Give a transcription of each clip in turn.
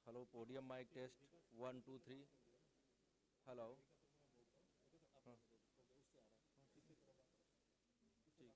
Hello podium mic test 1 2 3। Hello. हाँ ठीक।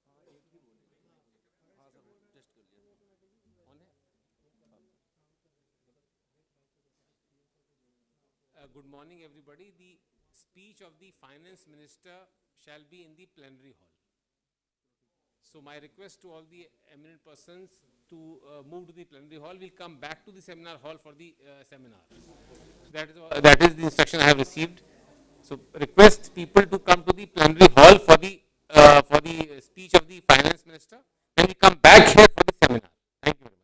हाँ एक ही बोलेगा। हाँ सर टेस्ट कर लिया। ऑन है। Good morning, everybody. The speech of the finance minister shall be in the plenary hall. So my request to all the eminent persons to move to the plenary hall. We'll come back to the seminar hall for the seminar. That is the instruction I have received. So request people to come to the plenary hall for the speech of the finance minister. Then we come back here for the seminar. Thank you very much.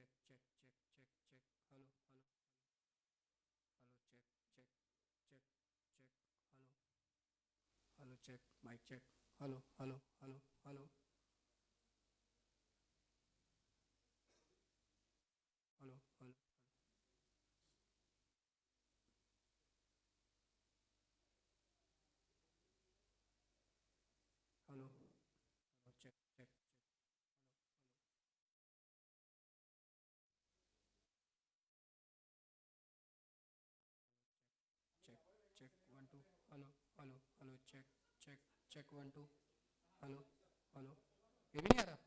check, check, check, check. Hello, hello, hello, check, check, check, check. Hello, hello, check, mic check. Hello, hello, hello, hello, hello, hello, hello, hello, check, check, check. Check, check, 1 2. Hello, hello, hello, check, check, check, 1 2. Hello, hello. ये भी नहीं आ रहा.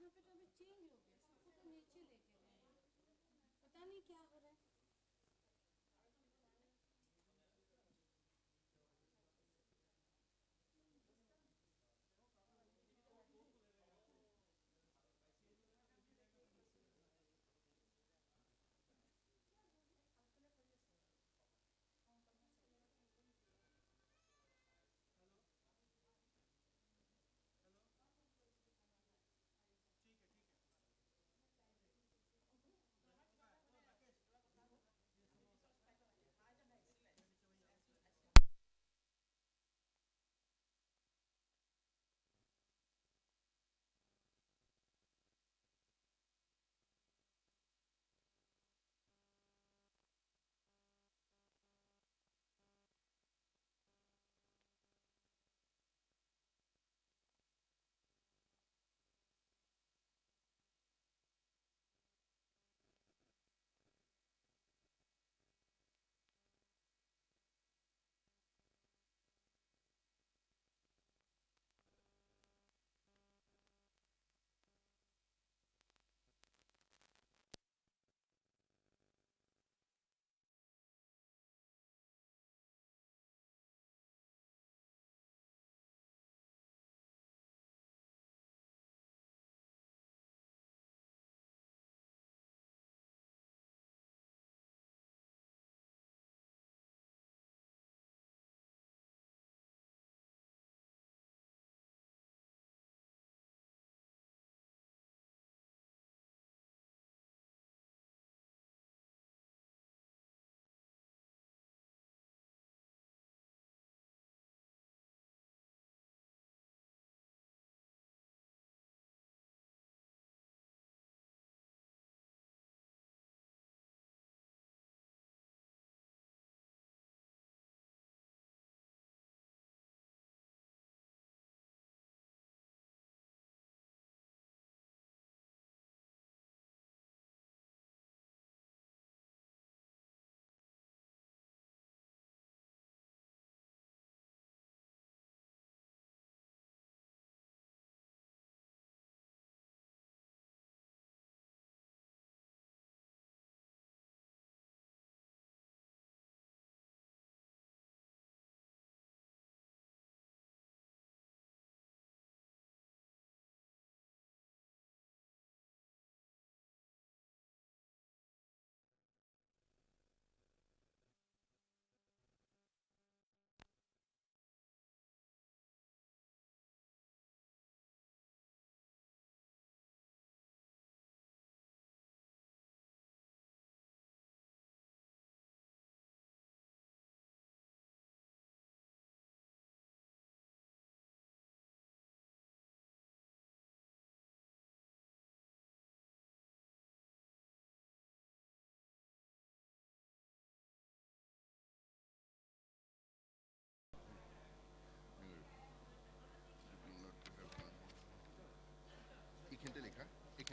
यहाँ पे तो अभी change हो गया, सबको तो नीचे लेके गए हैं, पता नहीं क्या हो रहा है.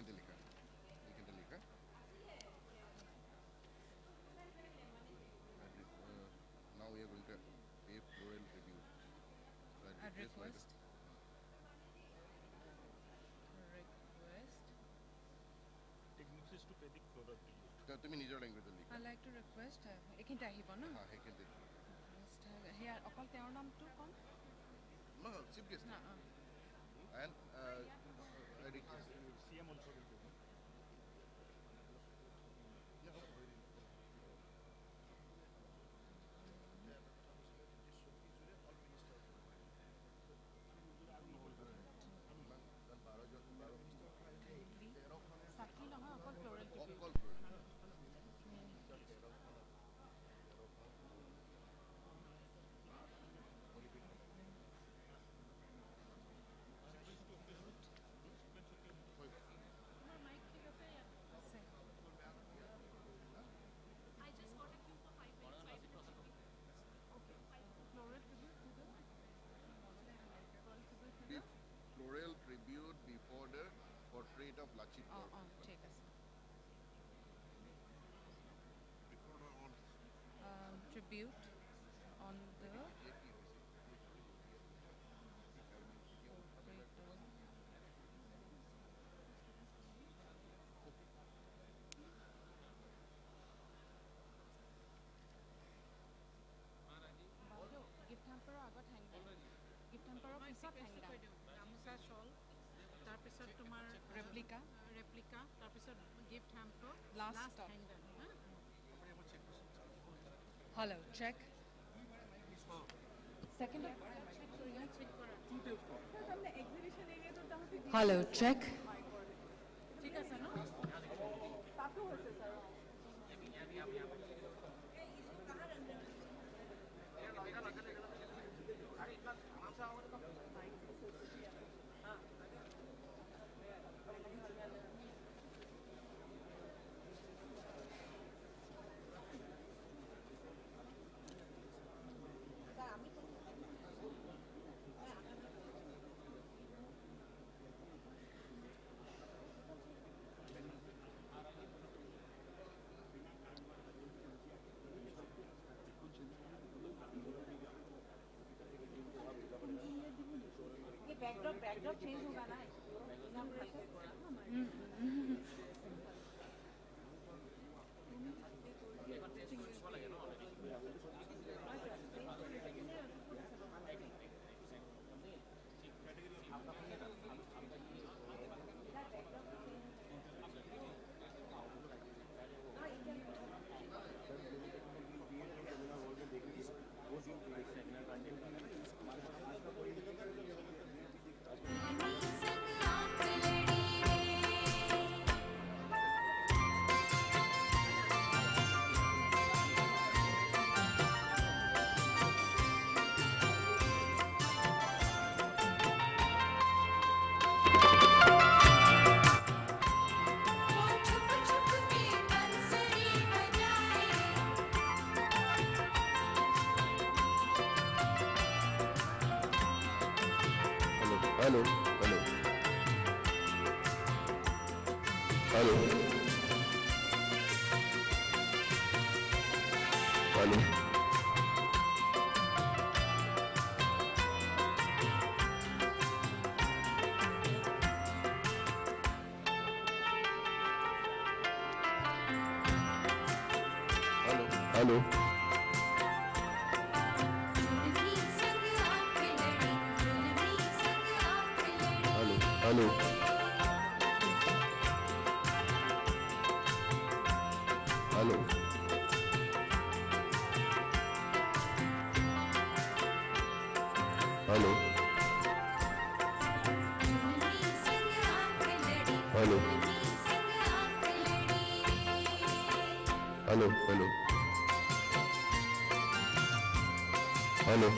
এখানটা লেখা now we are going to pay floral tribute. So I request request. তুমি নিজৰ ল্যাঙ্গুয়েজে লিখা I like to request. এইখিনিতে আহিব ন? হ্যাঁ এখানটা সেয়া অকল তেওঁৰ নামটো ক'ম? no chief guest না and I request CM also will do. চাকি নহয় অকল ফ্ল'ৰেল অকল floral tribute before the portrait of Lachit অঁ Borphukan. অঁ ঠিক আছে tribute on the গিফ্ট হেম্পাৰৰ আগত হেং গিফ্ট হেম্পাৰৰ পিছত হেং গামোচা শ্বল তাৰপিছত তোমাৰ ৰেপ্লিকা ৰেপ্লিকা তাৰপিছত গিফ্ট হেম্পাৰ লাষ্ট হেংডাল hello' check second hello' check ঠিক আছে ন बैकड्रॉप चेंज होगा ना hello hello hello hello hello hello hello hello hello hello hello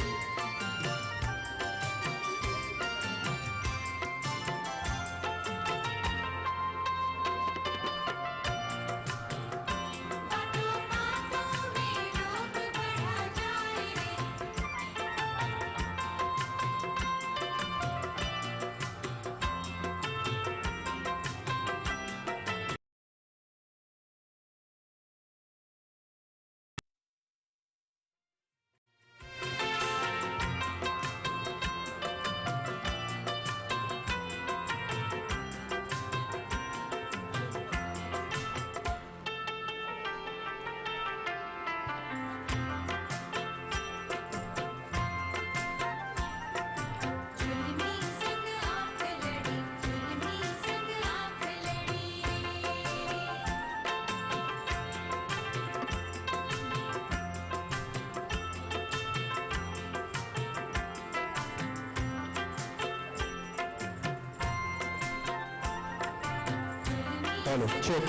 hello, check.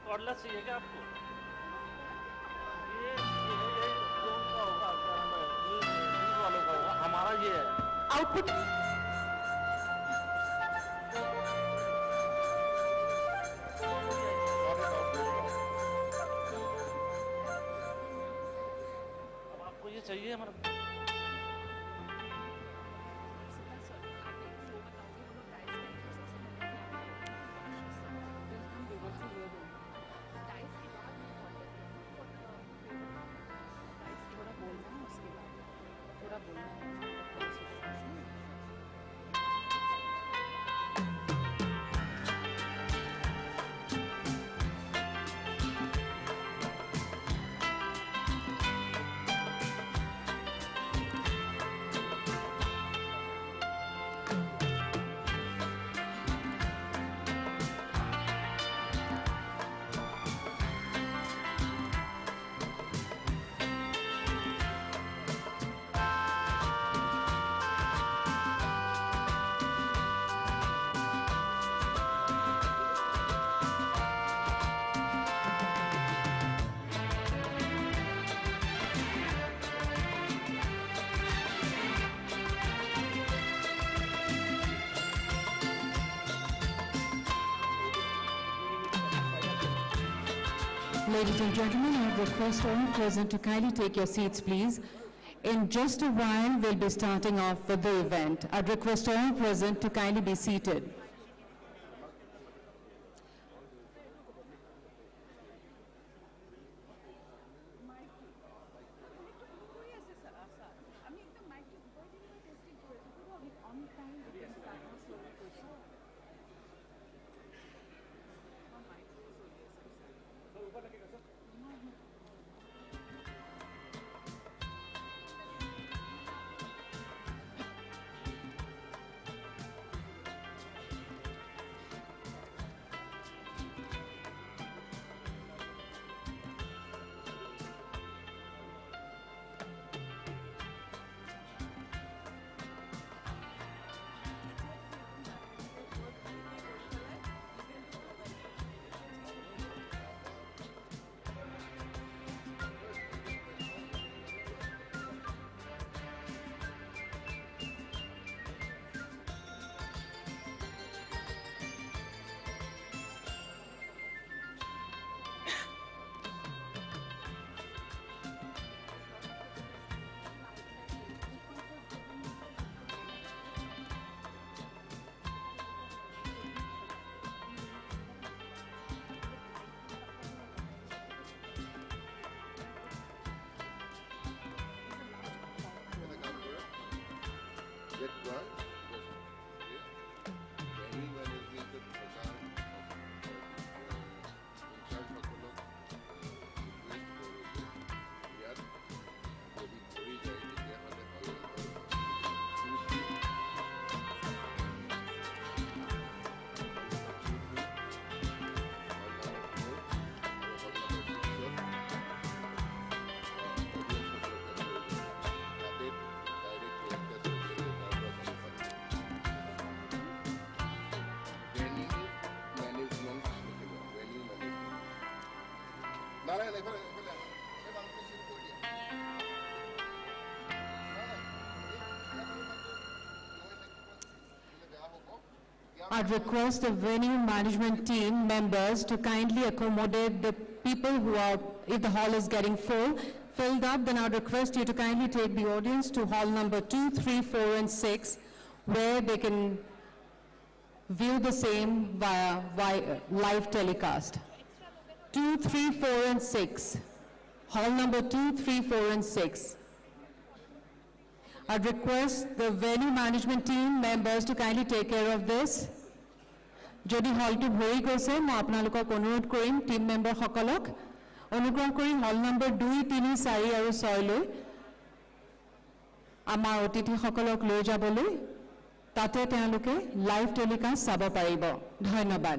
Cordless चाहिए क्या आपको ये जोन का होगा क्या नाम है न्यूज़ वालों का होगा हमारा ये है आउटपुट अब आपको ये चाहिए हमारा Ladies and gentlemen, I request all present to kindly take your seats, please. In just a while, we'll be starting off with the event. I'd request all present to kindly be seated. Get one. Anyone is the Pradhan of West Yet, very I'd request the venue management team members to kindly accommodate the people who are, if the hall is getting filled up, then I'd request you to kindly take the audience to hall number 2, 3, 4, and 6, where they can view the same via live telecast. 2, 3, 4, and 6. Hall number 2, 3, 4, and 6. I'd request the venue management team members to kindly take care of this. Jodi hall to bhori goise, moi apnalokok onurod korim team member hokolok অনুগ্ৰহ কৰি হল number 2, 3, 4 আৰু 6 লৈ আমাৰ অতিথিসকলক লৈ যাবলৈ তাতে তেওঁলোকে লাইভ টেলিকাষ্ট চাব পাৰিব। ধন্যবাদ।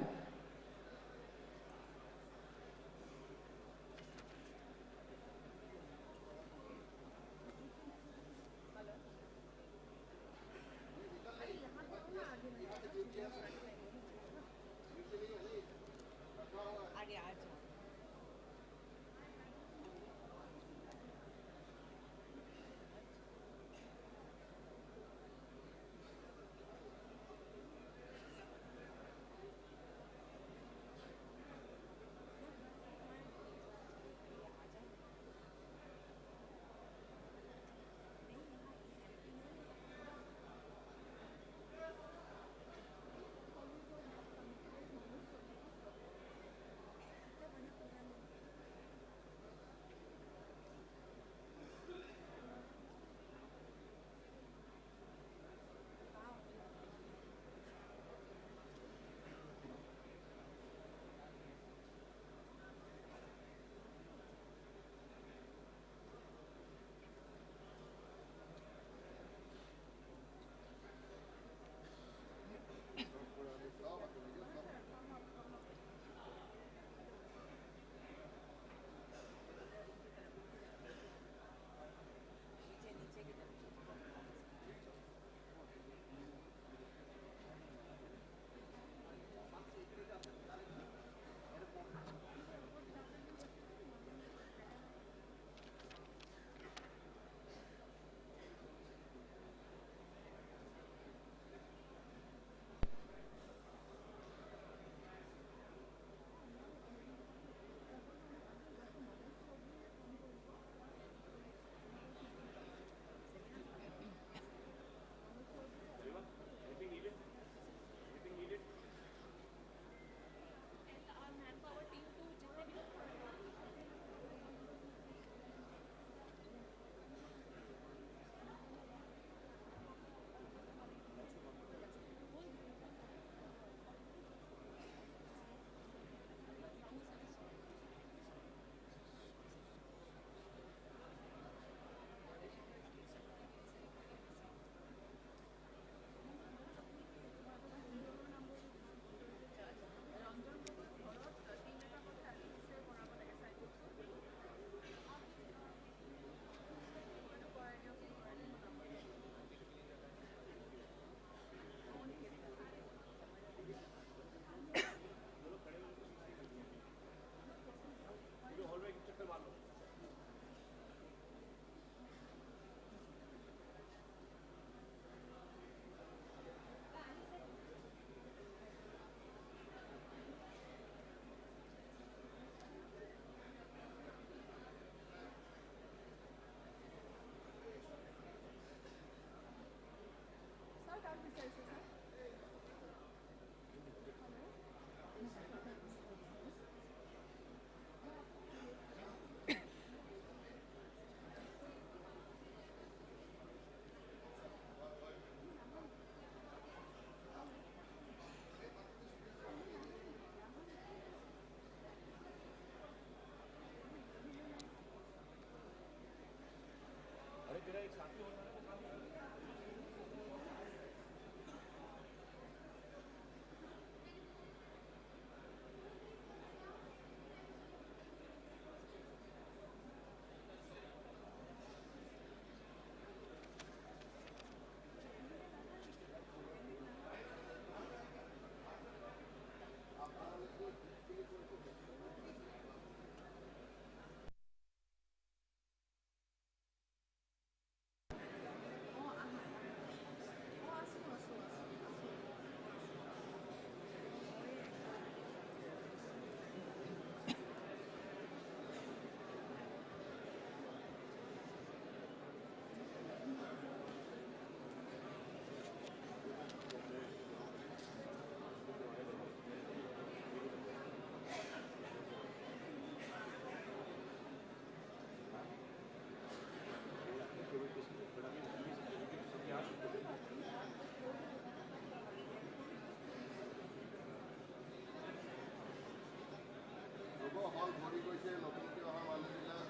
হৈছে নতুনকৈ অহা মানুহবিলাক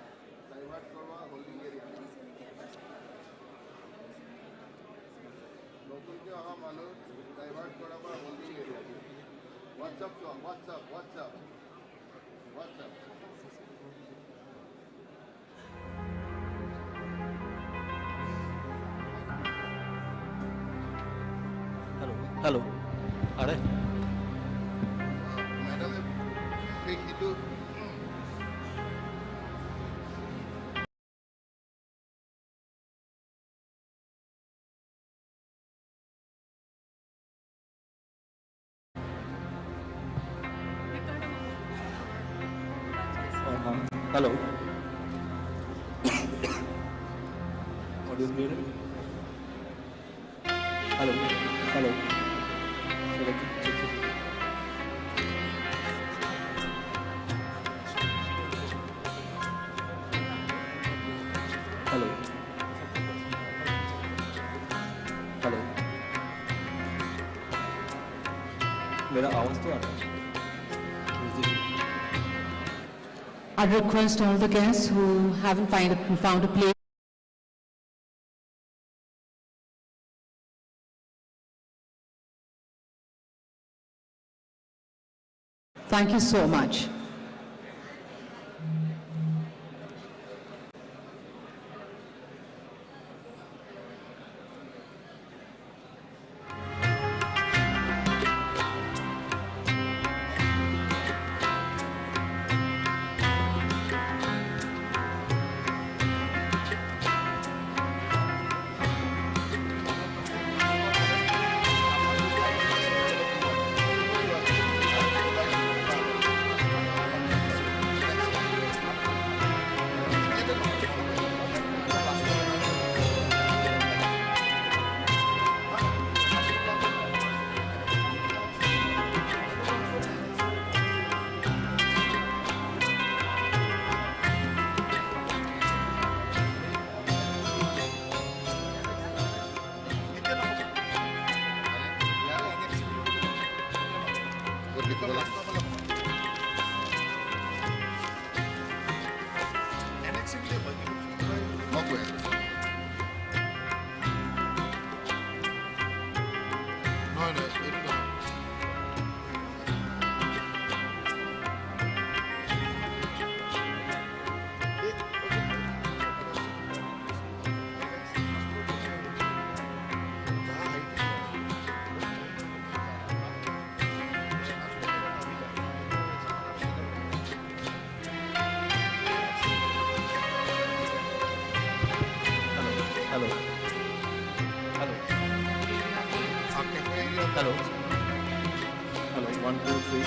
ডাইভাৰ্ট কৰোৱা হোল্ডিং এৰিয়া। নতুনকৈ অহা মানুহ ডাইভাৰ্ট কৰা বা হোল্ডিং এৰিয়া। হোৱাটছআপ চোৱা, WhatsApp. Hello. Are? Madam, take it to. Hello. What is good? Hello. Hello. मेरा आवाज तो आ रहा है? I request all the guests who haven't found a place. Thank you so much. Hello. 1, 2, 3.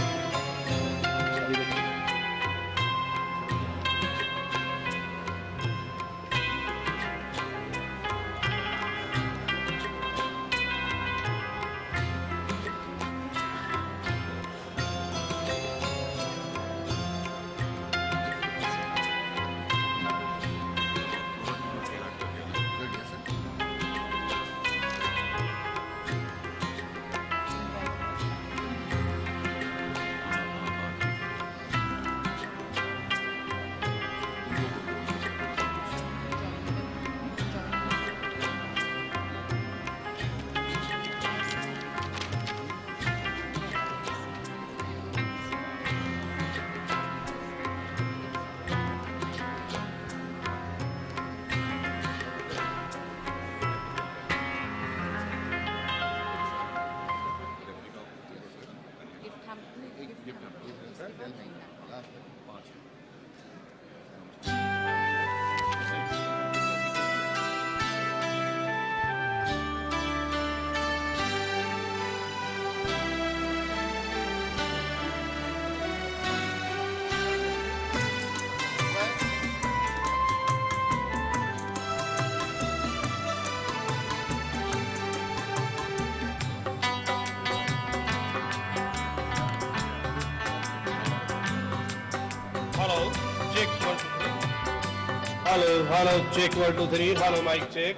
Hello, check 1, 2, 3. Hello, mic check.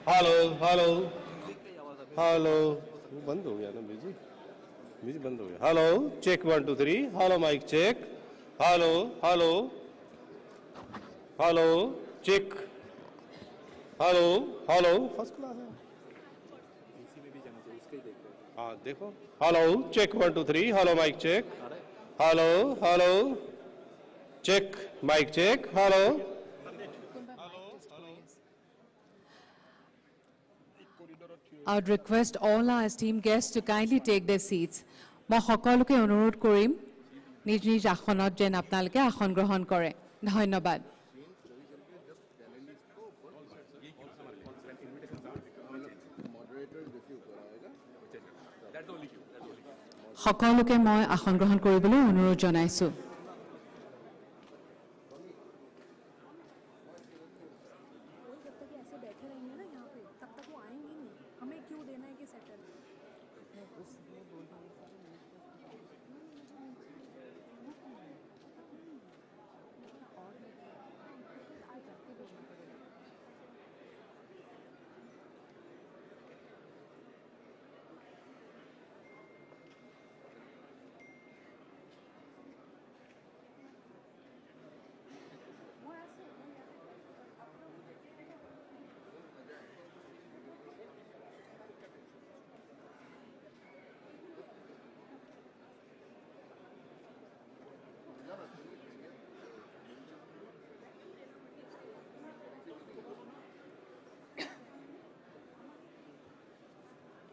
Hello. बंद हो गया ना music बंद हो गया. Hello, check 1, 2, 3. Hello, mic check. Hello. Hello, check. Hello, hello. First class है. हाँ देखो. Hello, check 1 2 3. Hello, mic check. Hello, hello. Check, mic check. Hello. I would request all our esteemed guests to kindly take their seats. মই সকলোকে অনুৰোধ কৰিম নিজ নিজ আসনত যেন আপোনালোকে আসন গ্ৰহণ কৰে ধন্যবাদ সকলোকে মই আসন গ্ৰহণ কৰিবলৈ অনুৰোধ জনাইছো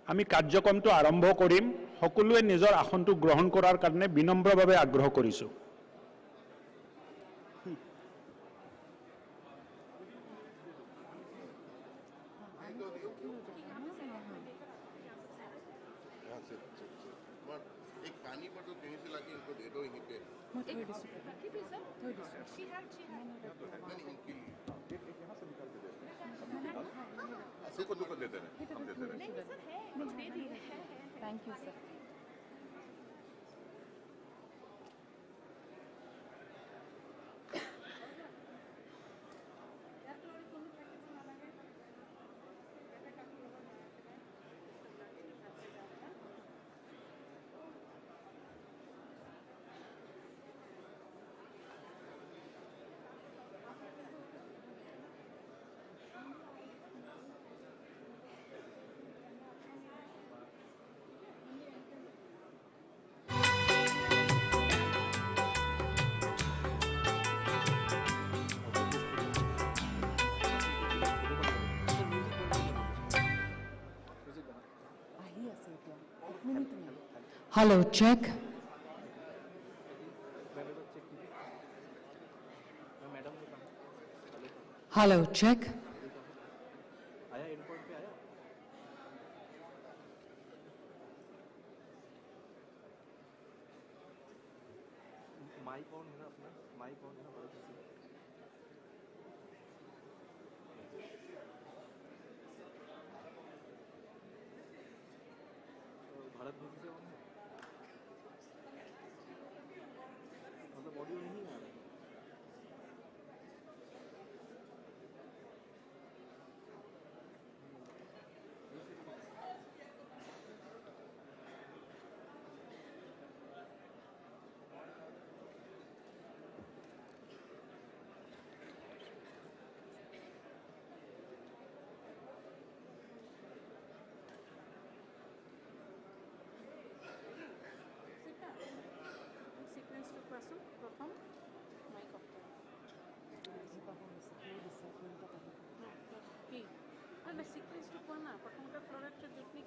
আমি কাৰ্যক্ৰমটো আৰম্ভ কৰিম সকলোৱে নিজৰ আসনটো গ্ৰহণ কৰাৰ কাৰণে বিনম্ৰভাৱে আগ্ৰহ কৰিছো एक पानी पर तो कहीं से लाके इनको दे दो यहीं पे ऐसे को तो देते रहे हम देते रहे thank you sir Hello, check. Hello, check. Mic on है ना अपना माइक ऑन है ना बड़ा किसी भारत भूमि से ऑन है मतलब ऑडियो नहीं आ रहा है प्रथम माइक অফ কি না সিকোয়েন্সটো কোৱা না প্ৰথমতে ফ্লৰেটৰ জুটনি কি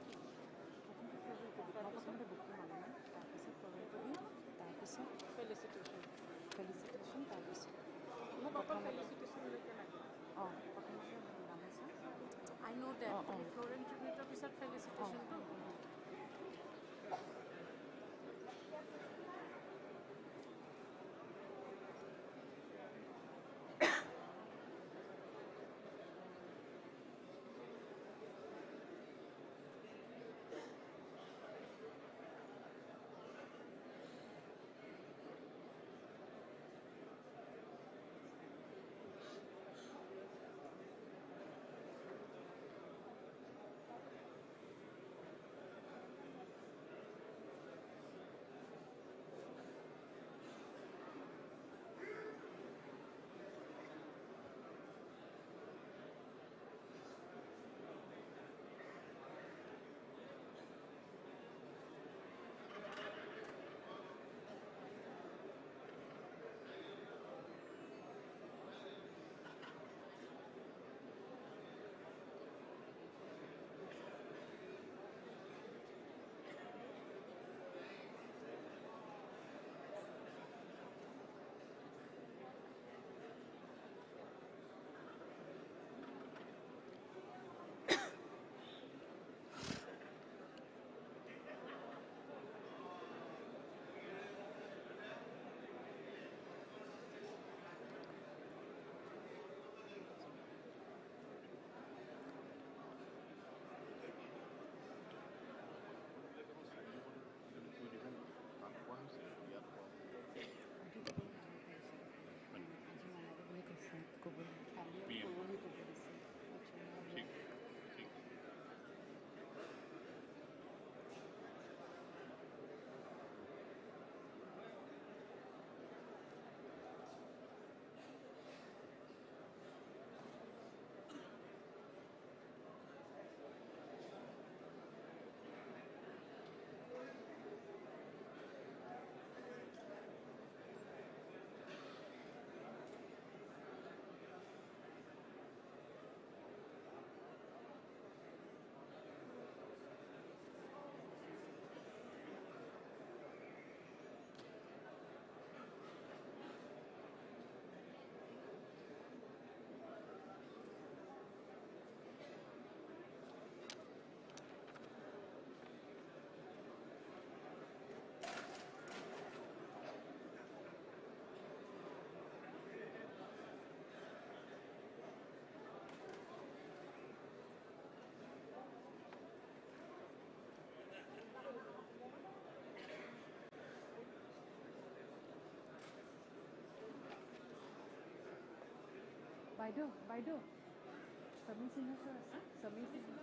প্ৰথমতে বুকটো মানে তাৰপিছত ফ্লৰেটৰ দিম তাৰপিছত ফেলিচিটেশ্যন তাৰপিছত মোক অকল ফেলিচিটেশ্যনলৈকে লাগে অঁ প্ৰথমতে গামোচা আই নো ডেট ফ্লৰেট ট্ৰিবিউটৰ পিছত ফেলিচিটেশ্যনটো বাইদেউ সমীৰ সিংহ ছাৰ আছে সমীৰ সিংহ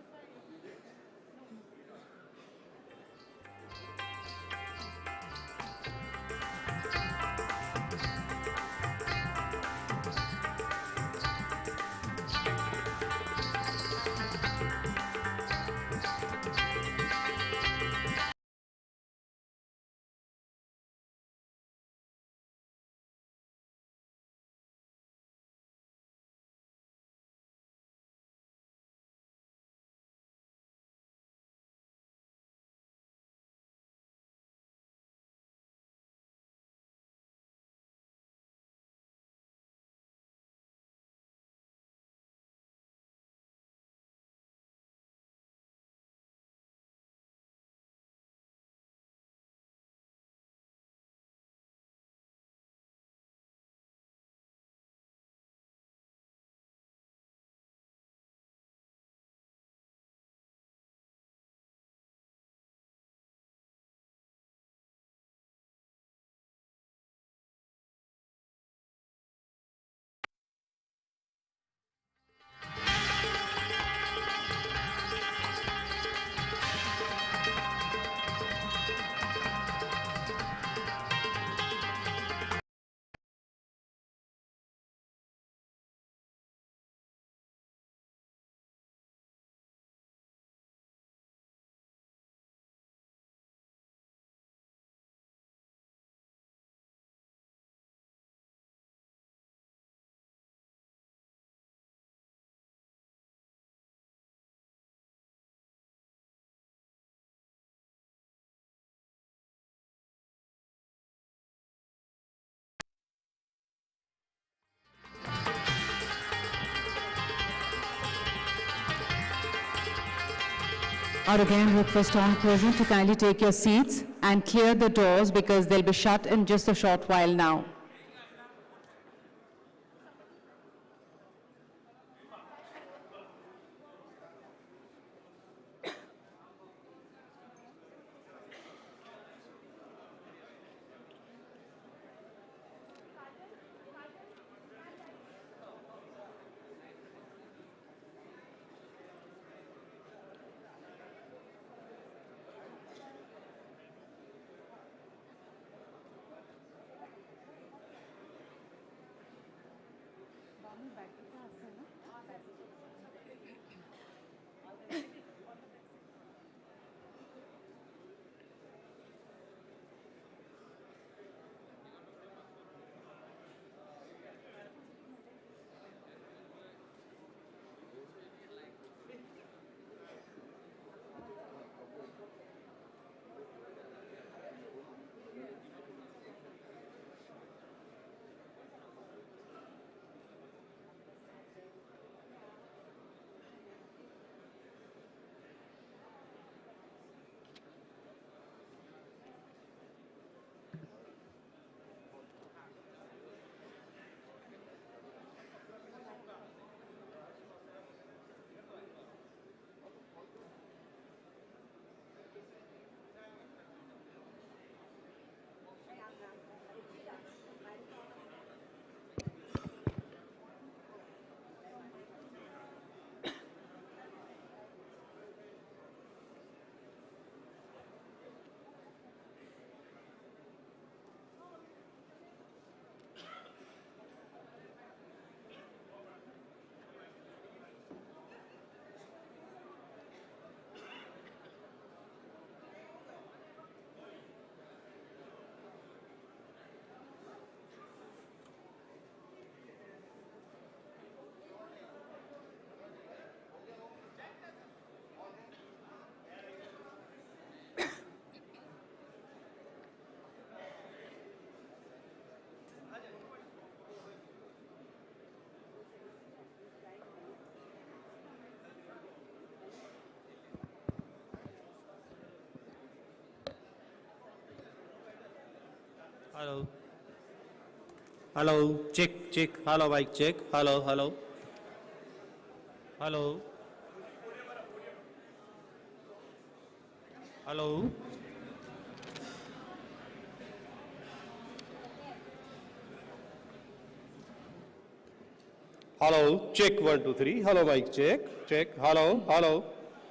I would again request all present to kindly take your seats and clear the doors because they'll be shut in just a short while now. Hello. Hello. Check, check. Hello, mic check. Hello, hello. Hello. Hello. Hello, check 1 2 3. Hello, mic check. Check. Hello, hello.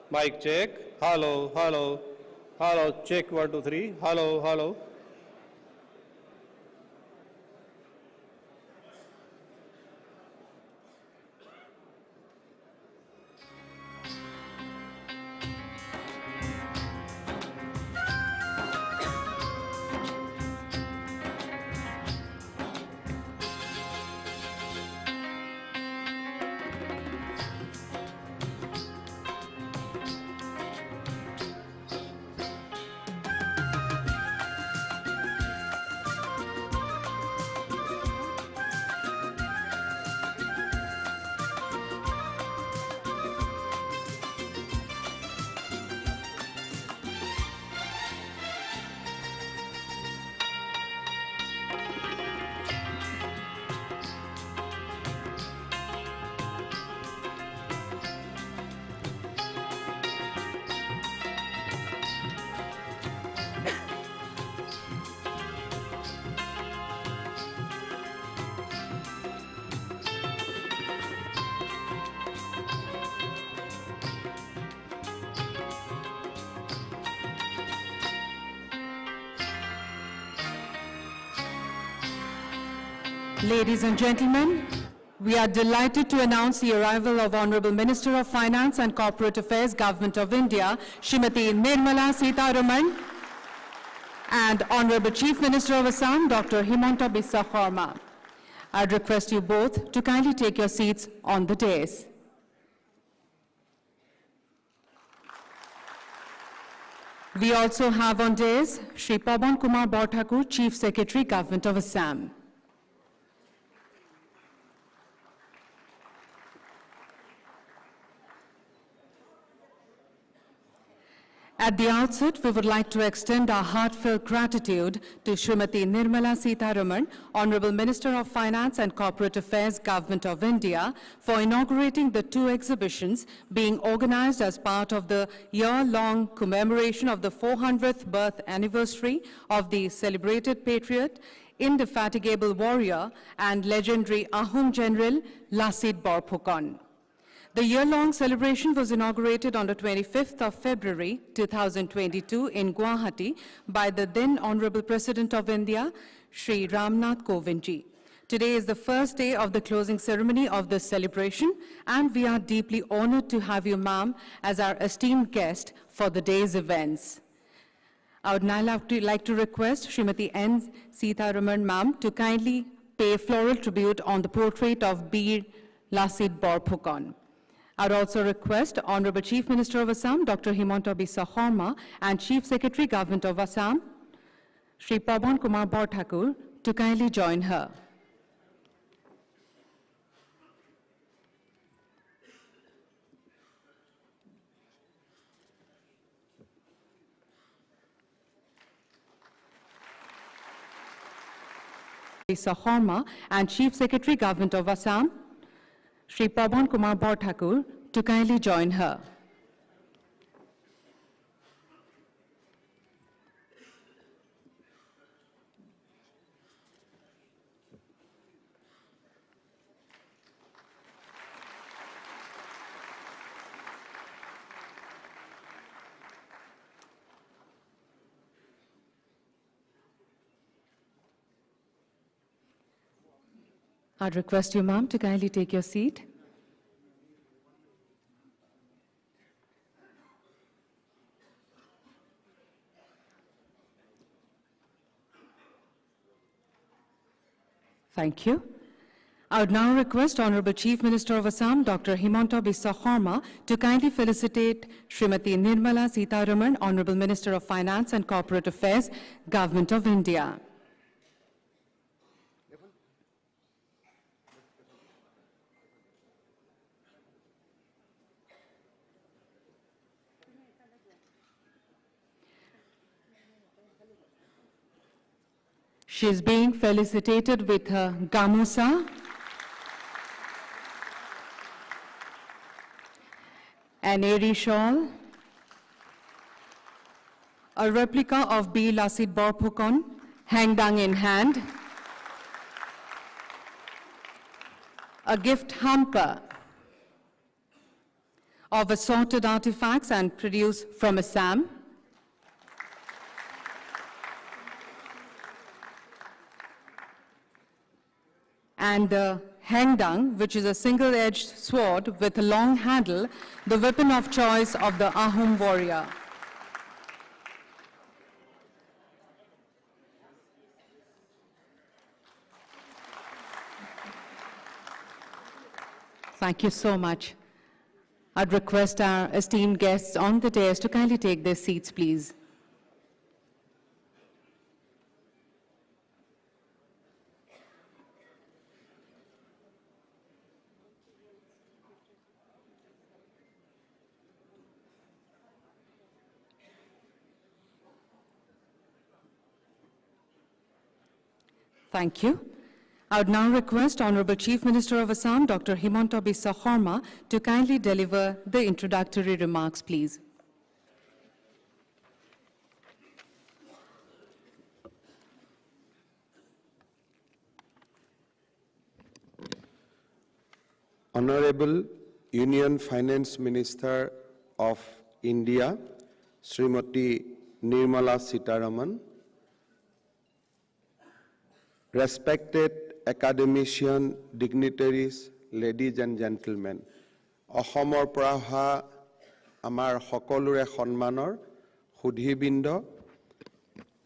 Mic check. Hello, hello. Hello, check 1 2 3. Hello, hello. Ladies and gentlemen, we are delighted to announce the arrival of Honorable Minister of Finance and Corporate Affairs, Government of India, Srimati Nirmala Sitharaman, and Honorable Chief Minister of Assam, Dr. Himanta Biswa Sarma. I'd request you both to kindly take your seats on the dais. We also have on dais Shri Pawan Kumar Borthakur, Chief Secretary, Government of Assam. At the outset, we would like to extend our heartfelt gratitude to Srimati Nirmala Sitharaman, Honorable Minister of Finance and Corporate Affairs, Government of India, for inaugurating the two exhibitions being organized as part of the year-long commemoration of the 400th birth anniversary of the celebrated patriot, indefatigable warrior, and legendary Ahom General Lasit Borphukan. The year-long celebration was inaugurated on the 25th of February 2022 in Guwahati by the then Honorable President of India, Shri Ramnath Kovindji. Today is the first day of the closing ceremony of this celebration, and we are deeply honored to have you, ma'am, as our esteemed guest for the day's events. I would now like to request Srimati N. Sitharaman, ma'am, to kindly pay floral tribute on the portrait of Bir Lasit Borphukan. I would also request Honorable Chief Minister of Assam, Dr. Himanta Biswa Sarma, and Chief Secretary, Government of Assam, Shri Pawan Kumar Borthakur, to kindly join her. Biswa Sarma and Chief Secretary, Government of Assam, Shri Pawan Kumar Borthakur, to kindly join her. I'd request you, ma'am, to kindly take your seat. Thank you. I would now request Honorable Chief Minister of Assam, Dr. Himanta Biswa Sarma, to kindly felicitate Srimati Nirmala Sitharaman, Honorable Minister of Finance and Corporate Affairs, Government of India. She is being felicitated with her gamusa, an airy shawl, a replica of Bir Lasit Borphukan, hangdang in hand, a gift hamper of assorted artifacts and produce from Assam. And the hengdang, which is a single-edged sword with a long handle, the weapon of choice of the Ahom warrior. Thank you so much. I'd request our esteemed guests on the dais to kindly take their seats, please. Thank you. I would now request Honorable Chief Minister of Assam, Dr. Himanta Biswa Sarma, to kindly deliver the introductory remarks, please. Honorable Union Finance Minister of India, Srimati Nirmala Sitharaman, respected academician, dignitaries, ladies and gentlemen, Ahomor পৰা অহা আমাৰ সকলোৰে সন্মানৰ সুধীবৃন্দ,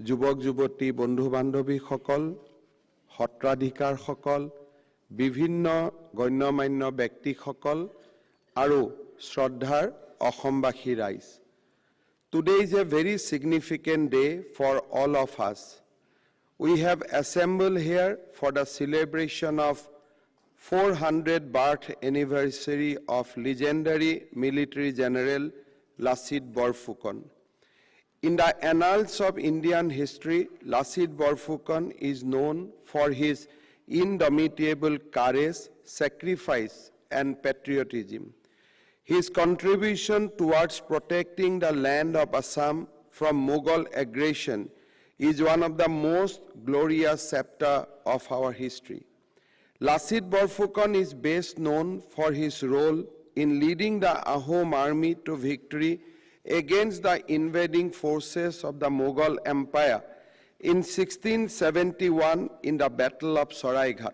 যুৱক যুৱতী বন্ধু বান্ধৱীসকল, সত্ৰাধিকাৰসকল, বিভিন্ন গণ্যমান্য ব্যক্তিসকল আৰু শ্ৰদ্ধাৰ অসমবাসী ৰাইজ. Today is a very significant day for all of us. We have assembled here for the celebration of 400th birth anniversary of legendary military general Lasit Borphukan. In the annals of Indian history, Lasit Borphukan is known for his indomitable courage, sacrifice, and patriotism. His contribution towards protecting the land of Assam from Mughal aggression is one of the most glorious chapters of our history. Lasit Borphukan is best known for his role in leading the Ahom army to victory against the invading forces of the Mughal Empire in 1671 in the Battle of Saraighat.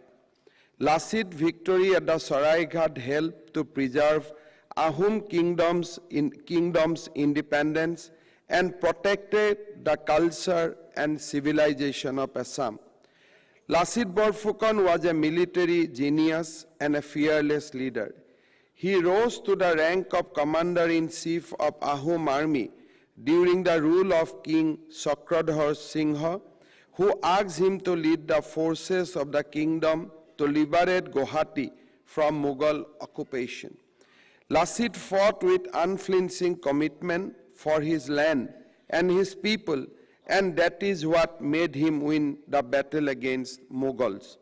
Lasit's victory at the Saraighat helped to preserve Ahom kingdom's independence and protected the culture and civilization of Assam. Lasit Borphukan was a military genius and a fearless leader. He rose to the rank of Commander-in-Chief of Ahom army during the rule of King Chakradhar Singha, who asked him to lead the forces of the kingdom to liberate Guwahati from Mughal occupation. Lasit fought with unflinching commitment for his land and his people, and that is what made him win the battle against Mughals.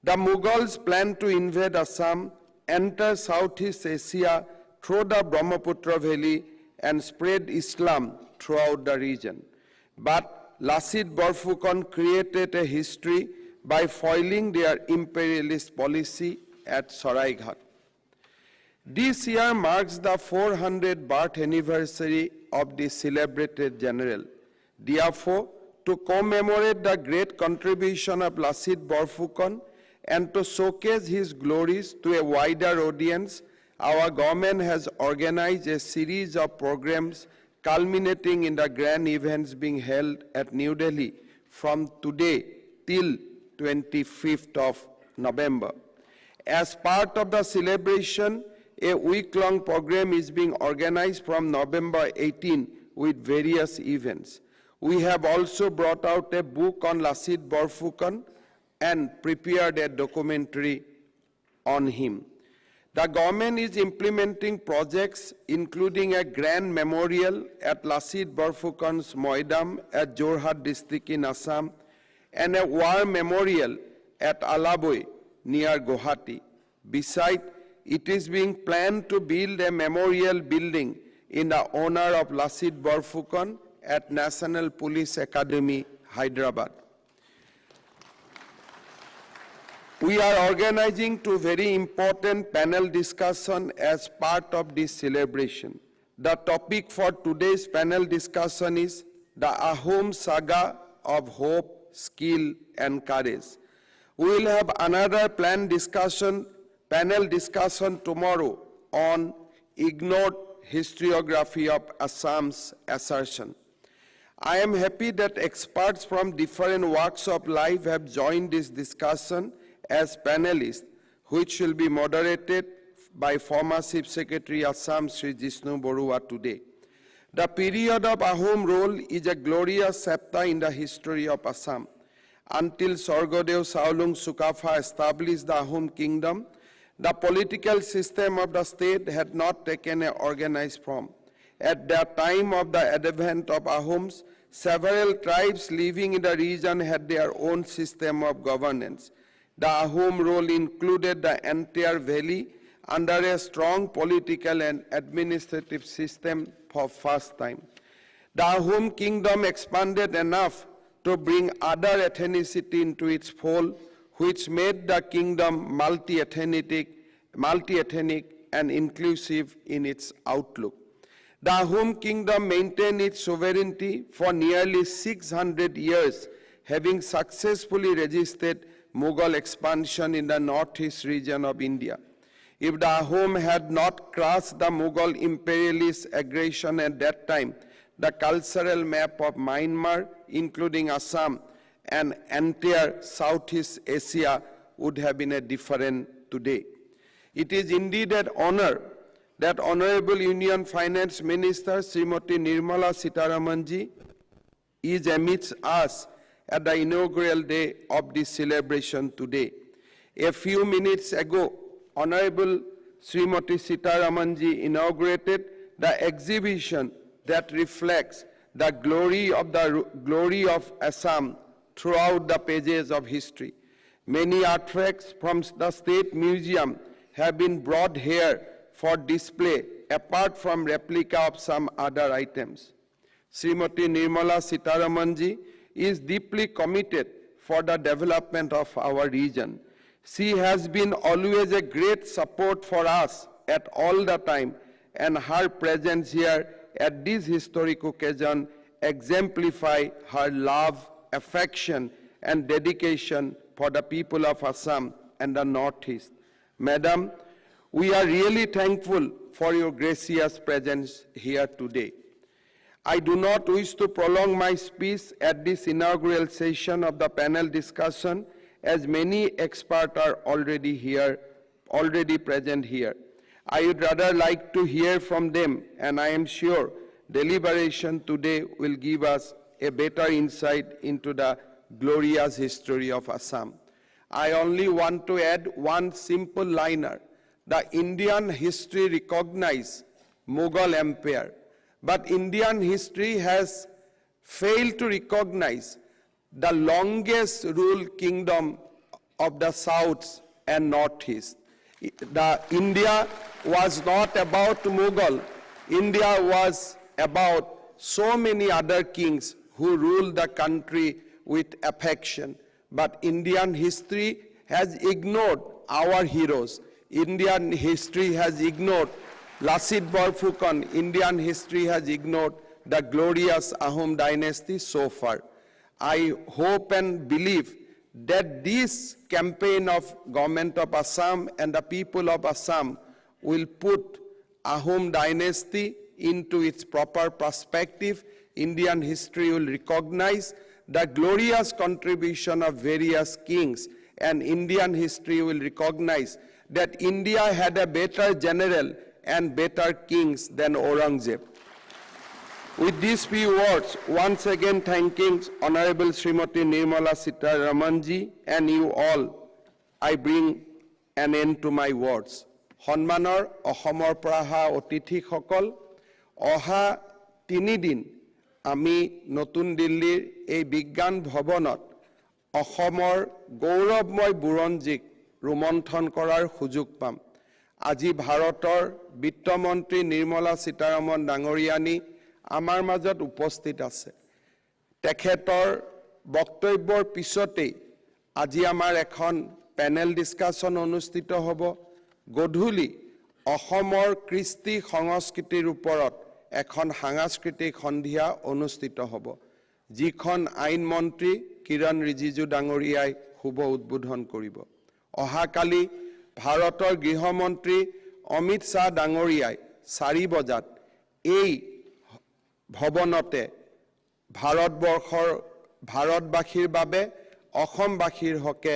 The Mughals planned to invade Assam, enter Southeast Asia through the Brahmaputra Valley, and spread Islam throughout the region. But Lasit Borphukan created a history by foiling their imperialist policy at Saraighat. This year marks the 400th birth anniversary of the celebrated general. Therefore, to commemorate the great contribution of Lasit Borphukan and to showcase his glories to a wider audience, our government has organized a series of programs culminating in the grand events being held at New Delhi from today till 25th of November. As part of the celebration, a week-long program is being organized from November 18 with various events. We have also brought out a book on Lasit Borphukan and prepared a documentary on him. The government is implementing projects including a grand memorial at Lasit Borphukan's Moidam at Jorhat district in Assam and a war memorial at Alaboi near Guwahati. Besides, it is being planned to build a memorial building in the honor of Lasit Borphukan at National Police Academy, Hyderabad. We are organizing two very important panel discussion as part of this celebration. The topic for today's panel discussion is the Ahom saga of hope, skill, and courage. We will have another panel discussion tomorrow on ignored historiography of Assam's assertion. I am happy that experts from different walks of life have joined this discussion as panelists, which will be moderated by former Chief Secretary Assam Sri Jishnu Borua today. The period of Ahom rule is a glorious chapter in the history of Assam. Until Sorgodev Saolung Sukafa established the Ahom kingdom, the political system of the state had not taken an organized form. At the time of the advent of Ahoms, several tribes living in the region had their own system of governance. The Ahom rule included the entire valley under a strong political and administrative system for first time. The Ahom kingdom expanded enough to bring other ethnicity into its fold, which made the kingdom multi-ethnic and inclusive in its outlook. The Ahom kingdom maintained its sovereignty for nearly 600 years, having successfully resisted Mughal expansion in the northeast region of India. If the Ahom had not crushed the Mughal imperialist aggression at that time, the cultural map of Myanmar, including Assam and entire Southeast Asia, would have been different today. It is indeed an honor that Honorable Union Finance Minister Srimati Nirmala Sitharamanji is amidst us at the inaugural day of this celebration today. A few minutes ago, Honorable Srimati Sitharamanji inaugurated the exhibition that reflects the glory of Assam throughout the pages of history. Many artifacts from the State Museum have been brought here for display, apart from replica of some other items. Srimati Nirmala Sitharamanji is deeply committed for the development of our region. She has been always a great support for us at all the time, and her presence here at this historic occasion exemplify her love, affection, and dedication for the people of Assam and the Northeast. Madam, we are really thankful for your gracious presence here today. I do not wish to prolong my speech at this inaugural session of the panel discussion, as many experts are already present here. I would rather like to hear from them, and I am sure deliberation today will give us a better insight into the glorious history of Assam. I only want to add one simple liner. The Indian history recognizes Mughal Empire, but Indian history has failed to recognize the longest ruled kingdom of the South and Northeast. India was not about Mughal. India was about so many other kings who ruled the country with affection. But Indian history has ignored our heroes. Indian history has ignored Lasit Borphukan. Indian history has ignored the glorious Ahom dynasty so far. I hope and believe that this campaign of government of Assam and the people of Assam will put Ahom dynasty into its proper perspective. Indian history will recognize the glorious contribution of various kings, and Indian history will recognize that India had a better general and better kings than Aurangzeb. With these few words, once again thanking Honorable Srimati Nirmala Sitharamanji and you all, I bring an end to my words. Honmanor Ohomor Praha Otithi Hokol, Oha Tinidin, Ami Notun Dillir, A Bigyan Bhavanot, Ohomor Gaurabmoy Buronjik, Romonthon Korar Hujug Pam. Aji Bharator, Bittomantri Nirmala Sitharaman Dangoriani, আমাৰ মাজত উপস্থিত আছে তেখেতৰ বক্তব্যৰ পিছতে আজি আমাৰ এখন পেনেল ডিসকাশন অনুষ্ঠিত হ'ব গধূলি অসমৰ কৃষ্টি সংস্কৃতিৰ ওপৰত এখন সাংস্কৃতিক সন্ধিয়া অনুষ্ঠিত হ'ব যিখন আইন মন্ত্ৰী কিৰণ ৰিজিজু ডাঙৰীয়াই শুভ উদ্বোধন কৰিব অহাকালি ভাৰতৰ গৃহমন্ত্ৰী অমিত শাহ ডাঙৰীয়াই 4 বজাত এই ভৱনতে ভাৰতবাসীৰ বাবে অসমবাসীৰ হকে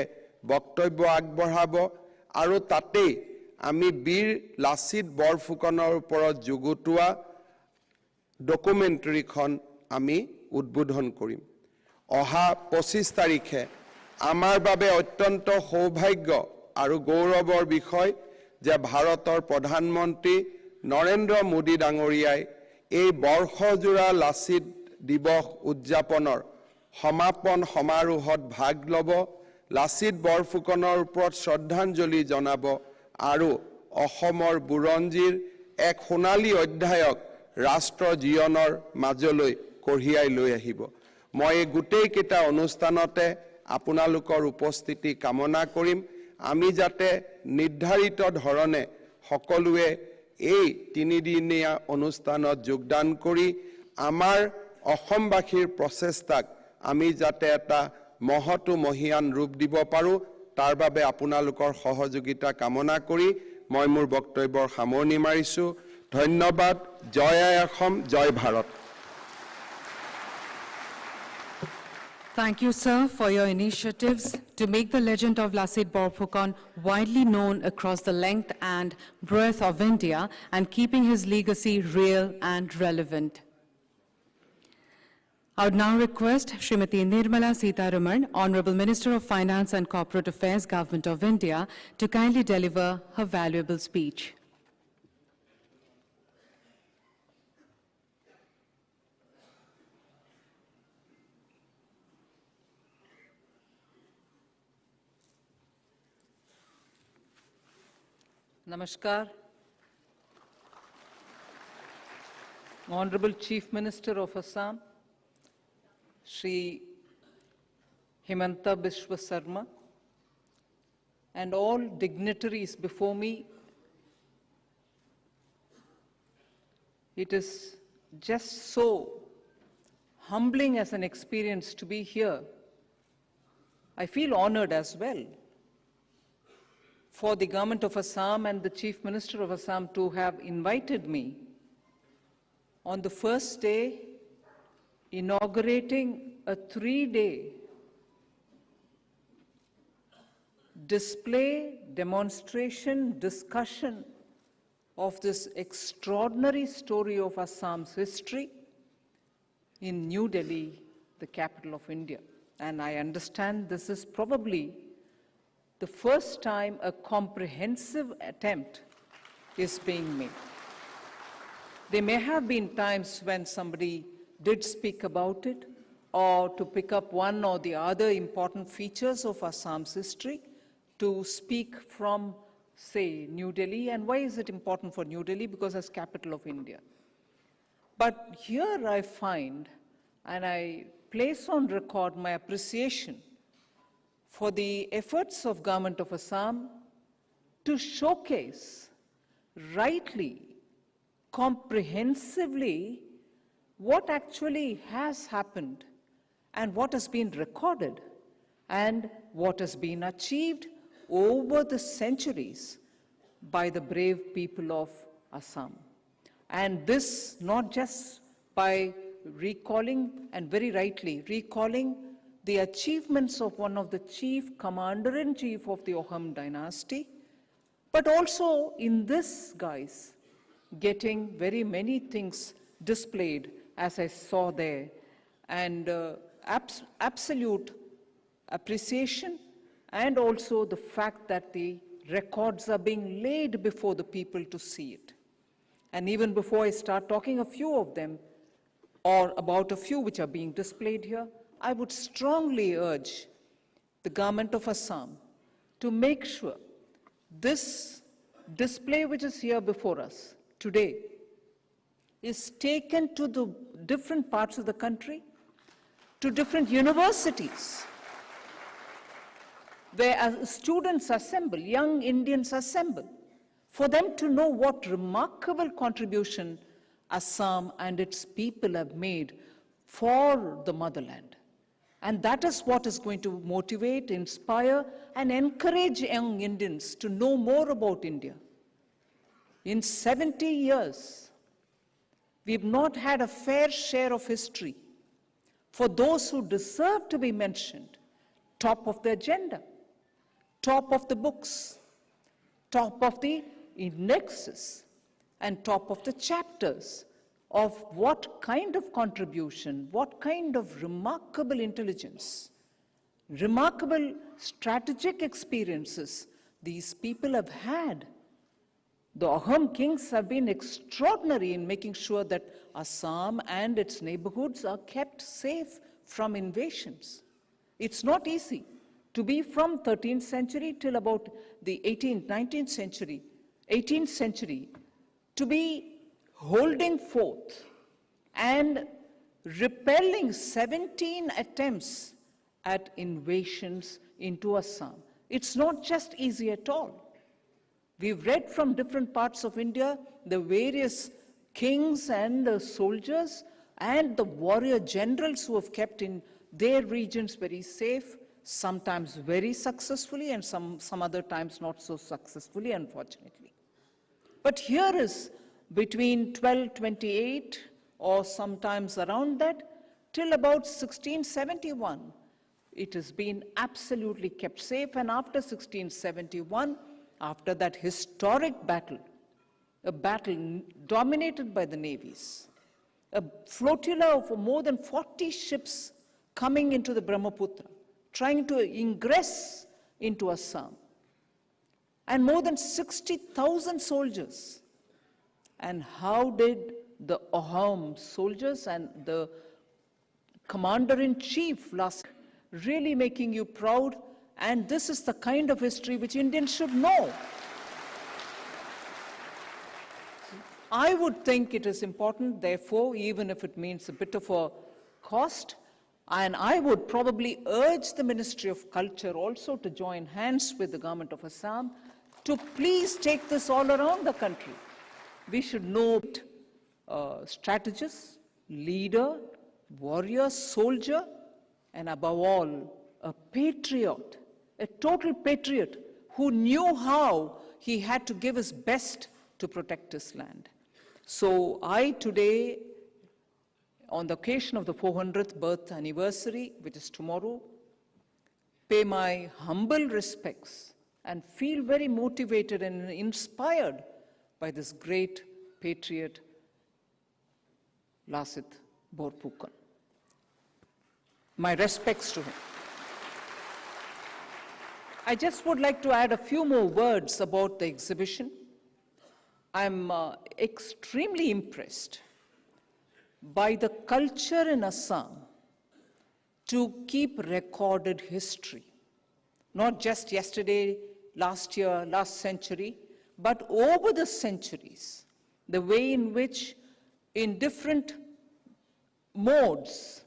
বক্তব্য আগবঢ়াব আৰু তাতেই আমি বীৰ লাচিত বৰফুকনৰ ওপৰত যুগুতোৱা ডকুমেণ্টাৰীখন আমি উদ্বোধন কৰিম অহা 25 তাৰিখে আমাৰ বাবে অত্যন্ত সৌভাগ্য আৰু গৌৰৱৰ বিষয় যে ভাৰতৰ প্ৰধানমন্ত্ৰী নৰেন্দ্ৰ মোদী ডাঙৰীয়াই এই বৰ্ষজোৰা লাচিত দিৱস উদযাপনৰ সমাপন সমাৰোহত ভাগ ল'ব লাচিত বৰফুকনৰ ওপৰত শ্ৰদ্ধাঞ্জলি জনাব আৰু অসমৰ বুৰঞ্জীৰ এক সোণালী অধ্যায়ক ৰাষ্ট্ৰ জীৱনৰ মাজলৈ কঢ়িয়াই লৈ আহিব মই এই গোটেইকেইটা অনুষ্ঠানতে আপোনালোকৰ উপস্থিতি কামনা কৰিম আমি যাতে নিৰ্ধাৰিত ধৰণে সকলোৱে এই 3 দিনীয়া অনুষ্ঠানত যোগদান কৰি আমাৰ অসমবাসীৰ প্ৰচেষ্টাক আমি যাতে এটা মহতো মহিয়ান ৰূপ দিব পাৰো তাৰ বাবে আপোনালোকৰ সহযোগিতা কামনা কৰি মই মোৰ বক্তব্যৰ সামৰণি মাৰিছো ধন্যবাদ জয় অসম জয় Bharat Thank you, sir, for your initiatives to make the legend of Lasit Borphukan widely known across the length and breadth of India and keeping his legacy real and relevant. I would now request Srimati Nirmala Sitharaman, Honorable Minister of Finance and Corporate Affairs, Government of India, to kindly deliver her valuable speech. Namaskar. Honorable Chief Minister of Assam, Shri Himanta Biswa Sarma, and all dignitaries before me, it is just so humbling as an experience to be here. I feel honored as well for the government of Assam and the Chief Minister of Assam to have invited me on the first day inaugurating a 3-day display, demonstration, discussion of this extraordinary story of Assam's history in New Delhi, the capital of India. And I understand this is probably the first time a comprehensive attempt is being made. There may have been times when somebody did speak about it, or to pick up one or the other important features of Assam's history to speak from, say, New Delhi. And why is it important for New Delhi? Because as capital of India. But here I find, and I place on record my appreciation for the efforts of Government of Assam to showcase rightly, comprehensively, what actually has happened and what has been recorded and what has been achieved over the centuries by the brave people of Assam. And this not just by recalling, and very rightly recalling, the achievements of one of the chief commander-in-chief of the Oham dynasty, but also in this, guys, getting very many things displayed as I saw there, and absolute appreciation, and also the fact that the records are being laid before the people to see it. And even before I start talking a few of them, or about a few which are being displayed here, I would strongly urge the government of Assam to make sure this display which is here before us today is taken to the different parts of the country, to different universities, where students assemble, young Indians assemble, for them to know what remarkable contribution Assam and its people have made for the motherland. And that is what is going to motivate, inspire, and encourage young Indians to know more about India. In 70 years, we've not had a fair share of history for those who deserve to be mentioned, top of the agenda, top of the books, top of the indexes, and top of the chapters of what kind of contribution, what kind of remarkable intelligence, remarkable strategic experiences these people have had. The Ahom kings have been extraordinary in making sure that Assam and its neighborhoods are kept safe from invasions. It's not easy to be from 13th century till about the 18th, 19th century, 18th century, to be holding forth and repelling 17 attempts at invasions into Assam. It's not just easy at all. We've read from different parts of India the various kings and the soldiers and the warrior generals who have kept in their regions very safe, sometimes very successfully and some other times not so successfully, unfortunately. But here is between 1228 or sometimes around that till about 1671, it has been absolutely kept safe. And after 1671, after that historic battle, a battle dominated by the navies, a flotilla of more than 40 ships coming into the Brahmaputra, trying to ingress into Assam, and more than 60,000 soldiers. And how did the Ahom soldiers and the commander-in-chief last really making you proud? And this is the kind of history which Indians should know. I would think it is important, therefore, even if it means a bit of a cost, and I would probably urge the Ministry of Culture also to join hands with the government of Assam to please take this all around the country. We should know strategist, leader, warrior, soldier, and above all, a patriot, a total patriot who knew how he had to give his best to protect his land. So I today, on the occasion of the 400th birth anniversary, which is tomorrow, pay my humble respects and feel very motivated and inspired by this great patriot, Lasit Borphukan. My respects to him. I just would like to add a few more words about the exhibition. I'm extremely impressed by the culture in Assam to keep recorded history, not just yesterday, last year, last century, but over the centuries, the way in which in different modes,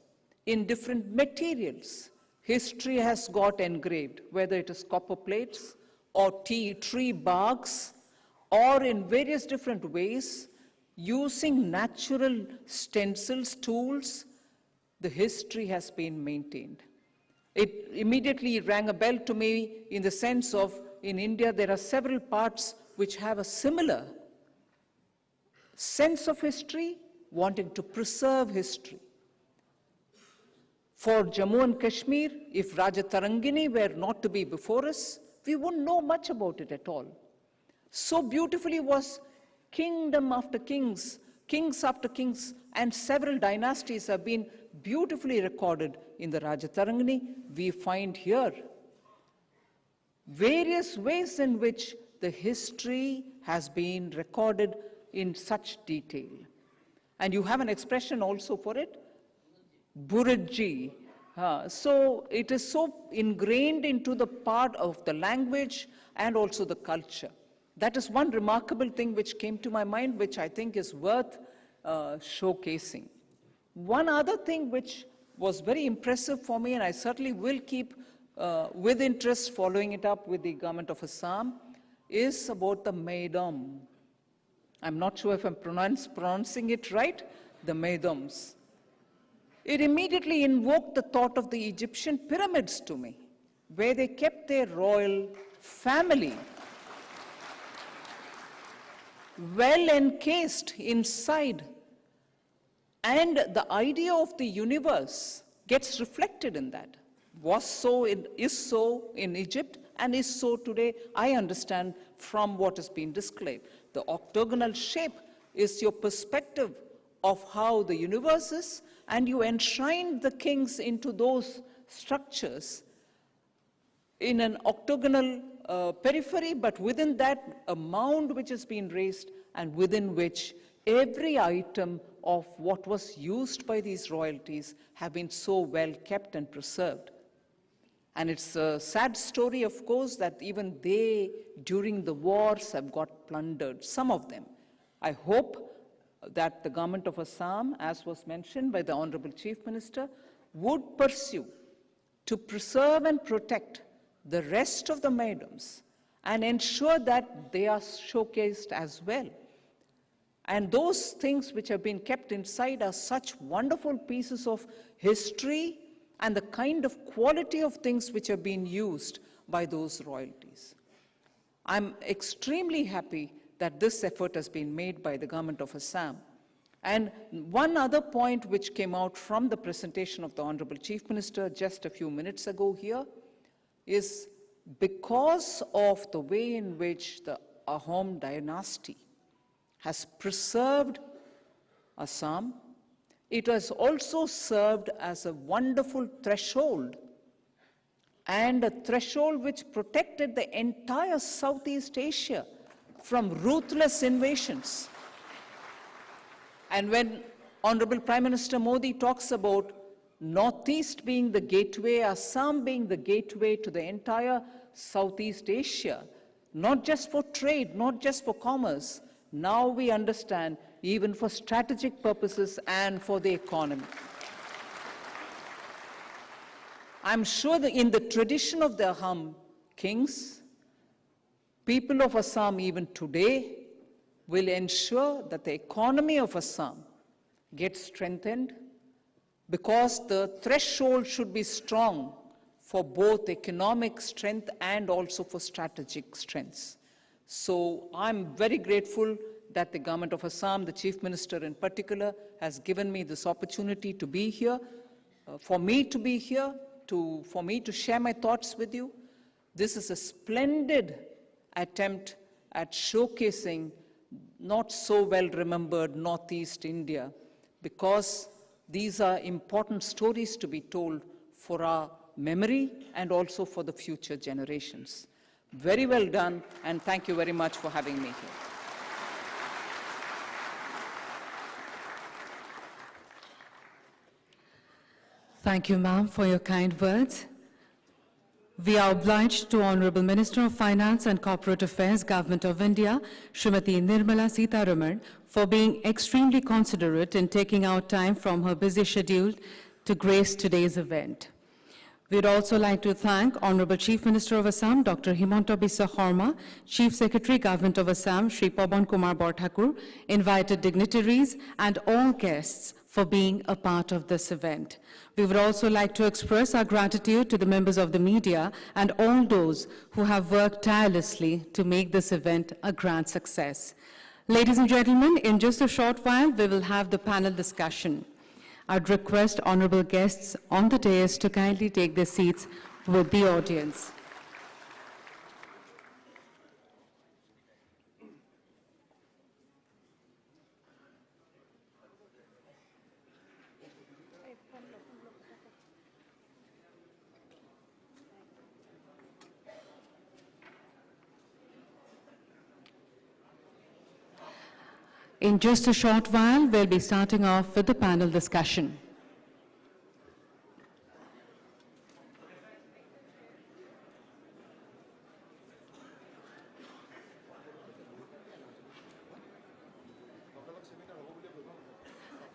in different materials, history has got engraved, whether it is copper plates or tree barks, or in various different ways, using natural stencils, tools, the history has been maintained. It immediately rang a bell to me in the sense of, in India, there are several parts which have a similar sense of history, wanting to preserve history. For Jammu and Kashmir, if Raja Tarangini were not to be before us, we wouldn't know much about it at all. So beautifully was kingdom after kings, kings after kings, and several dynasties have been beautifully recorded in the Raja Tarangini. We find here various ways in which the history has been recorded in such detail. And you have an expression also for it, Burajji. So it is so ingrained into the part of the language and also the culture. That is one remarkable thing which came to my mind, which I think is worth showcasing. One other thing which was very impressive for me, and I certainly will keep with interest following it up with the government of Assam is about the Maidam. I'm not sure if I'm pronouncing it right, the Maidams. It immediately invoked the thought of the Egyptian pyramids to me, where they kept their royal family well encased inside. And the idea of the universe gets reflected in that. Was so, is so in Egypt, and is so today, I understand, from what has been displayed. The octagonal shape is your perspective of how the universe is, and you enshrine the kings into those structures in an octagonal periphery, but within that, a mound which has been raised, and within which every item of what was used by these royalties have been so well kept and preserved. And it's a sad story, of course, that even they, during the wars, have got plundered, some of them. I hope that the government of Assam, as was mentioned by the Honorable Chief Minister, would pursue to preserve and protect the rest of the maidams and ensure that they are showcased as well. And those things which have been kept inside are such wonderful pieces of history and the kind of quality of things which have been used by those royalties. I'm extremely happy that this effort has been made by the government of Assam. And one other point which came out from the presentation of the Honorable Chief Minister just a few minutes ago here is because of the way in which the Ahom dynasty has preserved Assam, it has also served as a wonderful threshold, and a threshold which protected the entire Southeast Asia from ruthless invasions. And when Honorable Prime Minister Modi talks about Northeast being the gateway, Assam being the gateway to the entire Southeast Asia, not just for trade, not just for commerce, now we understand even for strategic purposes and for the economy. I'm sure that in the tradition of the Ahom kings, people of Assam even today will ensure that the economy of Assam gets strengthened, because the threshold should be strong for both economic strength and also for strategic strengths. So I'm very grateful that the government of Assam, the Chief Minister in particular, has given me this opportunity to be here, for me to be here, for me to share my thoughts with you. This is a splendid attempt at showcasing not so well remembered Northeast India, because these are important stories to be told for our memory and also for the future generations. Very well done, and thank you very much for having me here. Thank you, ma'am, for your kind words. We are obliged to Honorable Minister of Finance and Corporate Affairs, Government of India, Srimati Nirmala Sitharaman, for being extremely considerate in taking out time from her busy schedule to grace today's event. We'd also like to thank Honorable Chief Minister of Assam, Dr. Himanta Biswa Sarma, Chief Secretary, Government of Assam, Shri Pawan Kumar Borthakur, invited dignitaries, and all guests for being a part of this event. We would also like to express our gratitude to the members of the media and all those who have worked tirelessly to make this event a grand success. Ladies and gentlemen, in just a short while, we will have the panel discussion. I'd request honorable guests on the dais to kindly take their seats with the audience. In just a short while, we'll be starting off with the panel discussion.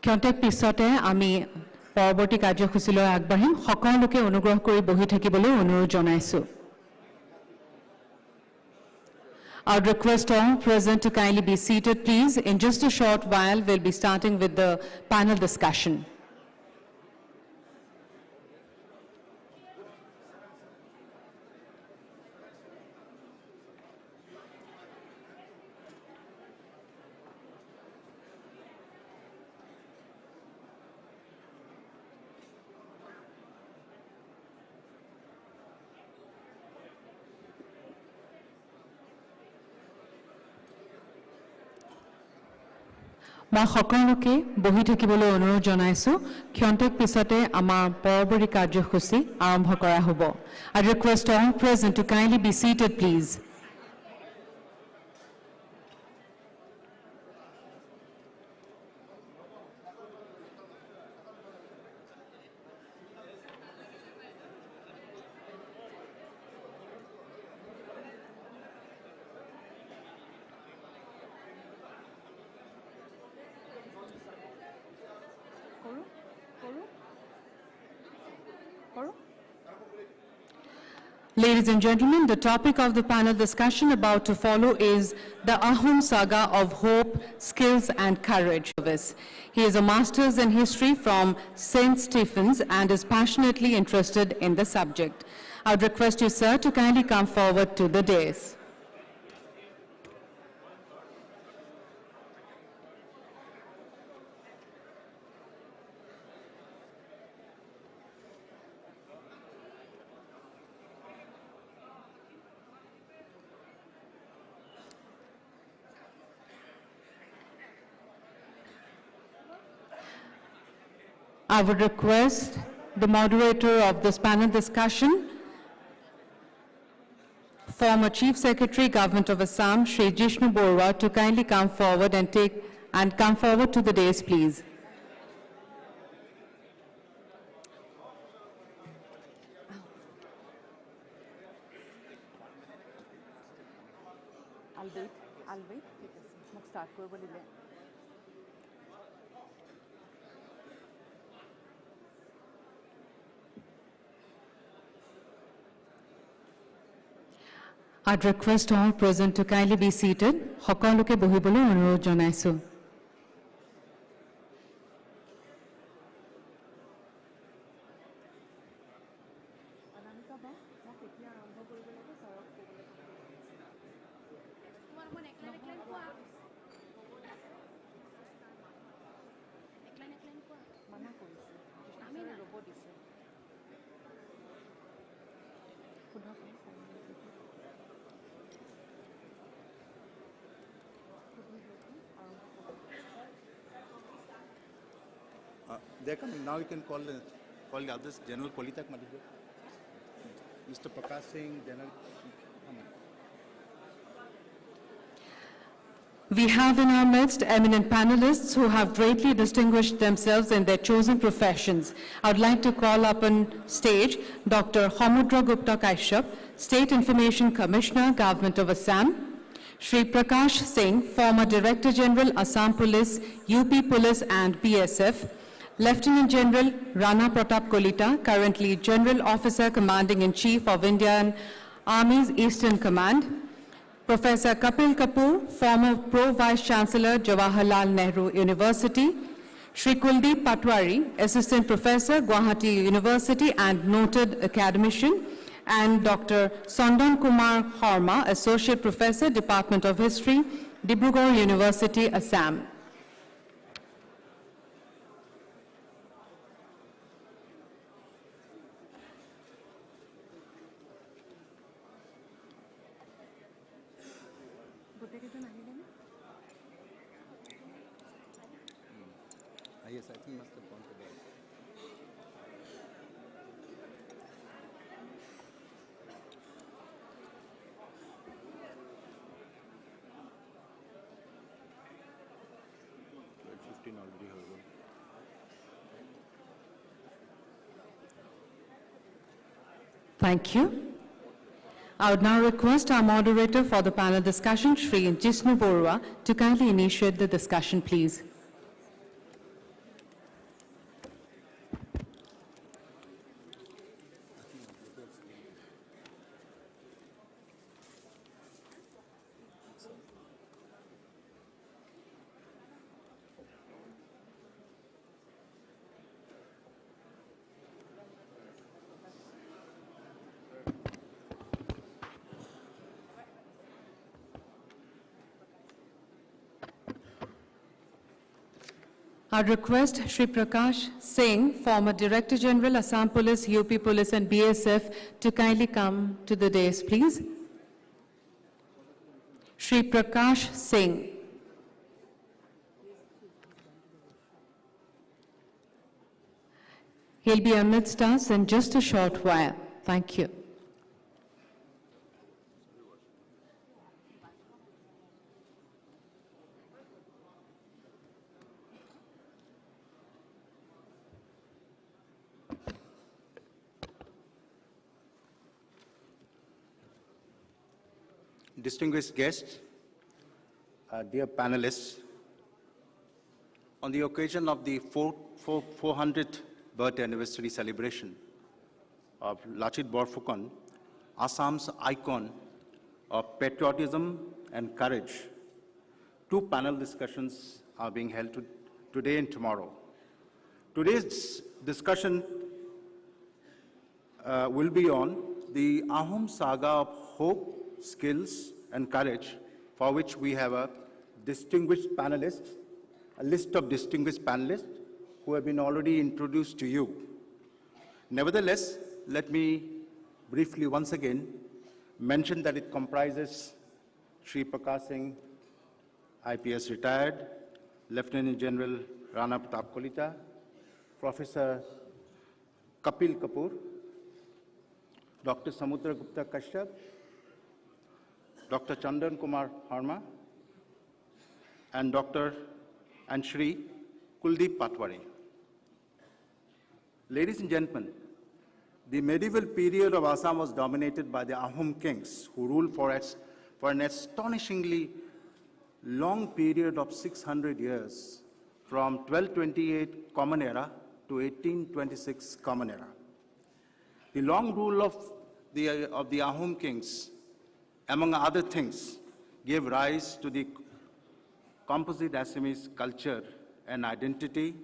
ক্ষন্তেক পিছতে আমি পৰৱৰ্তী কাৰ্যসূচীলৈ আগবাঢ়িম সকলোকে অনুগ্ৰহ কৰি বহি থাকিবলৈ অনুৰোধ জনাইছো I would request all present to kindly be seated please in just a short while we'll be starting with the panel discussion মই সকলোকে বহি থাকিবলৈ অনুৰোধ জনাইছো ক্ষন্তেক পিছতে আমাৰ পৰৱৰ্তী কাৰ্যসূচী আৰম্ভ কৰা হ'ব I request all present to kindly be seated please Ladies and gentlemen, the topic of the panel discussion about to follow is the Ahom saga of hope, skills and courage. He is a master's in history from St. Stephen's and is passionately interested in the subject. I would request you, sir, to kindly come forward to the dais. I would request the moderator of this panel discussion, former Chief Secretary, Government of Assam, Shri Jishnu Borwa, to kindly come forward and come forward to the dais, please. I'll wait. I'll start. I'd request all present to kindly be seated. সকলোকে বহিবলৈ অনুৰোধ জনাইছো They're coming. Now you can call the others. General Kolitak Madhya. Mr. Prakash Singh, General. We have in our midst eminent panelists who have greatly distinguished themselves in their chosen professions. I would like to call up on stage Dr. Hamudra Gupta Kaishyap, State Information Commissioner, Government of Assam, Shri Prakash Singh, former Director General, Assam Police, UP Police and BSF, Lieutenant General Rana Pratap Kolita, currently General Officer Commanding-in-Chief of Indian Army's Eastern Command, Professor Kapil Kapoor, former Pro Vice Chancellor, Jawaharlal Nehru University, Shri Kuldeep Patwari, Assistant Professor, Guwahati University and noted academician, and Dr. Sandan Kumar Harma, Associate Professor, Department of History, Dibrugarh University, Assam. Yes, I think must have gone to bed. Already over. Thank you. I would now request our moderator for the panel discussion, Shri Jishnu Borwa, to kindly initiate the discussion, please. I request Shri Prakash Singh, former Director General, Assam Police, UP Police and BSF, to kindly come to the dais, please. Shri Prakash Singh. He'll be amidst us in just a short while. Thank you. Distinguished guests, dear panelists, on the occasion of the 400th birth anniversary celebration of Lachit Borphukan, Assam's icon of patriotism and courage, two panel discussions are being held today and tomorrow. Today's discussion will be on the Ahom saga of hope, skills, and courage, for which we have a list of distinguished panelists who have been already introduced to you. Nevertheless, let me briefly once again mention that it comprises Shri Prakash Singh, IPS retired, Lieutenant General Rana Pratap Kolita, Professor Kapil Kapoor, Dr. Samudra Gupta Kashyap, Dr. Chandan Kumar Harma, and Shri Kuldeep Patwari. Ladies and gentlemen, the medieval period of Assam was dominated by the Ahom kings, who ruled for an astonishingly long period of 600 years, from 1228 Common Era to 1826 Common Era. The long rule of the Ahom kings, among other things, gave rise to the composite Assamese culture and identity,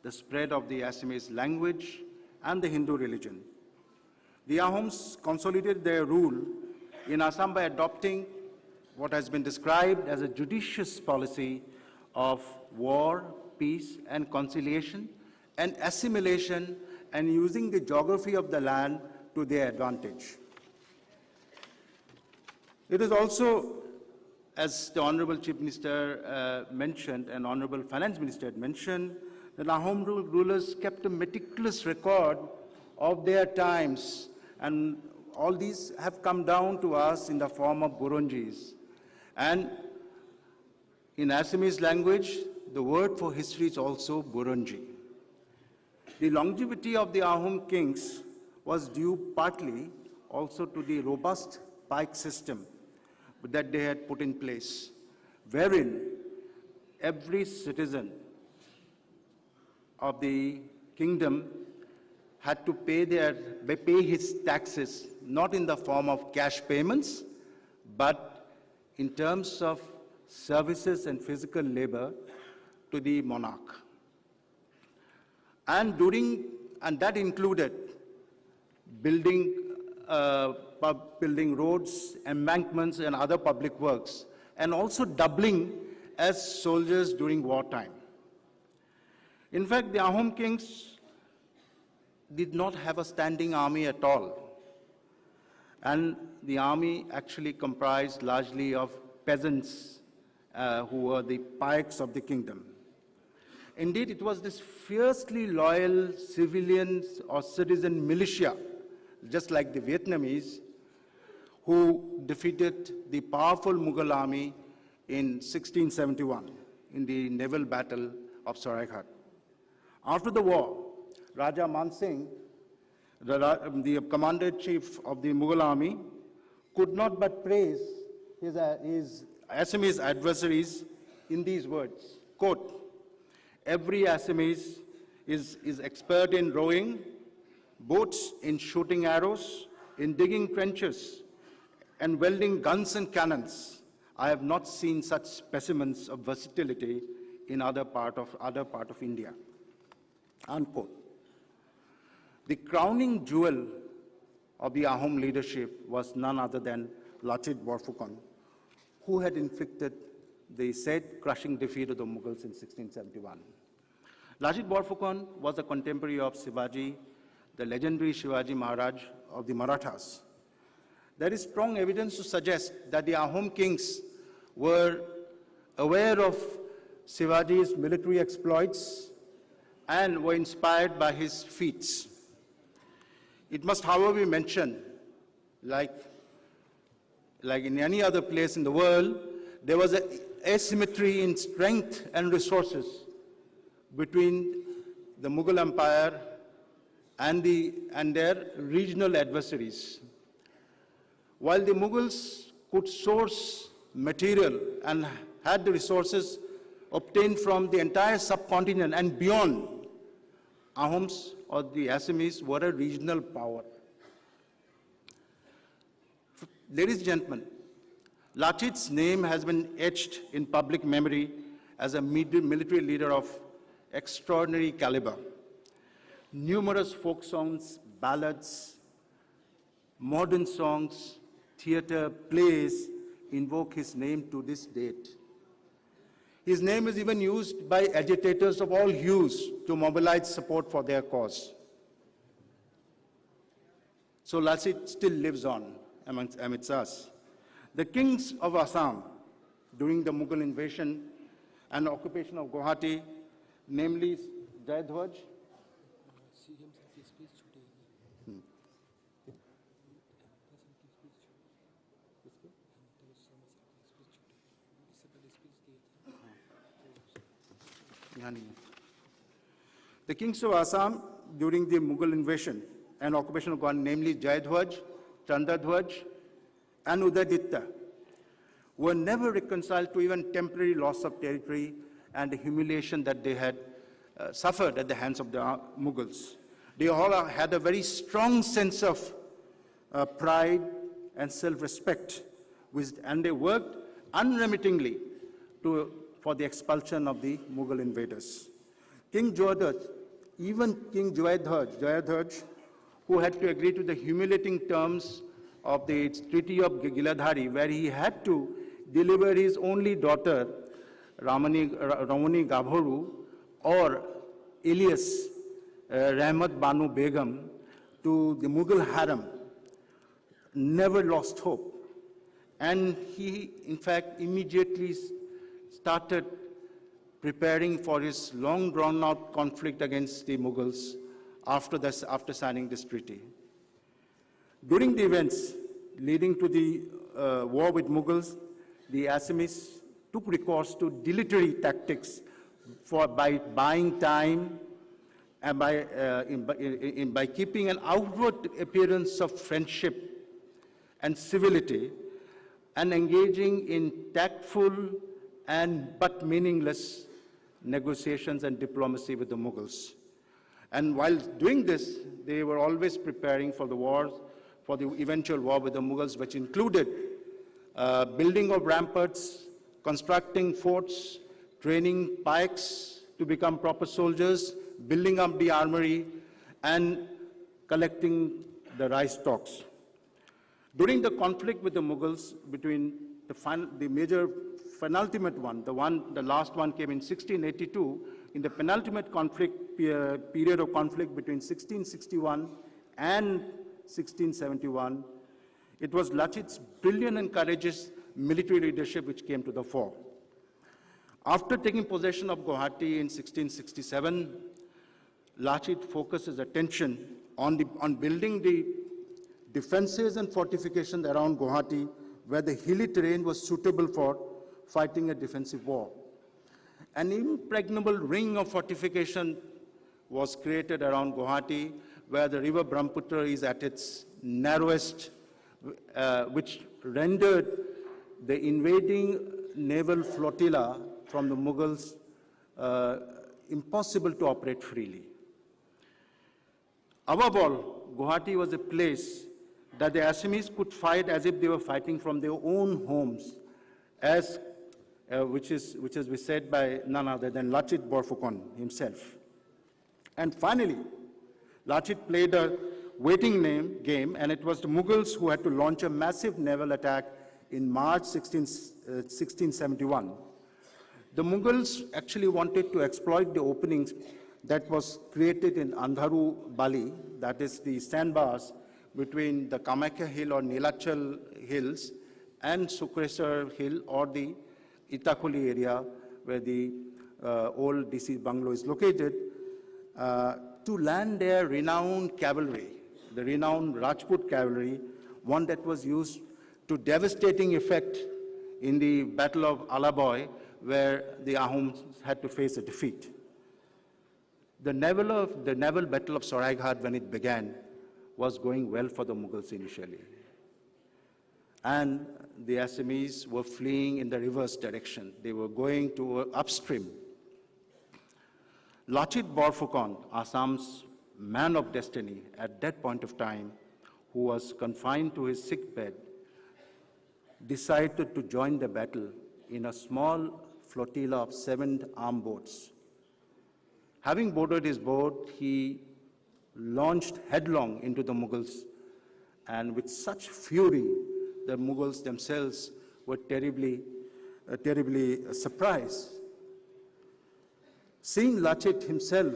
the spread of the Assamese language, and the Hindu religion. The Ahoms consolidated their rule in Assam by adopting what has been described as a judicious policy of war, peace, and conciliation, and assimilation, and using the geography of the land to their advantage. It is also, as the Honorable Chief Minister mentioned and Honorable Finance Minister had mentioned, that Ahom rulers kept a meticulous record of their times, and all these have come down to us in the form of Burunjis. And in Assamese language, the word for history is also Burunji. The longevity of the Ahom kings was due partly also to the robust pike system that they had put in place, wherein every citizen of the kingdom had to pay his taxes, not in the form of cash payments, but in terms of services and physical labor to the monarch. And that included building roads, embankments, and other public works, and also doubling as soldiers during wartime. In fact, the Ahom kings did not have a standing army at all, and the army actually comprised largely of peasants who were the pikes of the kingdom. Indeed, it was this fiercely loyal civilians or citizen militia, just like the Vietnamese, who defeated the powerful Mughal army in 1671 in the naval battle of Saraighat. After the war, Raja Man Singh, the commander-in-chief of the Mughal army, could not but praise his Assamese adversaries in these words, quote, "Every Assamese is expert in rowing, boats in shooting arrows, in digging trenches, and welding guns and cannons. I have not seen such specimens of versatility in other part of India." Unquote. The crowning jewel of the Ahom leadership was none other than Lachit Borphukan, who had inflicted the said crushing defeat of the Mughals in 1671. Lachit Borphukan was a contemporary of Shivaji, the legendary Shivaji Maharaj of the Marathas. There is strong evidence to suggest that the Ahom kings were aware of Shivaji's military exploits and were inspired by his feats. It must, however, be mentioned, like in any other place in the world, there was an asymmetry in strength and resources between the Mughal Empire and their regional adversaries. While the Mughals could source material and had the resources obtained from the entire subcontinent and beyond, Ahoms or the Assamese were a regional power. Ladies and gentlemen, Lachit's name has been etched in public memory as a military leader of extraordinary caliber. Numerous folk songs, ballads, modern songs, theater, plays invoke his name to this date. His name is even used by agitators of all hues to mobilize support for their cause. So Lachit still lives on amidst us. The kings of Assam during the Mughal invasion and occupation of Guwahati, namely Jayadhwaj, the kings of Assam during the Mughal invasion and occupation of Guwahati, namely Jayadhwaj, Chandadhwaj, and Udayditta, were never reconciled to even temporary loss of territory and the humiliation that they had suffered at the hands of the Mughals. They all had a very strong sense of pride and self-respect, and they worked unremittingly for the expulsion of the Mughal invaders. King Jayadhwaj, even King Jayadhwaj, who had to agree to the humiliating terms of the Treaty of Giladhari, where he had to deliver his only daughter, Ramani Gabhoru, or alias Rahmat Banu Begum, to the Mughal harem, never lost hope. And he, in fact, immediately started preparing for his long drawn-out conflict against the Mughals after signing this treaty. During the events leading to the war with Mughals, the Assamese took recourse to dilatory tactics by buying time and by keeping an outward appearance of friendship and civility and engaging in tactful but meaningless negotiations and diplomacy with the Mughals. And while doing this, they were always preparing for the eventual war with the Mughals, which included building of ramparts, constructing forts, training pikes to become proper soldiers, building up the armory, and collecting the rice stalks. During the conflict with the Mughals, between the major penultimate one, the last one came in 1682, in the penultimate period of conflict between 1661 and 1671, it was Lachit's brilliant and courageous military leadership which came to the fore. After taking possession of Guwahati in 1667, Lachit focused his attention on building the defenses and fortifications around Guwahati, where the hilly terrain was suitable for fighting a defensive war. An impregnable ring of fortification was created around Guwahati, where the river Brahmaputra is at its narrowest, which rendered the invading naval flotilla from the Mughals impossible to operate freely. Above all, Guwahati was a place that the Assamese could fight as if they were fighting from their own homes, which is said by none other than Lachit Borphukan himself. And finally, Lachit played a waiting game, and it was the Mughals who had to launch a massive naval attack in March 1671. The Mughals actually wanted to exploit the openings that was created in Andharu, Bali, that is the sandbars between the Kamakhya Hill or Nilachal Hills and Sukreshwar Hill or the Itakuli area where the old DC bungalow is located, to land their renowned cavalry, the renowned Rajput cavalry, one that was used to devastating effect in the Battle of Alaboy, where the Ahoms had to face a defeat. The naval battle of Saraighat, when it began, was going well for the Mughals initially. And the Assamese were fleeing in the reverse direction. They were going to upstream. Lachit Borphukan, Assam's man of destiny at that point of time, who was confined to his sick bed, decided to join the battle in a small flotilla of 7 armed boats. Having boarded his boat, he launched headlong into the Mughals, and with such fury, the Mughals themselves were terribly surprised. Seeing Lachit himself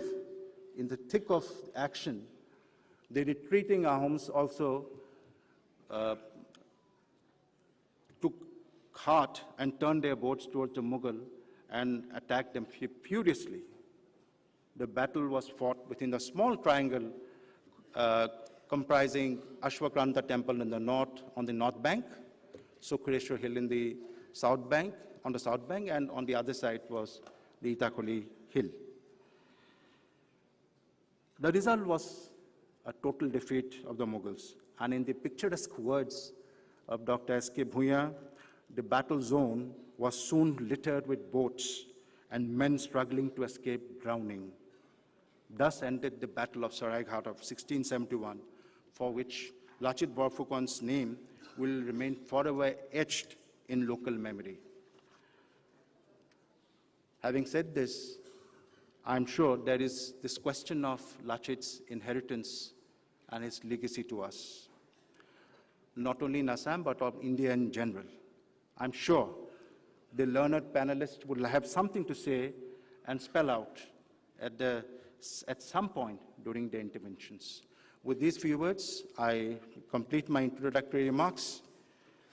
in the thick of action, the retreating Ahoms also took heart and turned their boats towards the Mughal and attacked them furiously. The battle was fought within a small triangle comprising Ashwakranta temple in the north, on the north bank, Sukreshwar Hill in the south bank, on the south bank, and on the other side was the Itakoli Hill. The result was a total defeat of the Mughals. And in the picturesque words of Dr. S.K. Bhuya, the battle zone was soon littered with boats and men struggling to escape drowning. Thus ended the Battle of Saraighat of 1671, for which Lachit Borphukan's name will remain forever etched in local memory. Having said this, I'm sure there is this question of Lachit's inheritance and his legacy to us, not only in Assam, but of India in general. I'm sure the learned panelists will have something to say and spell out at some point during the interventions. With these few words, I complete my introductory remarks,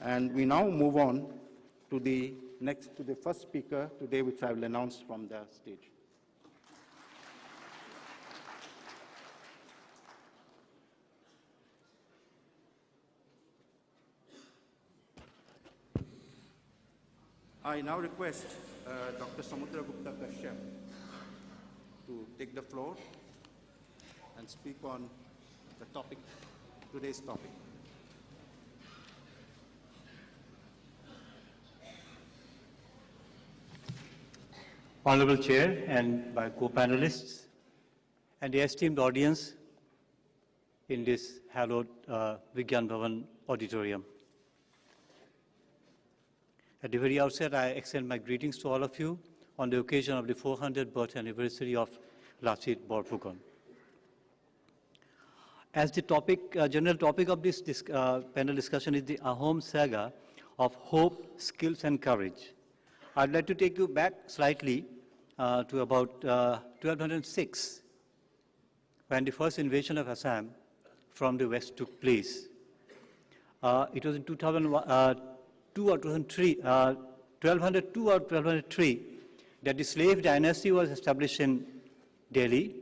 and we now move on to the first speaker today, which I will announce from the stage. I now request Dr. Samudra Gupta Kashyap to take the floor and speak on the topic, today's topic. Honorable Chair and my co-panelists and the esteemed audience in this hallowed Vigyan Bhavan auditorium. At the very outset, I extend my greetings to all of you on the occasion of the 400th birth anniversary of Lachit Borphukan. As the topic, general topic of this panel discussion is the Ahom saga of hope, skills, and courage. I'd like to take you back slightly to about 1206, when the first invasion of Assam from the west took place. It was in 1202 or 1203 that the slave dynasty was established in Delhi,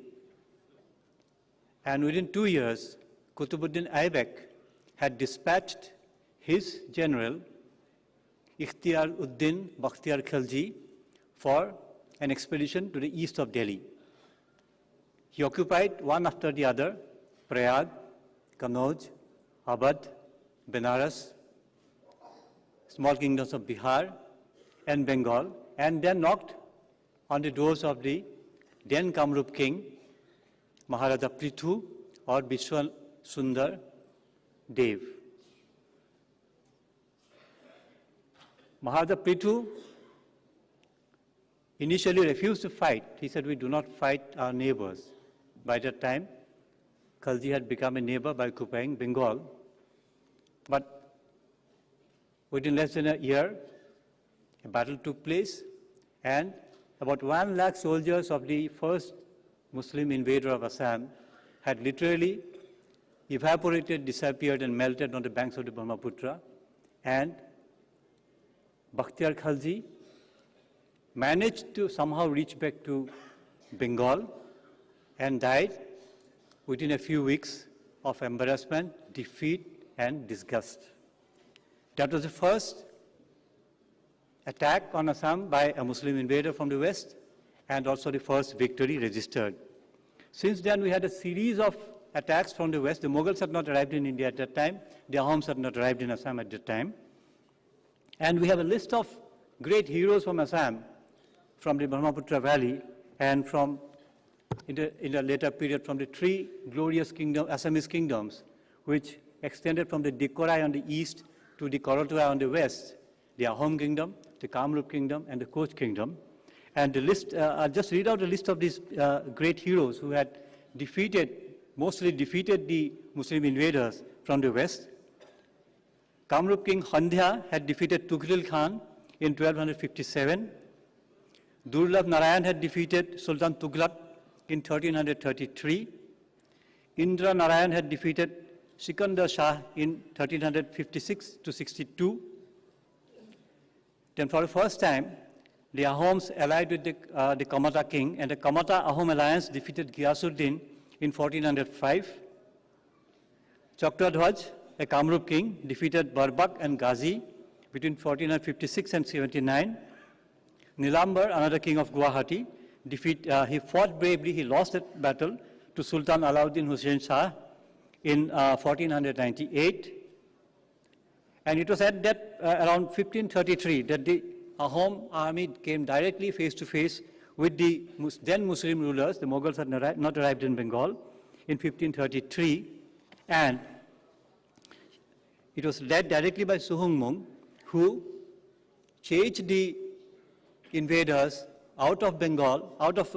and within 2 years, Qutbuddin Aibak had dispatched his general, Ikhtiyar Uddin Bakhtiyar Khalji, for an expedition to the east of Delhi. He occupied one after the other Prayag, Kanauj, Abad, Benares, small kingdoms of Bihar and Bengal, and then knocked on the doors of the then Kamrup king, Maharaja Prithu or Vishwan Sundar Dev. Maharaja Prithu initially refused to fight. He said, "We do not fight our neighbors." By that time, Khalji had become a neighbor by occupying Bengal. But within less than a year, a battle took place, and about 1 lakh soldiers of the first Muslim invader of Assam had literally evaporated, disappeared, and melted on the banks of the Brahmaputra. And Bakhtiar Khalji managed to somehow reach back to Bengal and died within a few weeks of embarrassment, defeat, and disgust. That was the first attack on Assam by a Muslim invader from the west, and also the first victory registered. Since then, we had a series of attacks from the west. The Mughals had not arrived in India at that time. The Ahoms had not arrived in Assam at that time. And we have a list of great heroes from Assam, from the Brahmaputra Valley, and from, in the later period, from the three glorious Assamese kingdoms, which extended from the Dikorai on the east to the Korotua on the west, the Ahom kingdom, the Kamrup kingdom, and the Koch kingdom. And the list, I'll just read out a list of these great heroes who had mostly defeated the Muslim invaders from the west. Kamrup king Handhya had defeated Tughlil Khan in 1257. Durlabh Narayan had defeated Sultan Tughlaq in 1333. Indra Narayan had defeated Sikandar Shah in 1356 to 62. Then for the first time, the Ahoms allied with the Kamata king, and the Kamata Ahom alliance defeated Ghiyasuddin in 1405. Chakradhwaj, a Kamrup king, defeated Barbak and Ghazi between 1456 and 79. Nilambar, another king of Guwahati, he fought bravely. He lost that battle to Sultan Alauddin Hussain Shah in 1498. And it was at that around 1533 that the Ahom army came directly face to face with the then Muslim rulers. The Mughals had not arrived in Bengal in 1533, and it was led directly by Suhungmung, who chased the invaders out of Bengal, out of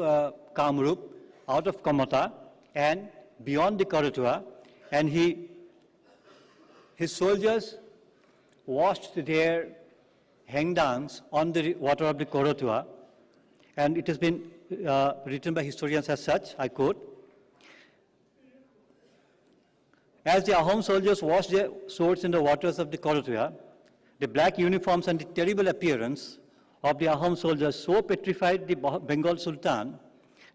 Kamrup, out of Kamata, and beyond the Korotua, and his soldiers washed their hangdowns on the water of the Korotua, and it has been written by historians as such, I quote, "As the Ahom soldiers washed their swords in the waters of the Korotua, the black uniforms and the terrible appearance of the Ahom soldiers so petrified the Bengal Sultan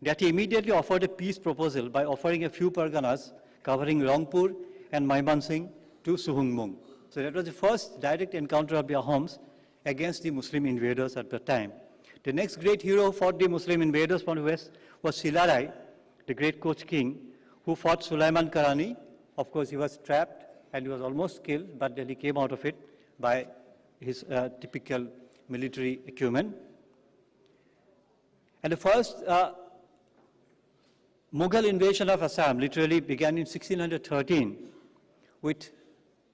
that he immediately offered a peace proposal by offering a few parganas covering Rangpur and Maimansingh to Suhungmung." So that was the first direct encounter of the Ahoms against the Muslim invaders at the time. The next great hero who fought the Muslim invaders from the west was Silarai, the great Koch king, who fought Sulaiman Karani. Of course, he was trapped and he was almost killed, but then he came out of it by his typical military acumen. And the first Mughal invasion of Assam literally began in 1613 with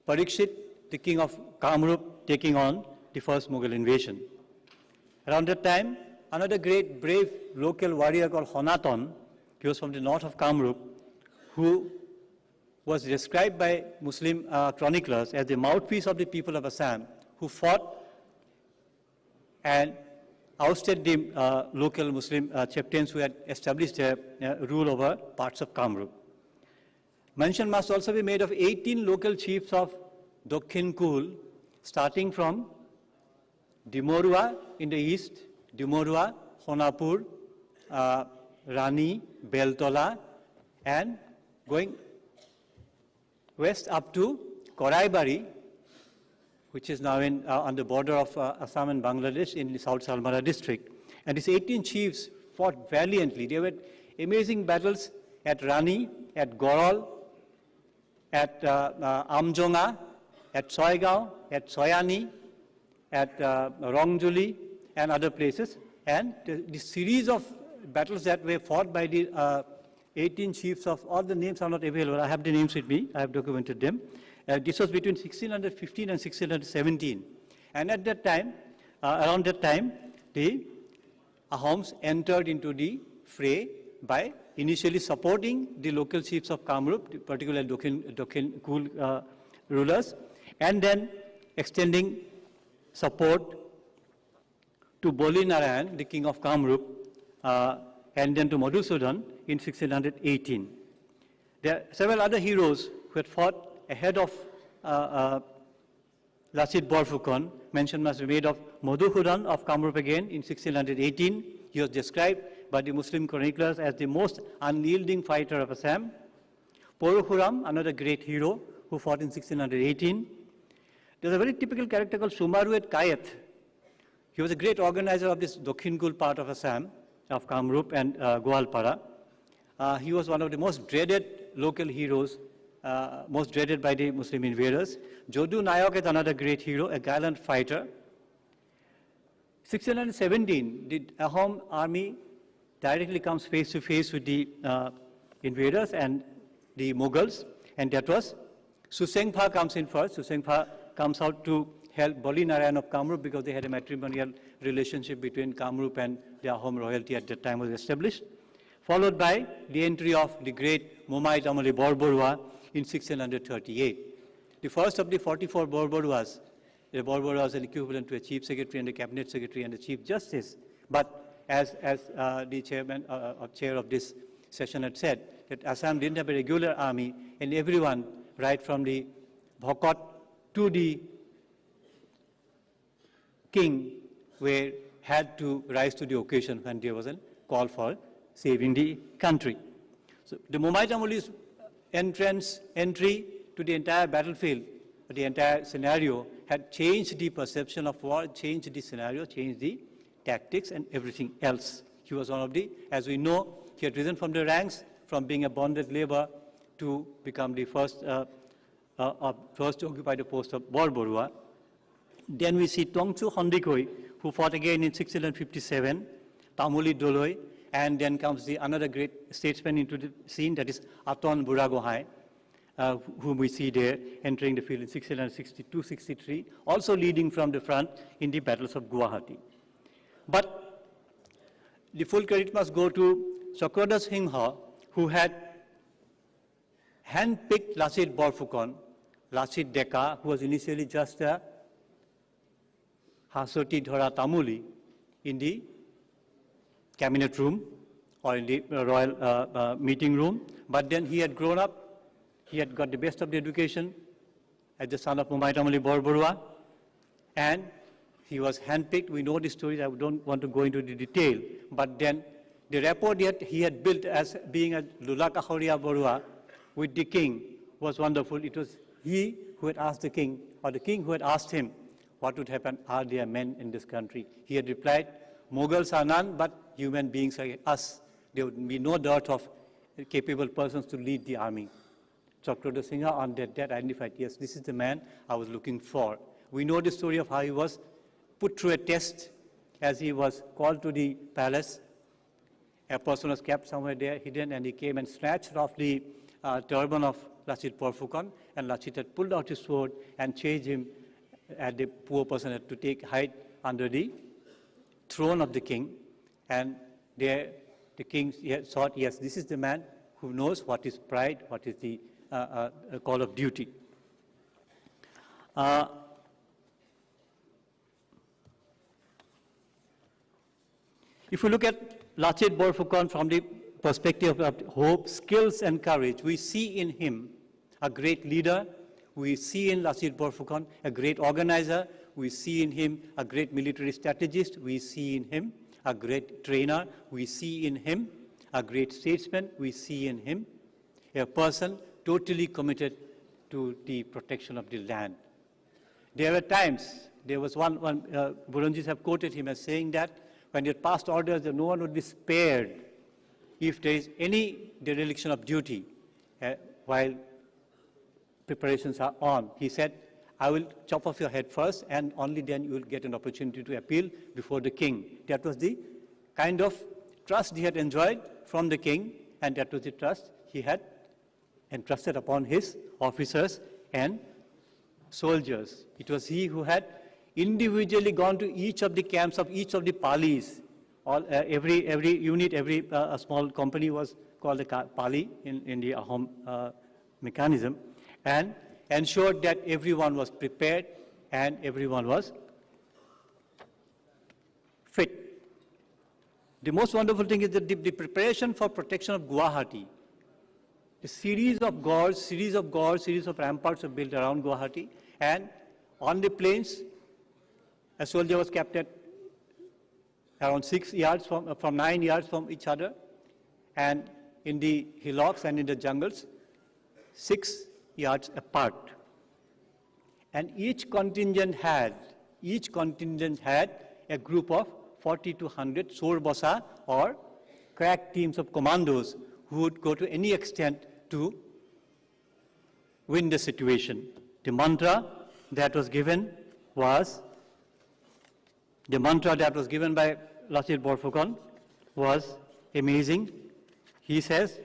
Parikshit, the king of Kamrup, taking on the first Mughal invasion. Around that time, another great brave local warrior called Honaton, he was from the north of Kamrup, who was described by Muslim chroniclers as the mouthpiece of the people of Assam, who fought and ousted the local Muslim chieftains who had established their rule over parts of Kamrup. Mention must also be made of 18 local chiefs of Dokhin Kul, starting from Dimorua in the east, Dimorua, Honapur, Rani, Beltola, and going west up to Koraibari, which is now on the border of Assam and Bangladesh in the South Salmara district. And these 18 chiefs fought valiantly. There were amazing battles at Rani, at Gorol, at Amjonga, at Soigao, at Soyani, at Rongjuli, and other places. And the series of battles that were fought by the 18 chiefs of, all the names are not available. I have the names with me. I have documented them. This was between 1615 and 1617. And at that time, around that time, the Ahoms entered into the fray by initially supporting the local chiefs of Kamrup, particularly Dokhin Kul rulers, and then extending support to Boli Narayan, the king of Kamrup, and then to Madhusudan, in 1618. There are several other heroes who had fought ahead of Lasit Borphukon. Mention must be made of Madhusudan of Kamrup again in 1618. He was described by the Muslim chroniclers as the most unyielding fighter of Assam. Porokhuram, another great hero who fought in 1618. There's a very typical character called Sumaruet Kayat. He was a great organizer of this Dokhingul part of Assam, of Kamrup and Goalpara. He was one of the most dreaded local heroes, most dreaded by the Muslim invaders. Jodu Nayak is another great hero, a gallant fighter. 1617, the Ahom army directly comes face to face with the invaders and the Mughals, and that was Susengpha comes in first. Susengpha comes out to help Bali Narayan of Kamrup because they had a matrimonial relationship between Kamrup and the Ahom royalty at that time was established. Followed by the entry of the great Mumai Tamali Borborua in 1638. The first of the 44 Borboruas, the Borbora was an equivalent to a chief secretary and a cabinet secretary and a chief justice. But as the chairman chair of this session had said, that Assam didn't have a regular army, and everyone, right from the Bhokot to the king, had to rise to the occasion when there was a call for saving the country. So the Mumai Tamuli's entry to the entire battlefield, the entire scenario, had changed the perception of war, changed the scenario, changed the tactics and everything else. He was one of the, as we know, he had risen from the ranks, from being a bonded labor to become the first to occupy the post of Borborua. Then we see Tongchu Hondikoi, who fought again in 1657, Tamuli Doloi, and then comes another great statesman into the scene, that is Aton Buragohai, whom we see there entering the field in 1662-63, also leading from the front in the battles of Guwahati. But the full credit must go to Chakradhar Singha, who had handpicked Lasit Borphukon, Lasit Deka, who was initially just a Hasoti Dhora Tamuli in the cabinet room or in the royal meeting room. But then he had grown up, he had got the best of the education as the son of Mumai Tamuli Borborua, and he was handpicked. We know the story, I don't want to go into the detail, but then the rapport that he had built as being a Lulaka Horia Borua with the king was wonderful. It was he who had asked the king, or the king who had asked him, what would happen, are there men in this country? He had replied, Mughals are none, but human beings like us. There would be no doubt of capable persons to lead the army. Chakradhar Singha on that identified, yes, this is the man I was looking for. We know the story of how he was put through a test as he was called to the palace. A person was kept somewhere there hidden, and he came and snatched off the turban of Lasit Borphukon, and Lasit had pulled out his sword and changed him, and the poor person had to hide under the throne of the king. And there the king thought, yes, this is the man who knows what is pride, what is the call of duty. If we look at Lasit Borphukon from the perspective of hope, skills and courage, we see in him a great leader. We see in Lasit Borphukon a great organizer. We see in him a great military strategist. We see in him a great trainer. We see in him a great statesman. We see in him a person totally committed to the protection of the land. There were times, there was one Burunjis have quoted him as saying that when he had passed orders that no one would be spared if there is any dereliction of duty while preparations are on. He said, I will chop off your head first, and only then you will get an opportunity to appeal before the king. That was the kind of trust he had enjoyed from the king, and that was the trust he had entrusted upon his officers and soldiers. It was he who had individually gone to each of the camps of each of the palis. Every unit, every small company was called a pali in the Ahom mechanism, and ensured that everyone was prepared and everyone was fit. The most wonderful thing is that the preparation for protection of Guwahati. A series of gorges, series of ramparts were built around Guwahati, and on the plains, a soldier was kept at around 6 yards from 9 yards from each other, and in the hillocks and in the jungles, 6 yards apart. And each contingent had a group of 40 to 100 Sorbasa or crack teams of commandos who would go to any extent to win the situation. The mantra that was given by Lachit Borphukan was amazing. He says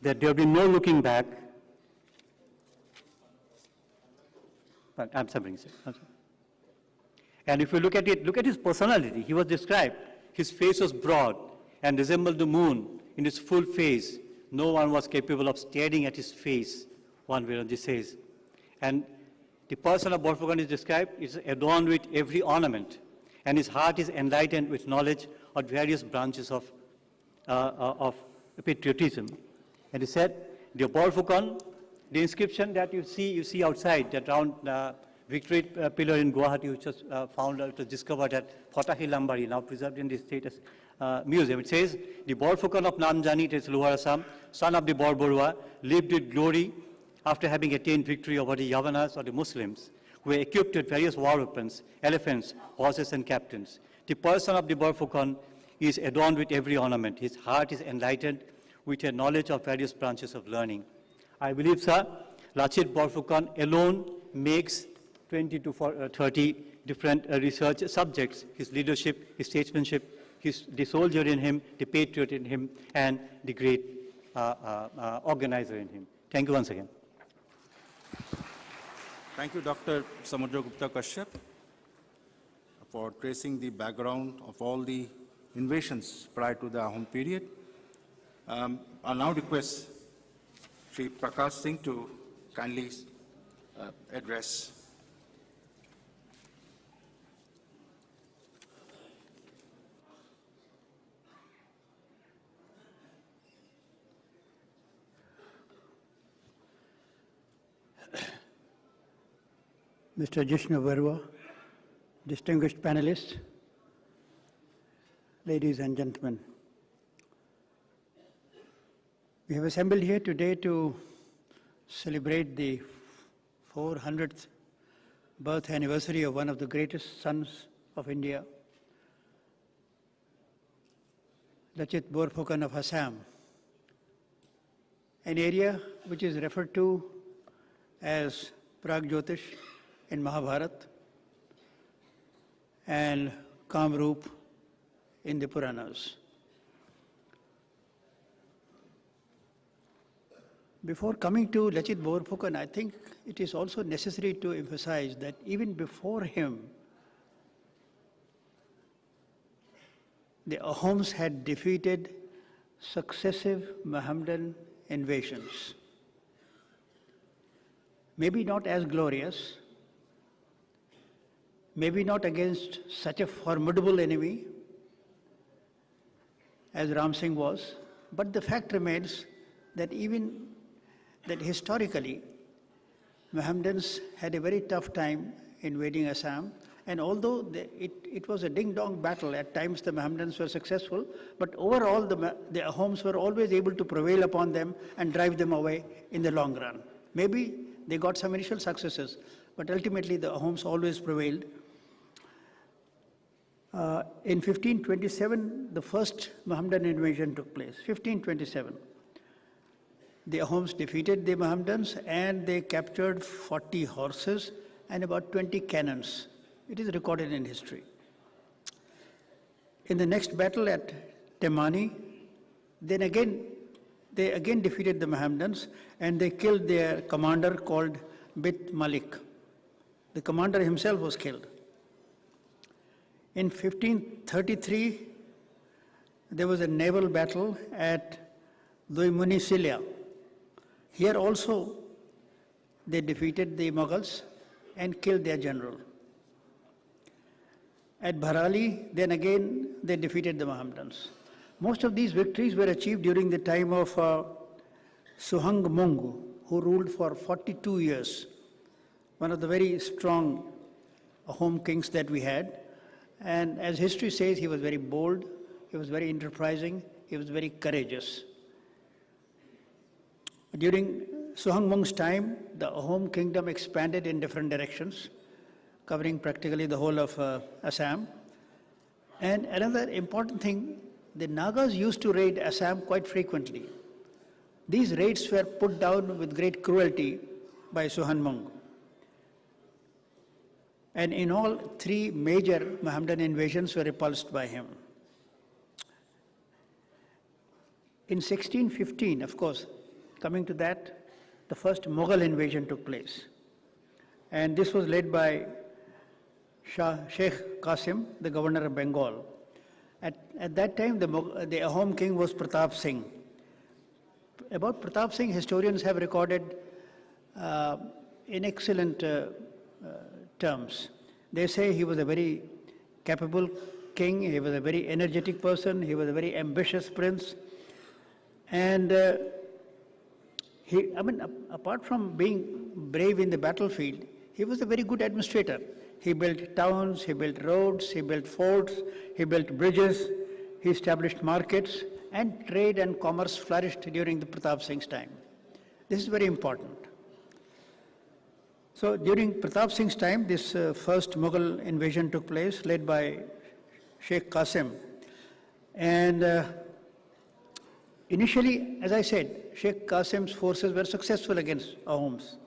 that there will be no looking back. I'm suffering, sir. And if you look at it, look at his personality. He was described. His face was broad and resembled the moon in its full face. No one was capable of staring at his face, one Viranji says. And the person of Borphukan is described is adorned with every ornament, and his heart is enlightened with knowledge of various branches of patriotism. And he said, the Borphukan, the inscription that you see outside, that round victory pillar in Guwahati, which was it was discovered at Fatah Lambari, now preserved in the State Museum. It says, the Borphukan of Namjani, it is Lower Assam, son of the Borborua, lived with glory after having attained victory over the Yavanas or the Muslims, who were equipped with various war weapons, elephants, horses, and captains. The person of the Borphukan is adorned with every ornament. His heart is enlightened with a knowledge of various branches of learning. I believe, sir, Lachit Borphukan alone makes 20 to 30 different research subjects: his leadership, his statesmanship, the soldier in him, the patriot in him, and the great organizer in him. Thank you once again. Thank you, Dr. Samudragupta Kashyap, for tracing the background of all the invasions prior to the Ahom period. I'll now request Sri Prakash Singh to kindly address. Mr. Jishnu Barua, distinguished panelists, ladies and gentlemen. We have assembled here today to celebrate the 400th birth anniversary of one of the greatest sons of India, Lachit Borphukan of Assam, an area which is referred to as Pragjyotish in Mahabharata and Kamrup in the Puranas. Before coming to Lachit Borphukan, I think it is also necessary to emphasize that even before him, the Ahoms had defeated successive Mohammedan invasions. Maybe not as glorious, maybe not against such a formidable enemy as Ram Singh was, but the fact remains that historically, Mohammedans had a very tough time invading Assam, and although it was a ding-dong battle, at times the Mohammedans were successful, but overall the Ahoms were always able to prevail upon them and drive them away in the long run. Maybe they got some initial successes, but ultimately the Ahoms always prevailed. In 1527, the first Mohammedan invasion took place, 1527. The Ahoms defeated the Mohammedans and they captured 40 horses and about 20 cannons. It is recorded in history. In the next battle at Temani, they again defeated the Mohammedans and they killed their commander called Bit Malik. The commander himself was killed. In 1533, there was a naval battle at Duimunisilia. Here also, they defeated the Mughals and killed their general. At Bharali, then again they defeated the Mohammedans. Most of these victories were achieved during the time of Suhang Mung, who ruled for 42 years, one of the very strong home kings that we had. And as history says, he was very bold, he was very enterprising, he was very courageous. During Suhang Mung's time, the Ahom kingdom expanded in different directions, covering practically the whole of Assam. And another important thing, the Nagas used to raid Assam quite frequently. These raids were put down with great cruelty by Suhan Mung. And in all, 3 major Mohammedan invasions were repulsed by him. In 1615, of course, coming to that, the first Mughal invasion took place. And this was led by Sheikh Qasim, the governor of Bengal. At that time, the Ahom king was Pratap Singh. About Pratap Singh, historians have recorded in excellent terms. They say he was a very capable king, he was a very energetic person, he was a very ambitious prince. And apart from being brave in the battlefield, he was a very good administrator. He built towns, he built roads, he built forts, he built bridges, he established markets, and trade and commerce flourished during the Pratap Singh's time. This is very important. So during Pratap Singh's time, this first Mughal invasion took place, led by Sheikh Qasim. And initially, as I said, Sheikh Qasim's forces were successful against Ahoms.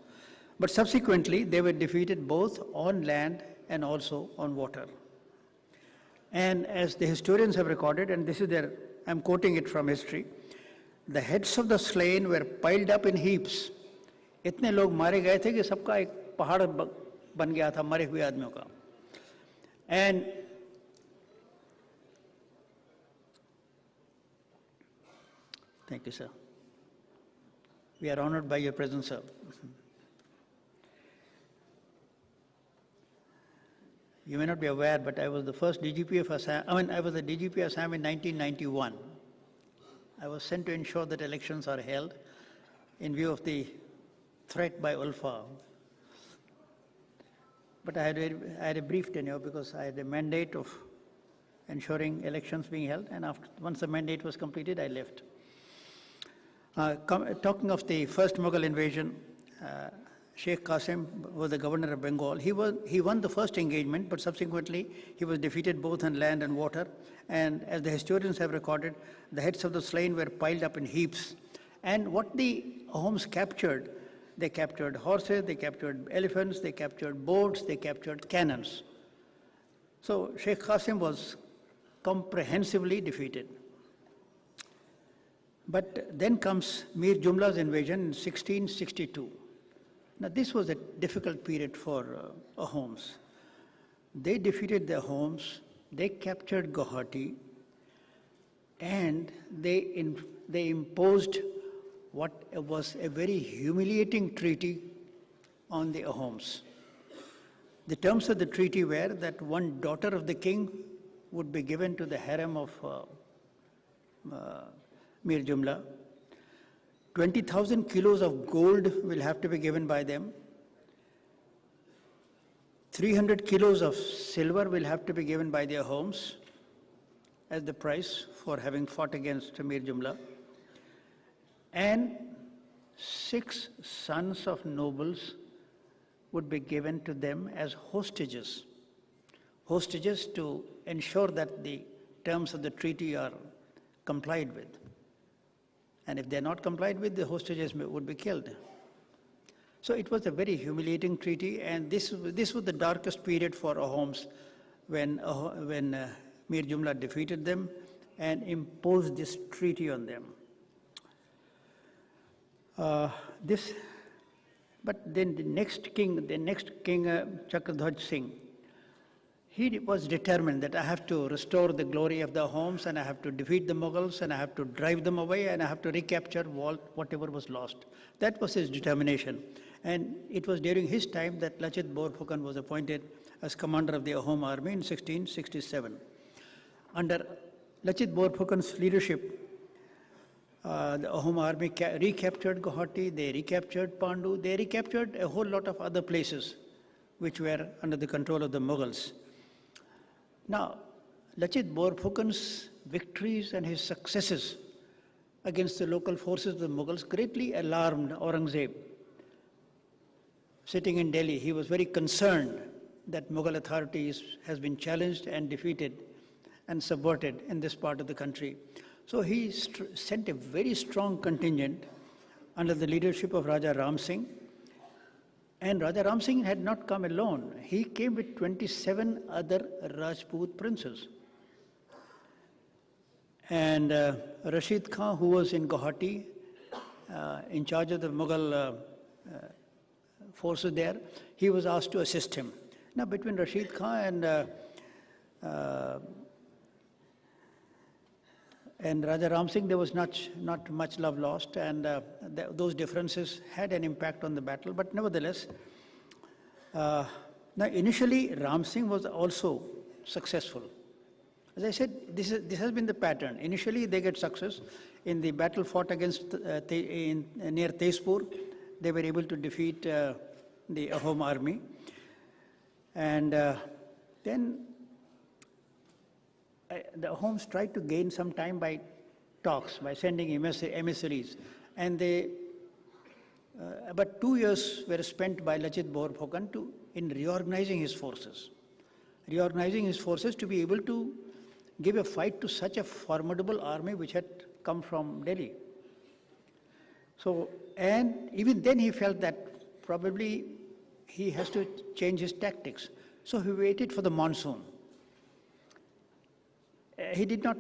But subsequently, they were defeated both on land and also on water. And as the historians have recorded, and this is I'm quoting it from history, the heads of the slain were piled up in heaps. इतने लोग मारे गए थे कि सबका एक पहाड़ बन गया था मरे हुए आदमियों का. And thank you, sir. We are honored by your presence, sir. You may not be aware, but I was the first DGP of Assam. I was the DGP of Assam in 1991. I was sent to ensure that elections are held in view of the threat by Ulfa. But I had a brief tenure because I had a mandate of ensuring elections being held, and once the mandate was completed, I left. Talking of the first Mughal invasion, Sheikh Qasim was the governor of Bengal. He won the first engagement, but subsequently he was defeated both on land and water. And as the historians have recorded, the heads of the slain were piled up in heaps. And what the Ahoms captured, they captured horses, they captured elephants, they captured boats, they captured cannons. So Sheikh Qasim was comprehensively defeated. But then comes Mir Jumla's invasion in 1662. Now this was a difficult period for Ahoms. They defeated the Ahoms, they captured Guwahati, and they imposed what was a very humiliating treaty on the Ahoms. The terms of the treaty were that one daughter of the king would be given to the harem of Mir Jumla. 20,000 kilos of gold will have to be given by them. 300 kilos of silver will have to be given by their homes as the price for having fought against Mir Jumla. And 6 sons of nobles would be given to them as hostages. Hostages to ensure that the terms of the treaty are complied with. And if they're not complied with, the hostages would be killed. So it was a very humiliating treaty, and this was the darkest period for Ahoms when Mir Jumla defeated them and imposed this treaty on them. But then the next king, Chakradhwaj Singh, he was determined that I have to restore the glory of the Ahoms, and I have to defeat the Mughals, and I have to drive them away, and I have to recapture whatever was lost. That was his determination. And it was during his time that Lachit Borphukan was appointed as commander of the Ahom army in 1667. Under Lachit Borphukan's leadership, the Ahom army recaptured Guwahati, they recaptured Pandu, they recaptured a whole lot of other places which were under the control of the Mughals. Now, Lachit Borphukan's victories and his successes against the local forces of the Mughals greatly alarmed Aurangzeb. Sitting in Delhi, he was very concerned that Mughal authorities has been challenged and defeated and subverted in this part of the country. So he sent a very strong contingent under the leadership of Raja Ram Singh. And Raja Ram Singh had not come alone. He came with 27 other Rajput princes. And Rashid Khan, who was in Guwahati, in charge of the Mughal forces there, he was asked to assist him. Now, between Rashid Khan and Raja Ram Singh, there was not much love lost, and those differences had an impact on the battle. But nevertheless, now initially Ram Singh was also successful. As I said, this has been the pattern. Initially, they get success. In the battle fought against near Tezpur, they were able to defeat the Ahom army. And then the Ahoms tried to gain some time by talks, by sending emissaries. And about 2 years were spent by Lachit Borphukan in reorganizing his forces. Reorganizing his forces to be able to give a fight to such a formidable army which had come from Delhi. So, and even then he felt that probably he has to change his tactics. So he waited for the monsoon. He did not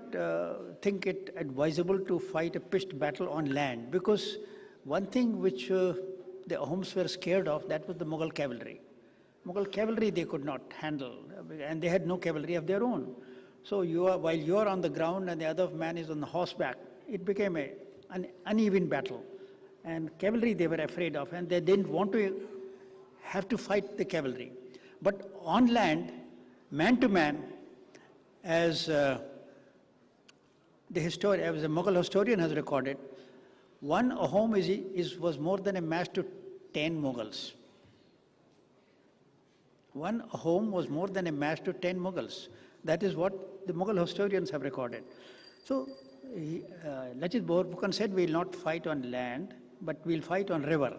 think it advisable to fight a pitched battle on land, because one thing which the Ahoms were scared of, that was the Mughal cavalry. Mughal cavalry they could not handle, and they had no cavalry of their own. So while you are on the ground and the other man is on the horseback, it became an uneven battle. And cavalry they were afraid of, and they didn't want to have to fight the cavalry. But on land, man to man, as the Mughal historian has recorded, one Ahom was more than a match to 10 Mughals. One Ahom was more than a match to 10 Mughals. That is what the Mughal historians have recorded. So Lachit Borphukan said, we will not fight on land, but we will fight on river.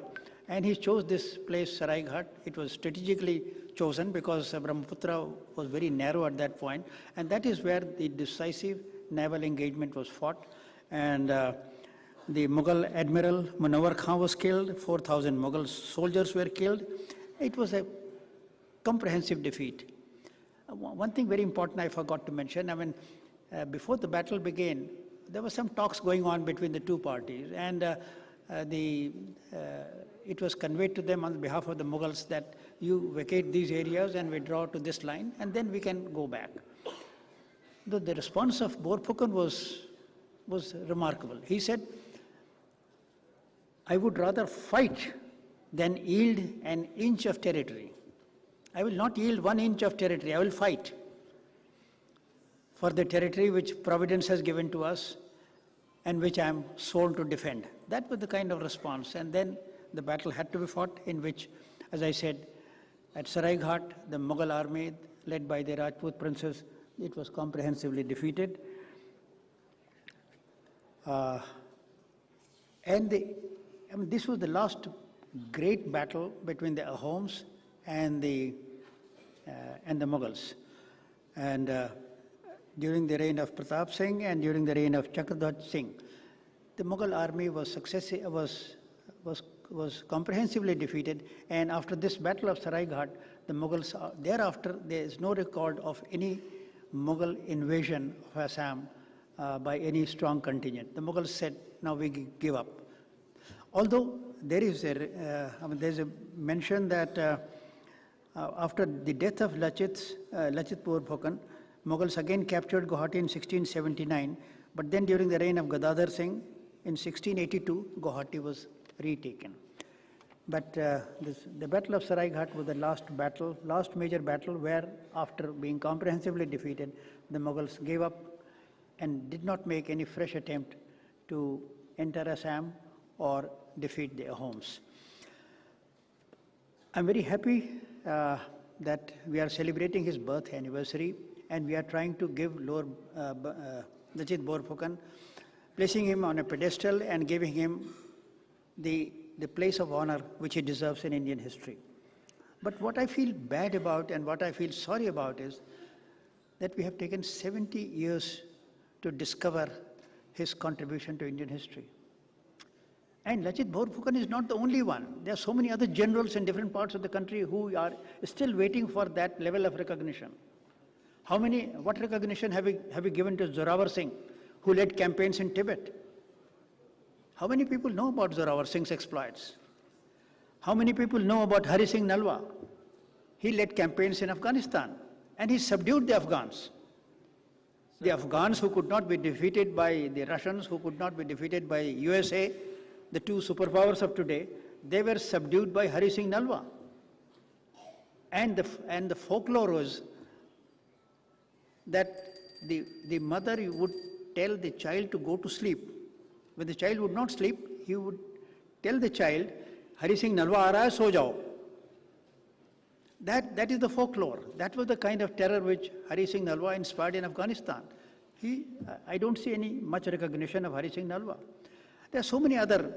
And he chose this place, Saraighat. It was strategically chosen because Brahmaputra was very narrow at that point. And that is where the decisive naval engagement was fought. And the Mughal Admiral Munawar Khan was killed. 4,000 Mughal soldiers were killed. It was a comprehensive defeat. One thing very important I forgot to mention, before the battle began, there were some talks going on between the two parties, and it was conveyed to them on behalf of the Mughals that you vacate these areas and withdraw to this line, and then we can go back. The response of Borphukan was remarkable. He said, I would rather fight than yield an inch of territory. I will not yield 1 inch of territory. I will fight for the territory which Providence has given to us and which I am sworn to defend. That was the kind of response. And then the battle had to be fought, in which, as I said, at Saraighat, the Mughal army, led by the Rajput princes, it was comprehensively defeated. This was the last great battle between the Ahoms and the Mughals. And during the reign of Pratap Singh and during the reign of Chakradhwaj Singh, the Mughal army was comprehensively defeated. And after this battle of Saraighat, the Mughals, thereafter, there is no record of any Mughal invasion of Assam by any strong contingent. The Mughals said, now we give up. Although there is there's a mention that after the death of Lachit Borphukan, Mughals again captured Guwahati in 1679, but then during the reign of Gadadhar Singh in 1682, Guwahati was retaken. But the Battle of Saraighat was the last major battle where, after being comprehensively defeated, the Mughals gave up and did not make any fresh attempt to enter Assam or defeat the Ahoms. I'm very happy that we are celebrating his birth anniversary, and we are trying to give Lachit Borphukan, placing him on a pedestal and giving him the place of honor which he deserves in Indian history. But what I feel bad about and what I feel sorry about is that we have taken 70 years to discover his contribution to Indian history. And Lachit Borphukan is not the only one. There are so many other generals in different parts of the country who are still waiting for that level of recognition. What recognition have we given to Zorawar Singh, who led campaigns in Tibet? How many people know about Zorawar Singh's exploits? How many people know about Hari Singh Nalwa? He led campaigns in Afghanistan, and he subdued the Afghans. The Afghans who could not be defeated by the Russians, who could not be defeated by USA, the two superpowers of today, they were subdued by Hari Singh Nalwa. And the folklore was that the mother would tell the child to go to sleep. When the child would not sleep, he would tell the child, Hari Singh Nalwa aa raha hai, so jao. That is the folklore. That was the kind of terror which Hari Singh Nalwa inspired in Afghanistan. I don't see any much recognition of Hari Singh Nalwa. There are so many other,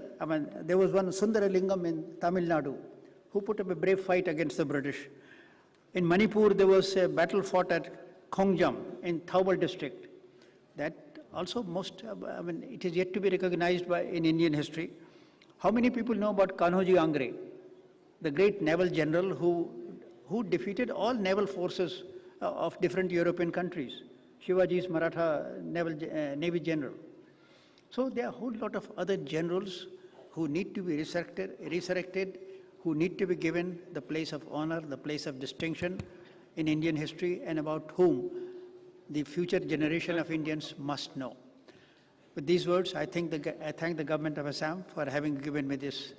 there was one Sundaralingam in Tamil Nadu who put up a brave fight against the British. In Manipur, there was a battle fought at Khongjam in Thaubal district. That also it is yet to be recognized in Indian history. How many people know about Kanhoji Angre, the great naval general who defeated all naval forces of different European countries? Shivaji's Maratha Navy general. So there are a whole lot of other generals who need to be resurrected, who need to be given the place of honor, the place of distinction in Indian history, and about whom the future generation of Indians must know. With these words, I thank the government of Assam for having given me this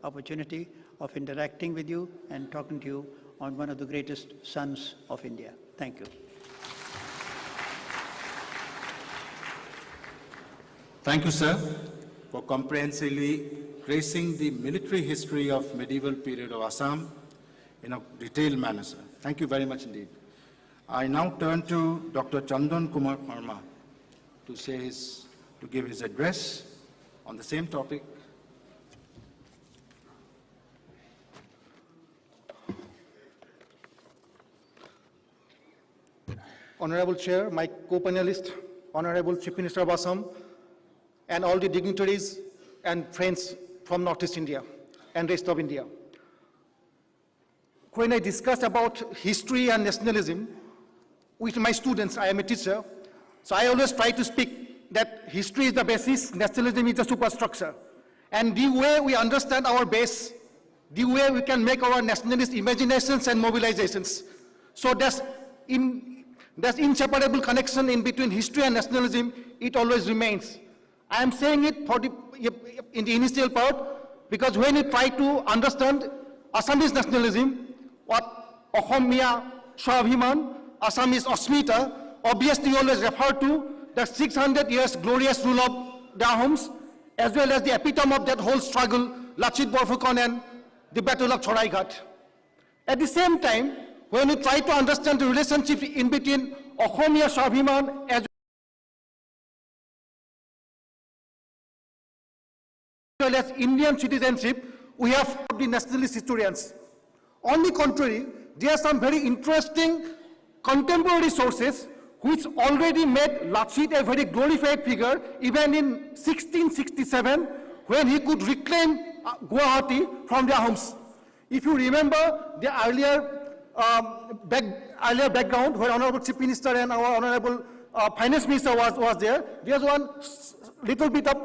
opportunity of interacting with you and talking to you on one of the greatest sons of India. Thank you. Thank you, sir, for comprehensively tracing the military history of medieval period of Assam in a detailed manner, sir. Thank you very much indeed. I now turn to Dr. Chandan Kumar Sharma to give his address on the same topic. Honorable Chair, my co-panelist, Honorable Chief Minister of Assam, and all the dignitaries and friends from Northeast India and rest of India. When I discuss about history and nationalism with my students, I am a teacher, so I always try to speak that history is the basis, nationalism is the superstructure. And the way we understand our base, the way we can make our nationalist imaginations and mobilizations. So that's inseparable connection in between history and nationalism, it always remains. I am saying it in the initial part because when you try to understand Assamese nationalism, what Ahomia Swabhiman, Assamese Asmita, obviously always refer to the 600 years glorious rule of the Ahoms, as well as the epitome of that whole struggle, Lachit Borphukan and the Battle of Saraighat. At the same time, when you try to understand the relationship in between Ahomia Swabhiman as well as Indian citizenship, we have the nationalist historians. On the contrary, there are some very interesting contemporary sources which already made Lachit a very glorified figure even in 1667 when he could reclaim Guwahati from the Ahoms. If you remember the earlier background where Honorable Chief Minister and our Honorable Finance Minister was there, there's one little bit of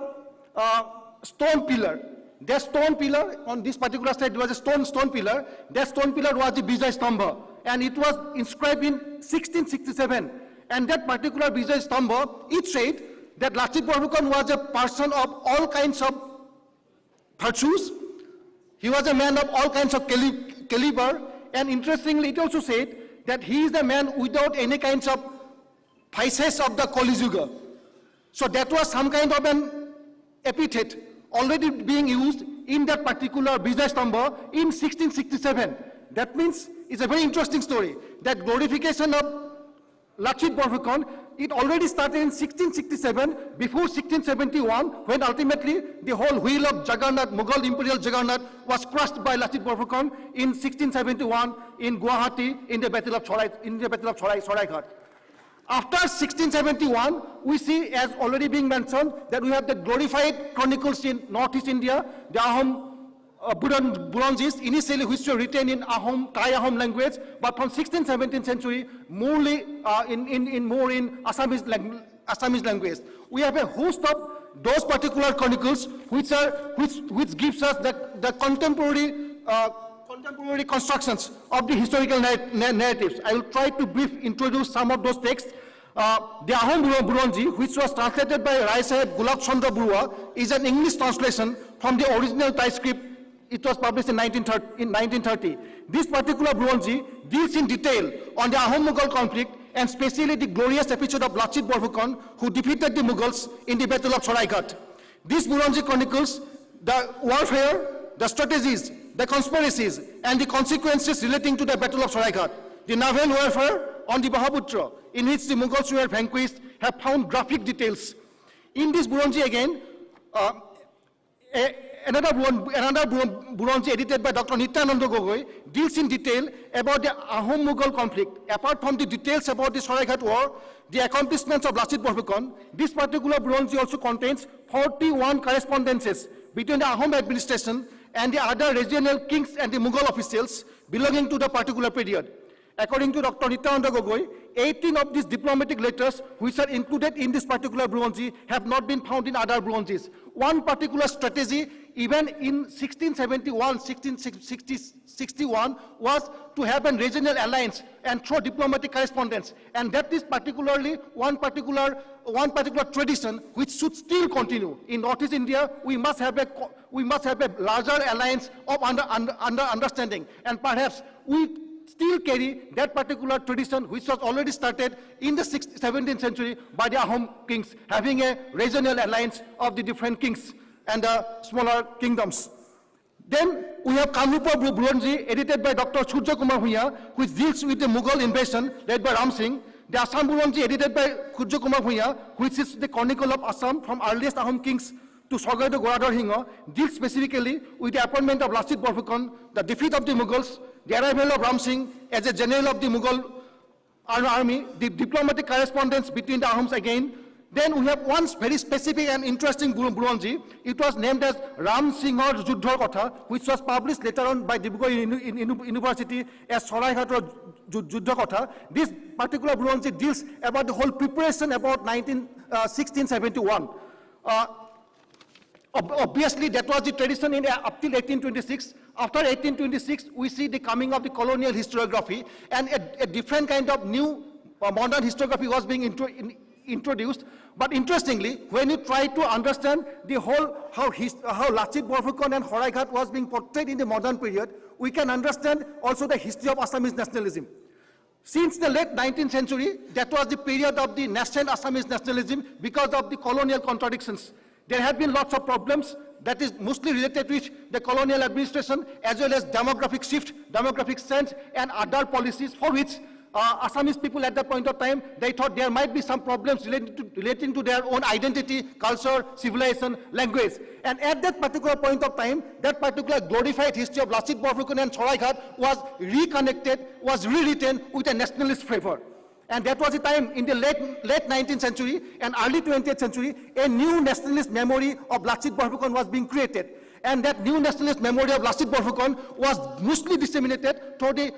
stone pillar. That stone pillar on this particular side was a stone pillar. That stone pillar was the Vijay Stambha, and it was inscribed in 1667. And that particular Vijay Stambha, it said that Lachit Borphukan was a person of all kinds of virtues, He was a man of all kinds of caliber, and interestingly, it also said that he is a man without any kinds of vices of the Kali Yuga. So that was some kind of an epithet already being used in that particular Vijay Stamba in 1667. That means it's a very interesting story. That glorification of Lachit Borphukan, it already started in 1667, before 1671, when ultimately the whole wheel of Jagannath, Mughal imperial Jagannath, was crushed by Lachit Borphukan in 1671 in Guwahati in the Battle of Saraighat. After 1671, we see, as already being mentioned, that we have the glorified chronicles in Northeast India, the Ahom Buronjis, initially which were written in Ahom, Thai Ahom language, but from 16th, 17th century, more in Assamese language. We have a host of those particular chronicles which gives us the contemporary constructions of the historical narratives. I will try to brief introduce some of those texts. The Ahom Buronji, which was translated by Rai Sahib Gulab Chandra Burua, is an English translation from the original Thai script. It was published in 1930. This particular Buronji deals in detail on the Ahom-Mughal conflict, and especially the glorious episode of Lachit Borphukan, who defeated the Mughals in the Battle of Saraighat. This Buronji chronicles the warfare, the strategies, the conspiracies, and the consequences relating to the Battle of Saraighat. The naval warfare on the Bahaputra, in which the Mughals were vanquished, have found graphic details. In this Buronji again, another Buronji edited by Dr. Nityananda Gogoi deals in detail about the Ahom-Mughal conflict. Apart from the details about the Saraighat war, the accomplishments of Lachit Borphukan, this particular Buronji also contains 41 correspondences between the Ahom administration and the other regional kings and the Mughal officials belonging to the particular period. According to Dr. Nityananda Gogoi, 18 of these diplomatic letters which are included in this particular Buronji have not been found in other Buronjis. One particular strategy, even in 1671, 1661, was to have a regional alliance and through diplomatic correspondence. And that is particularly one particular tradition which should still continue. In Northeast India, we must have a larger alliance of understanding. And perhaps we still carry that particular tradition which was already started in the 17th century by the Ahom kings, having a regional alliance of the different kings and the smaller kingdoms. Then we have Kamrupa Buronji, edited by Dr. Surya Kumar Bhuiya, which deals with the Mughal invasion led by Ram Singh. The Assam Buronji, edited by Surya Kumar Bhuiya, which is the chronicle of Assam from earliest Ahom kings to Sogaito Goradhar Hinga, deals specifically with the appointment of Lachit Borphukan, the defeat of the Mughals, the arrival of Ram Singh as a general of the Mughal army, the diplomatic correspondence between the Ahoms again. Then we have one very specific and interesting Buronji. It was named as Ram Singhar Juddhar Kotha, which was published later on by Dibrugarh University as Saraighatar Juddha Kotha. This particular Buronji deals about the whole preparation about 1671. Obviously, that was the tradition up till 1826. After 1826, we see the coming of the colonial historiography, and a different kind of new modern historiography was being introduced. But interestingly, when you try to understand the whole how Lachit Borphukan and Saraighat was being portrayed in the modern period, we can understand also the history of Assamese nationalism. Since the late 19th century, that was the period of the nascent Assamese nationalism because of the colonial contradictions. There have been lots of problems that is mostly related with the colonial administration as well as demographic shift, demographic sense, and other policies for which Assamese people at that point of time, they thought there might be some problems relating to their own identity, culture, civilization, language. And at that particular point of time, that particular glorified history of Lachit Borphukan and Saraighat was reconnected, was rewritten with a nationalist flavor. And that was the time in the late 19th century and early 20th century, a new nationalist memory of Lachit Borphukan was being created. And that new nationalist memory of Lachit Borphukan was mostly disseminated through the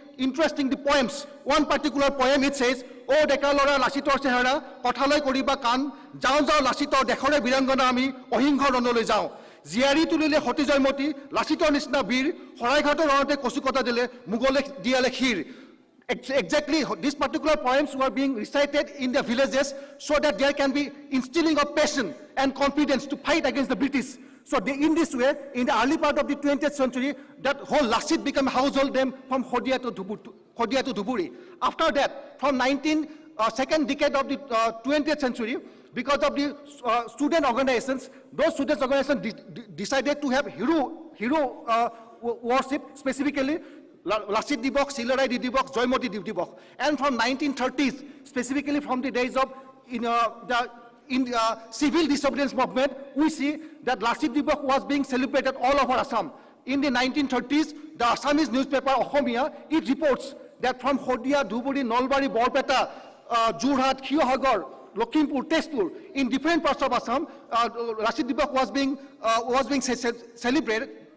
poems. One particular poem, it says, "O deka lora Lachitor chehara, kothaloi koriba kan, jao jao Lachitor dekhore birangana ami, ohingho ronoloi jao. Jiari tulile hoti joymoti, Lachitor nisna bir, Saraighator ronate kosukota dile, mugole diale khir." Exactly, these particular poems were being recited in the villages so that there can be instilling of passion and confidence to fight against the British. So in this way, in the early part of the 20th century, that whole Lasit became a household name from Hodia to Dhuburi. After that, from second decade of the 20th century, because of the student organizations, those student organizations decided to have hero worship, specifically Lasit Dibok, Silarai Dibok, Joymoti Dibok. And from 1930s, specifically from the days of in the civil disobedience movement, we see that Lasit Dibok was being celebrated all over Assam. In the 1930s, the Assamese newspaper Ohomia, it reports that from Hodia, Dhuburi, Nolbari, Borpeta, Jorhat, Khiohagar, Lakhimpur, Tezpur, in different parts of Assam, Lasit Dibok was being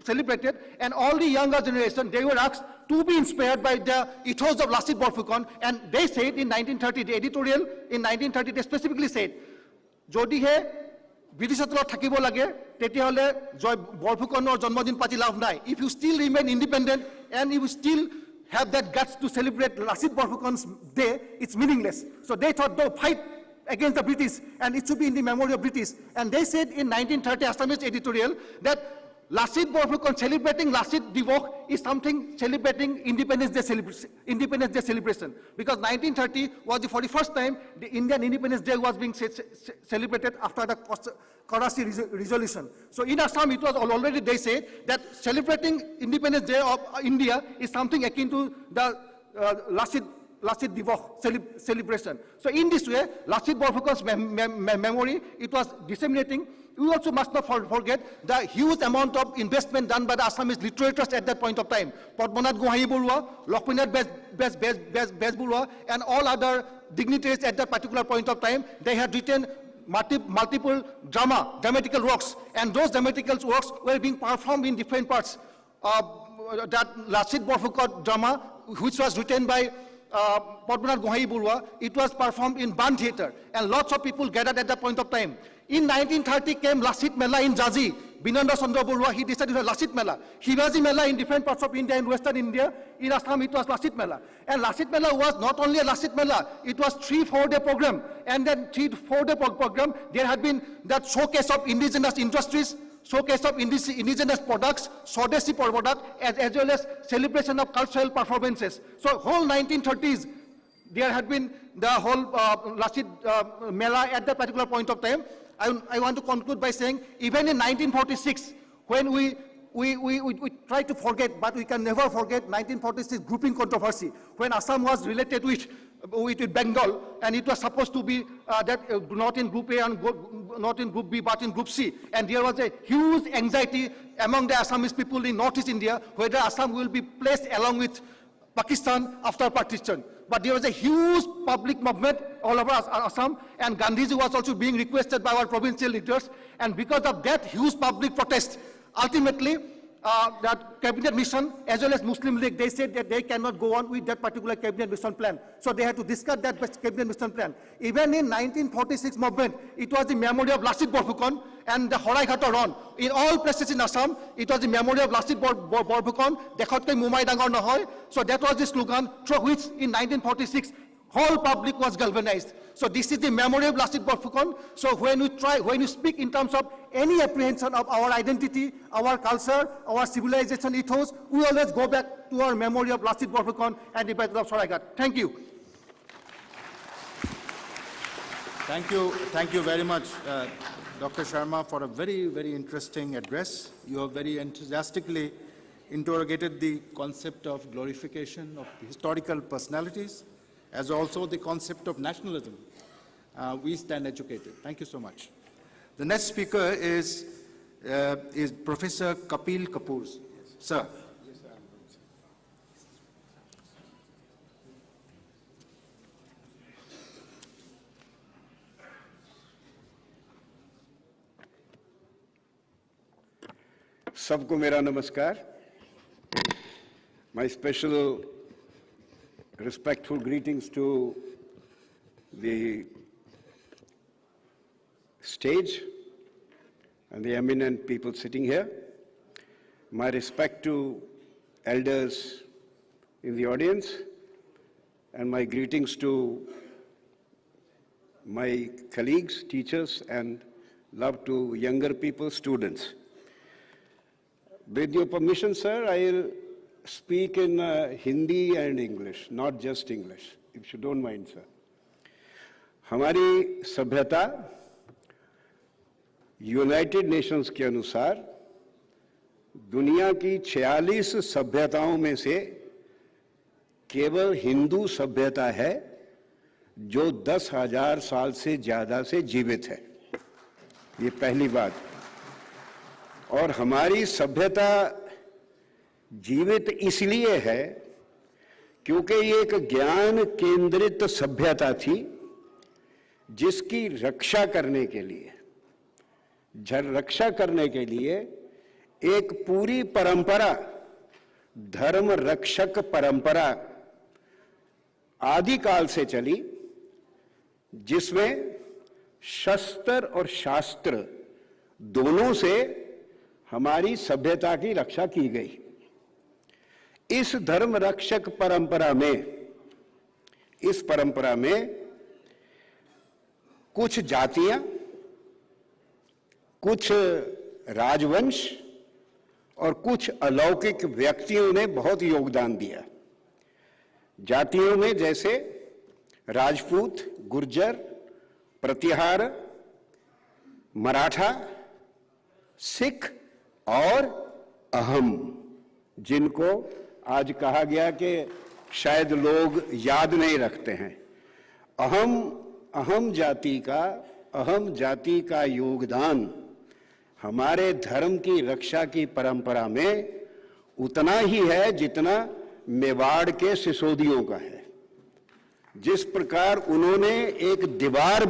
celebrated, and all the younger generation, they were asked to be inspired by the ethos of Lasit Borphukan, and they said in 1930, the editorial in 1930, they specifically said, Jodihe Bidisatla Thakibo Lage, Tetiole, Joy Borphukan or Janmadin Pati Lav Nai. If you still remain independent and you still have that guts to celebrate Lasit Borphukan's day, it's meaningless. So they thought they'll fight against the British, and it should be in the memory of British. And they said in 1930 Assamese editorial that Lasit Borphukan celebrating Lasit Dibok is something celebrating Independence Day celebration. Because 1930 was the 41st time the Indian Independence Day was being celebrated after the Karachi resolution. So in Assam, it was already, they said that celebrating Independence Day of India is something akin to the Lasit Dibok celebration. So in this way, Lasit Borphukan's memory, it was disseminating. We also must not forget the huge amount of investment done by the Assamese literatures at that point of time. Padmanath Gohai Burua, Lokpinath Bezburua, and all other dignitaries at that particular point of time, they had written multiple dramatical works, and those dramatical works were being performed in different parts. That Lasit Borphukan drama, which was written by Padmanath Gohai Burua, it was performed in Ban Theatre, and lots of people gathered at that point of time. In 1930 came Lasit Mela in Jaji. Binanda Chandra Burua, he decided to have Lasit Mela. Hibaji Mela in different parts of India and Western India. In Assam, it was Lasit Mela. And Lasit Mela was not only a Lasit Mela, it was 3-4-day program. And then 3-4-day program, there had been that showcase of indigenous industries, showcase of indigenous products, Swadeshi product, as well as celebration of cultural performances. So whole 1930s, there had been the whole Lasit Mela at that particular point of time. I want to conclude by saying, even in 1946, when we try to forget, but we can never forget 1946 grouping controversy, when Assam was related with Bengal, and it was supposed to be that not in Group A and not in Group B, but in Group C. And there was a huge anxiety among the Assamese people in Northeast India, whether Assam will be placed along with Pakistan after partition. But there was a huge public movement all over Assam, and Gandhiji was also being requested by our provincial leaders. And because of that huge public protest, ultimately, that cabinet mission, as well as Muslim League, they said that they cannot go on with that particular cabinet mission plan. So they had to discard that cabinet mission plan. Even in 1946 movement, it was the memory of Lasit Borphukan and the Horai Ghata Run. In all places in Assam, it was the memory of Lasit Borphukan, Dekhotke Mumai Dangor Nahoy. So that was the slogan through which in 1946, whole public was galvanized. So this is the memory of Lasit Borphukan. So when you speak in terms of any apprehension of our identity, our culture, our civilization ethos, we always go back to our memory of Lasit Borphukan and the Battle of Saraigat. Thank you. Thank you very much, Dr. Sharma, for a very, very interesting address. You have very enthusiastically interrogated the concept of glorification of historical personalities, as also the concept of nationalism. We stand educated. Thank you so much. The next speaker is Professor Kapil Kapoor. Sir. सबको मेरा नमस्कार. My special respectful greetings to the stage and the eminent people sitting here. My respect to elders in the audience, and my greetings to my colleagues, teachers, and love to younger people, students. With your permission, sir, I'll speak in Hindi and English, not just English, if you don't mind, sir. हमारी सभ्यता United Nations के अनुसार दुनिया की 46 सभ्यताओं में से केवल हिंदू सभ्यता है जो 10,000 साल से ज्यादा से जीवित है। ये पहली बात। और हमारी सभ्यता जीवित इसलिए है क्योंकि ये एक ज्ञान केंद्रित सभ्यता थी जिसकी रक्षा करने के लिए एक पूरी परंपरा, धर्म रक्षक परंपरा आदिकाल से चली, जिसमें शस्त्र और शास्त्र दोनों से हमारी सभ्यता की रक्षा की गई। इस धर्म रक्षक परंपरा में कुछ जातियां, कुछ राजवंश और कुछ अलौकिक व्यक्तियों ने बहुत योगदान दिया। जातियों में जैसे राजपूत, गुर्जर, प्रतिहार, मराठा, सिख और अहम, जिनको आज कहा गया कि शायद लोग याद नहीं रखते हैं। अहम जाति का योगदान हमारे धर्म की रक्षा की परंपरा में उतना ही है जितना मेवाड़ के सिसोदियों का है। जिस प्रकार उन्होंने एक दीवार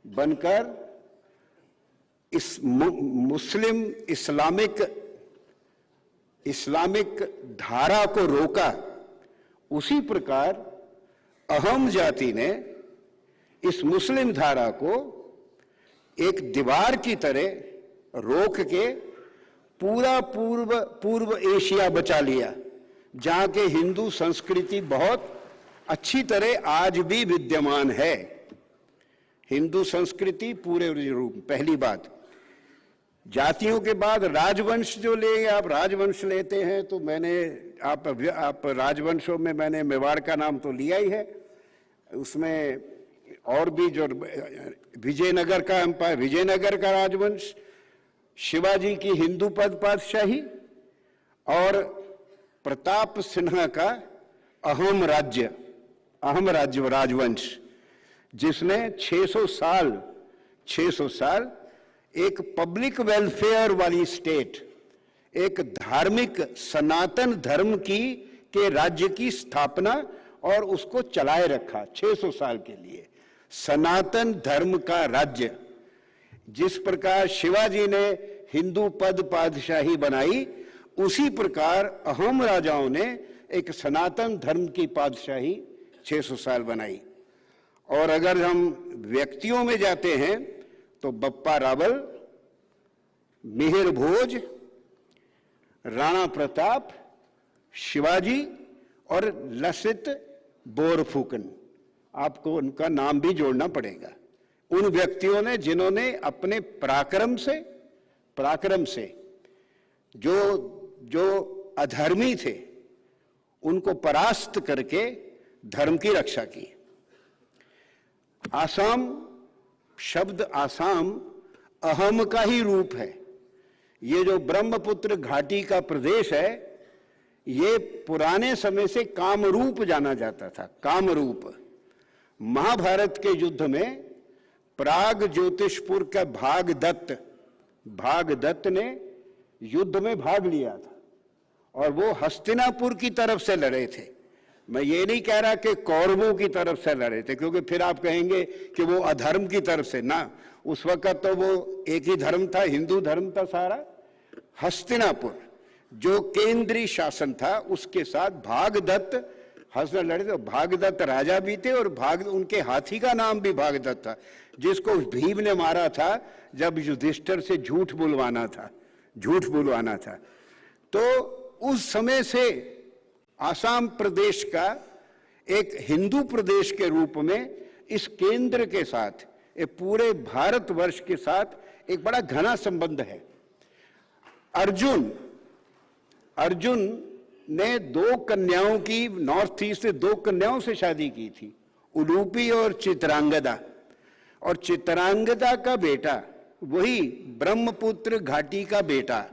बनकर इस मुस्लिम इस्लामिक धारा को रोका, उसी प्रकार अहम जाति ने इस मुस्लिम धारा को एक दीवार की तरह रोक के पूरा पूर्व एशिया बचा लिया, जहां के हिंदू संस्कृति बहुत अच्छी तरह आज भी विद्यमान है। हिंदू संस्कृति पूरे रूप। पहली बात। जातियों के बाद राजवंश जो ले, आप राजवंश लेते हैं तो आप राजवंशों में मैंने मेवाड़ का नाम तो लिया ही है, उसमें और भी जो विजयनगर का एम्पायर, विजयनगर का राजवंश, शिवाजी की हिंदू पद पातशाही और प्रताप सिन्हा का अहम राज्य राजवंश, जिसने 600 साल एक पब्लिक वेलफेयर वाली स्टेट, एक धार्मिक सनातन धर्म के राज्य की स्थापना और उसको चलाए रखा 600 साल के लिए। सनातन धर्म का राज्य, जिस प्रकार शिवाजी ने हिंदू पद पातशाही बनाई, उसी प्रकार अहम राजाओं ने एक सनातन धर्म की पातशाही 600 साल बनाई। और अगर हम व्यक्तियों में जाते हैं तो बप्पा रावल, मिहिर भोज, राणा प्रताप, शिवाजी और लसित बोरफुकन, आपको उनका नाम भी जोड़ना पड़ेगा। उन व्यक्तियों ने जिन्होंने अपने पराक्रम से जो अधर्मी थे उनको परास्त करके धर्म की रक्षा की। शब्द आसाम अहम का ही रूप है। ये जो ब्रह्मपुत्र घाटी का प्रदेश है, ये पुराने समय से कामरूप जाना जाता था। कामरूप। महाभारत के युद्ध में प्राग ज्योतिषपुर का भागदत्त ने युद्ध में भाग लिया था और वो हस्तिनापुर की तरफ से लड़े थे। मैं ये नहीं कह रहा कि कौरवों की तरफ से लड़े थे, क्योंकि फिर आप कहेंगे कि वो अधर्म की तरफ से। ना, उस वक्त तो वो एक ही धर्म था, हिंदू धर्म था सारा। हस्तिनापुर जो केंद्रीय शासन था, उसके साथ भागदत्त लड़े थे। भागदत्त राजा भी थे और उनके हाथी का नाम भी भागदत्त था, जिसको भीम ने मारा था जब युधिष्ठिर से झूठ बुलवाना था। तो उस समय से आसाम प्रदेश का एक हिंदू प्रदेश के रूप में इस केंद्र के साथ, पूरे भारतवर्ष के साथ एक बड़ा घना संबंध है। अर्जुन ने 2 कन्याओं की, नॉर्थ ईस्ट से 2 कन्याओं से शादी की थी, उलूपी और चित्रांगदा। और चित्रांगदा का बेटा, वही ब्रह्मपुत्र घाटी का बेटा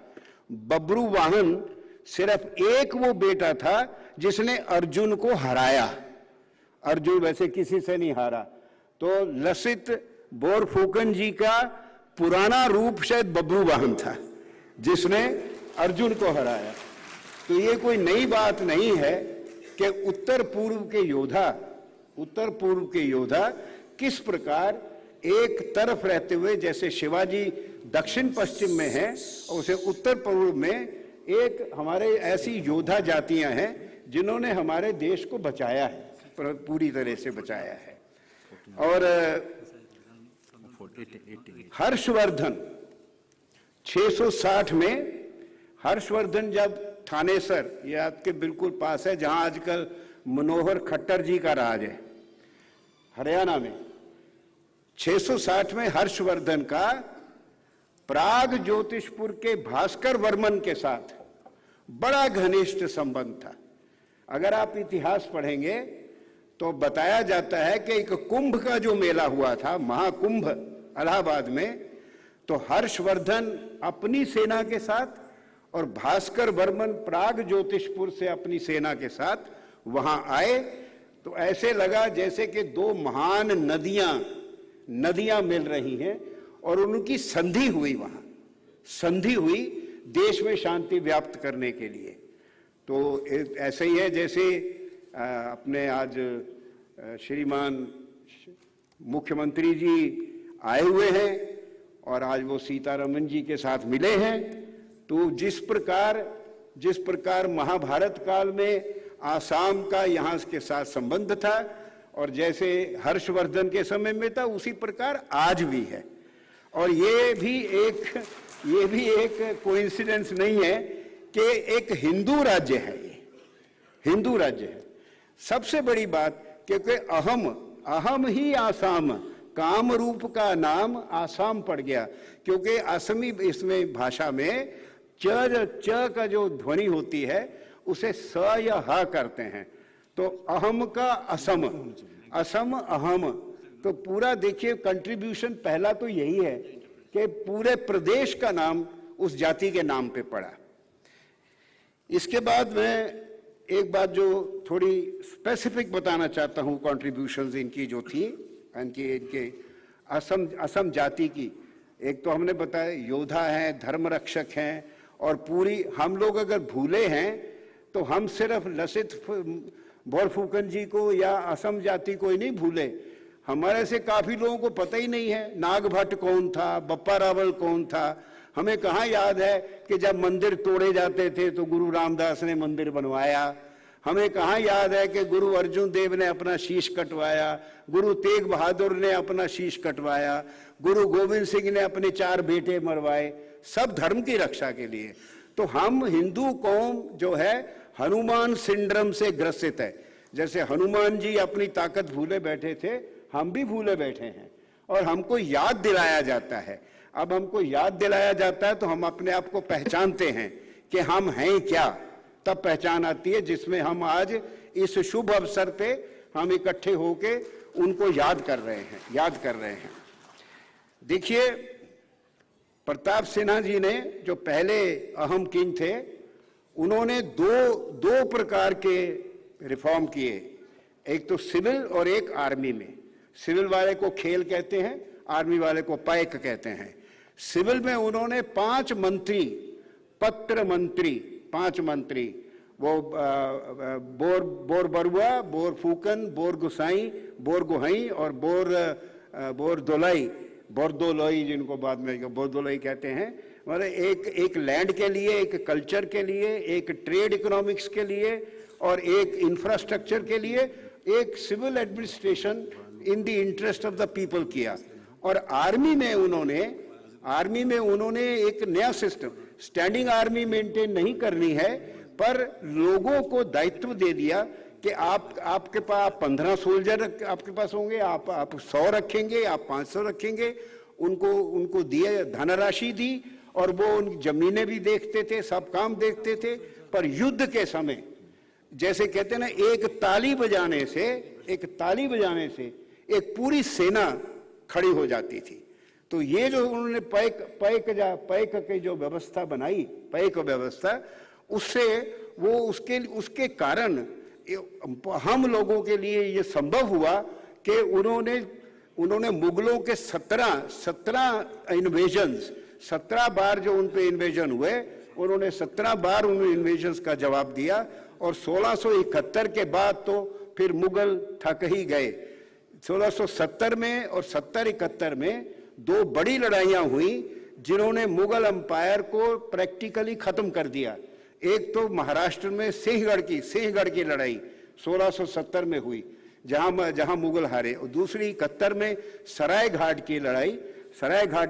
बब्रुवाहन, सिर्फ एक वो बेटा था जिसने अर्जुन को हराया। अर्जुन वैसे किसी से नहीं हारा। तो लसित बोरफुकन जी का पुराना रूप शायद बब्रुवाहन था जिसने अर्जुन को हराया। तो ये कोई नई बात नहीं है कि उत्तर पूर्व के योद्धा किस प्रकार एक तरफ रहते हुए, जैसे शिवाजी दक्षिण पश्चिम में है और उसे उत्तर पूर्व में एक हमारे ऐसी योद्धा जातियां हैं जिन्होंने हमारे देश को बचाया है, पूरी तरह से बचाया है। और हर्षवर्धन 660 में, हर्षवर्धन जब थानेसर, ये आपके बिल्कुल पास है जहां आजकल मनोहर खट्टर जी का राज है, हरियाणा में, 660 में हर्षवर्धन का प्राग ज्योतिषपुर के भास्कर वर्मन के साथ बड़ा घनिष्ठ संबंध था। अगर आप इतिहास पढ़ेंगे तो बताया जाता है कि एक कुंभ का जो मेला हुआ था, महाकुंभ इलाहाबाद में, तो हर्षवर्धन अपनी सेना के साथ और भास्कर वर्मन प्राग ज्योतिषपुर से अपनी सेना के साथ वहां आए। तो ऐसे लगा जैसे कि 2 महान नदियां मिल रही हैं और उनकी संधि हुई, वहां संधि हुई देश में शांति व्याप्त करने के लिए। तो ऐसे ही है जैसे अपने आज श्रीमान मुख्यमंत्री जी आए हुए हैं और आज वो सीतारमन जी के साथ मिले हैं। तो जिस प्रकार महाभारत काल में आसाम का यहाँ के साथ संबंध था और जैसे हर्षवर्धन के समय में था, उसी प्रकार आज भी है। और ये भी एक कोइंसिडेंस नहीं है कि एक हिंदू राज्य है, ये हिंदू राज्य है। सबसे बड़ी बात, क्योंकि अहम ही आसाम, काम रूप का नाम आसाम पड़ गया, क्योंकि असमी इसमें भाषा में च का जो ध्वनि होती है उसे स या ह करते हैं। तो अहम का असम, असम अहम, तो पूरा देखिए कंट्रीब्यूशन पहला तो यही है कि पूरे प्रदेश का नाम उस जाति के नाम पे पड़ा। इसके बाद मैं एक बात जो थोड़ी स्पेसिफिक बताना चाहता हूं, कंट्रीब्यूशंस इनकी जो थी, इनके असम जाति की। एक तो हमने बताया योद्धा हैं, धर्मरक्षक हैं, और पूरी हम लोग अगर भूले हैं तो हम सिर्फ लसित बोरफुकन जी को या असम जाति को ही नहीं भूले, हमारे से काफी लोगों को पता ही नहीं है नागभट्ट कौन था, बप्पा रावल कौन था। हमें कहाँ याद है कि जब मंदिर तोड़े जाते थे तो गुरु रामदास ने मंदिर बनवाया। हमें कहाँ याद है कि गुरु अर्जुन देव ने अपना शीश कटवाया, गुरु तेग बहादुर ने अपना शीश कटवाया, गुरु गोविंद सिंह ने अपने 4 बेटे मरवाए, सब धर्म की रक्षा के लिए। तो हम हिंदू कौम जो है हनुमान सिंड्रोम से ग्रसित है। जैसे हनुमान जी अपनी ताकत भूले बैठे थे, हम भी भूले बैठे हैं और हमको याद दिलाया जाता है। अब हमको याद दिलाया जाता है तो हम अपने आप को पहचानते हैं कि हम हैं क्या, तब पहचान आती है जिसमें हम आज इस शुभ अवसर पे हम इकट्ठे होके उनको याद कर रहे हैं। देखिए प्रताप सिन्हा जी ने जो पहले अहम किंग थे, उन्होंने दो प्रकार के रिफॉर्म किए, एक तो सिविल और एक आर्मी में। सिविल वाले को खेल कहते हैं, आर्मी वाले को पैक कहते हैं। सिविल में उन्होंने 5 मंत्री, पत्र मंत्री, 5 मंत्री, वो Borbarua, Borphukan, Borgohain, Borgohain और बोरदोलई जिनको बाद में बोरदोलई कहते हैं। मतलब एक लैंड के लिए, एक कल्चर के लिए, एक ट्रेड इकोनॉमिक्स के लिए और एक इंफ्रास्ट्रक्चर के लिए एक civil administration in the interest of the people किया। और आर्मी में उन्होंने एक नया सिस्टम, स्टैंडिंग आर्मी मेंटेन नहीं करनी है, पर लोगों को दायित्व दे दिया कि आपके पास 15 सोल्जर आपके पास होंगे, आप 100 रखेंगे, आप 500 रखेंगे। उनको दिए, धनराशि दी और वो उन जमीनें भी देखते थे, सब काम देखते थे, पर युद्ध के समय जैसे कहते हैं ना, एक ताली बजाने से एक पूरी सेना खड़ी हो जाती थी। तो ये जो उन्होंने पैक की जो व्यवस्था बनाई, पैक व्यवस्था, उससे वो उसके कारण हम लोगों के लिए ये संभव हुआ कि उन्होंने मुगलों के 17 इन्वेजन्स, 17 बार जो उन पे इन्वेजन हुए, उन्होंने 17 बार उन इन्वेजन्स का जवाब दिया। और 1671 के बाद तो फिर मुगल थक ही गए। 1670 में और 70-71 में 2 बड़ी लड़ाइयां हुई जिन्होंने मुगल अंपायर को प्रैक्टिकली खत्म कर दिया। एक तो महाराष्ट्र में सिंहगढ़ की लड़ाई 1670 में हुई, जहां मुगल हारे, और दूसरी 71 में सरायघाट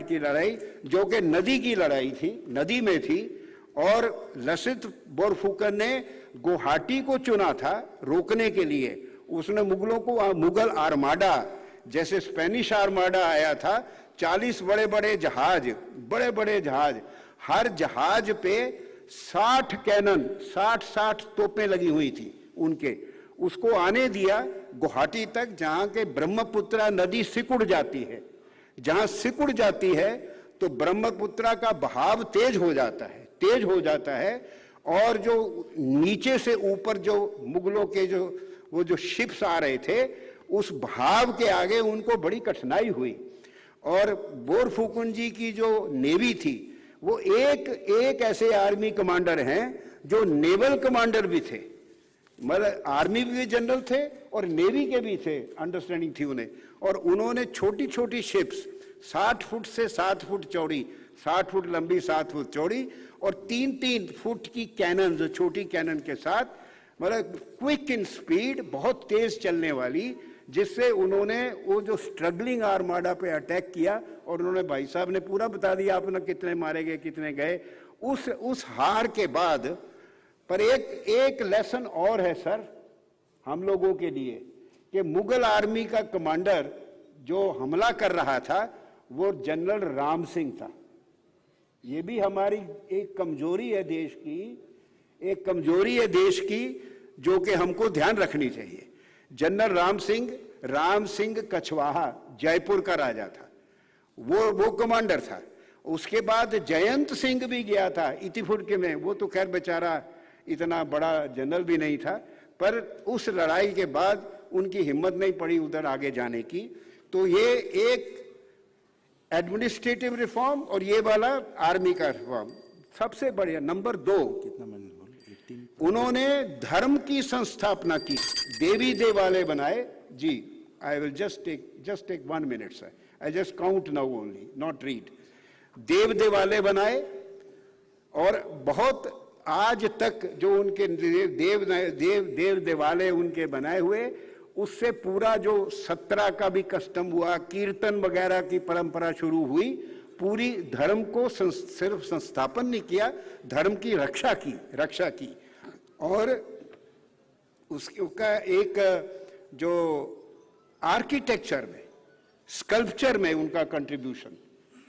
की लड़ाई जो कि नदी की लड़ाई थी, नदी में थी। और लसित बोरफुकन ने गुवाहाटी को चुना था रोकने के लिए। उसने मुगलों को, मुगल आर्माडा जैसे स्पेनिश आर्माडा आया था, 40 बड़े बड़े जहाज, हर जहाज पे 60 कैनन, 60 तोपें लगी हुई थी उनके, उसको आने दिया गुवाहाटी तक, जहां के ब्रह्मपुत्रा नदी सिकुड़ जाती है। जहां सिकुड़ जाती है तो ब्रह्मपुत्रा का बहाव तेज हो जाता है और जो नीचे से ऊपर जो मुगलों के जो शिप्स आ रहे थे, उस बहाव के आगे उनको बड़ी कठिनाई हुई। और बोरफुकन जी की जो नेवी थी, वो एक ऐसे आर्मी कमांडर हैं जो नेवल कमांडर भी थे, मतलब आर्मी भी जनरल थे और नेवी के भी थे, अंडरस्टैंडिंग थी उन्हें। और उन्होंने छोटी छोटी शिप्स 60 फुट से 7 फुट चौड़ी, 60 फुट लंबी 7 फुट चौड़ी और 3-3 फुट की कैनन, जो छोटी कैनन के साथ, मतलब क्विक इन स्पीड, बहुत तेज चलने वाली, जिससे उन्होंने वो जो स्ट्रगलिंग आर्माडा पे अटैक किया। और उन्होंने, भाई साहब ने पूरा बता दिया आपने, कितने मारे गए, कितने गए। उस हार के बाद, पर एक लेसन और है सर हम लोगों के लिए, कि मुगल आर्मी का कमांडर जो हमला कर रहा था वो जनरल राम सिंह था। ये भी हमारी एक कमजोरी है देश की, जो कि हमको ध्यान रखनी चाहिए। जनरल राम सिंह कछवाहा, जयपुर का राजा था, वो कमांडर था। उसके बाद जयंत सिंह भी गया था इतिफुट के में, वो तो खैर बेचारा इतना बड़ा जनरल भी नहीं था, पर उस लड़ाई के बाद उनकी हिम्मत नहीं पड़ी उधर आगे जाने की। तो ये एक एडमिनिस्ट्रेटिव रिफॉर्म और ये वाला आर्मी का रिफॉर्म। सबसे बढ़िया नंबर 2, उन्होंने धर्म की संस्थापना की, देवी देवालय बनाए। जी, I will just take 1 minute sir, I just count now only, not read. देव देवालय बनाए और बहुत आज तक जो उनके देव देवालय उनके बनाए हुए, उससे पूरा जो 17 का भी कस्टम हुआ, कीर्तन वगैरह की परंपरा शुरू हुई, पूरी धर्म को सिर्फ संस्थापन नहीं किया, धर्म की रक्षा की। और उसका एक जो आर्किटेक्चर में, स्कल्पचर में उनका कंट्रीब्यूशन,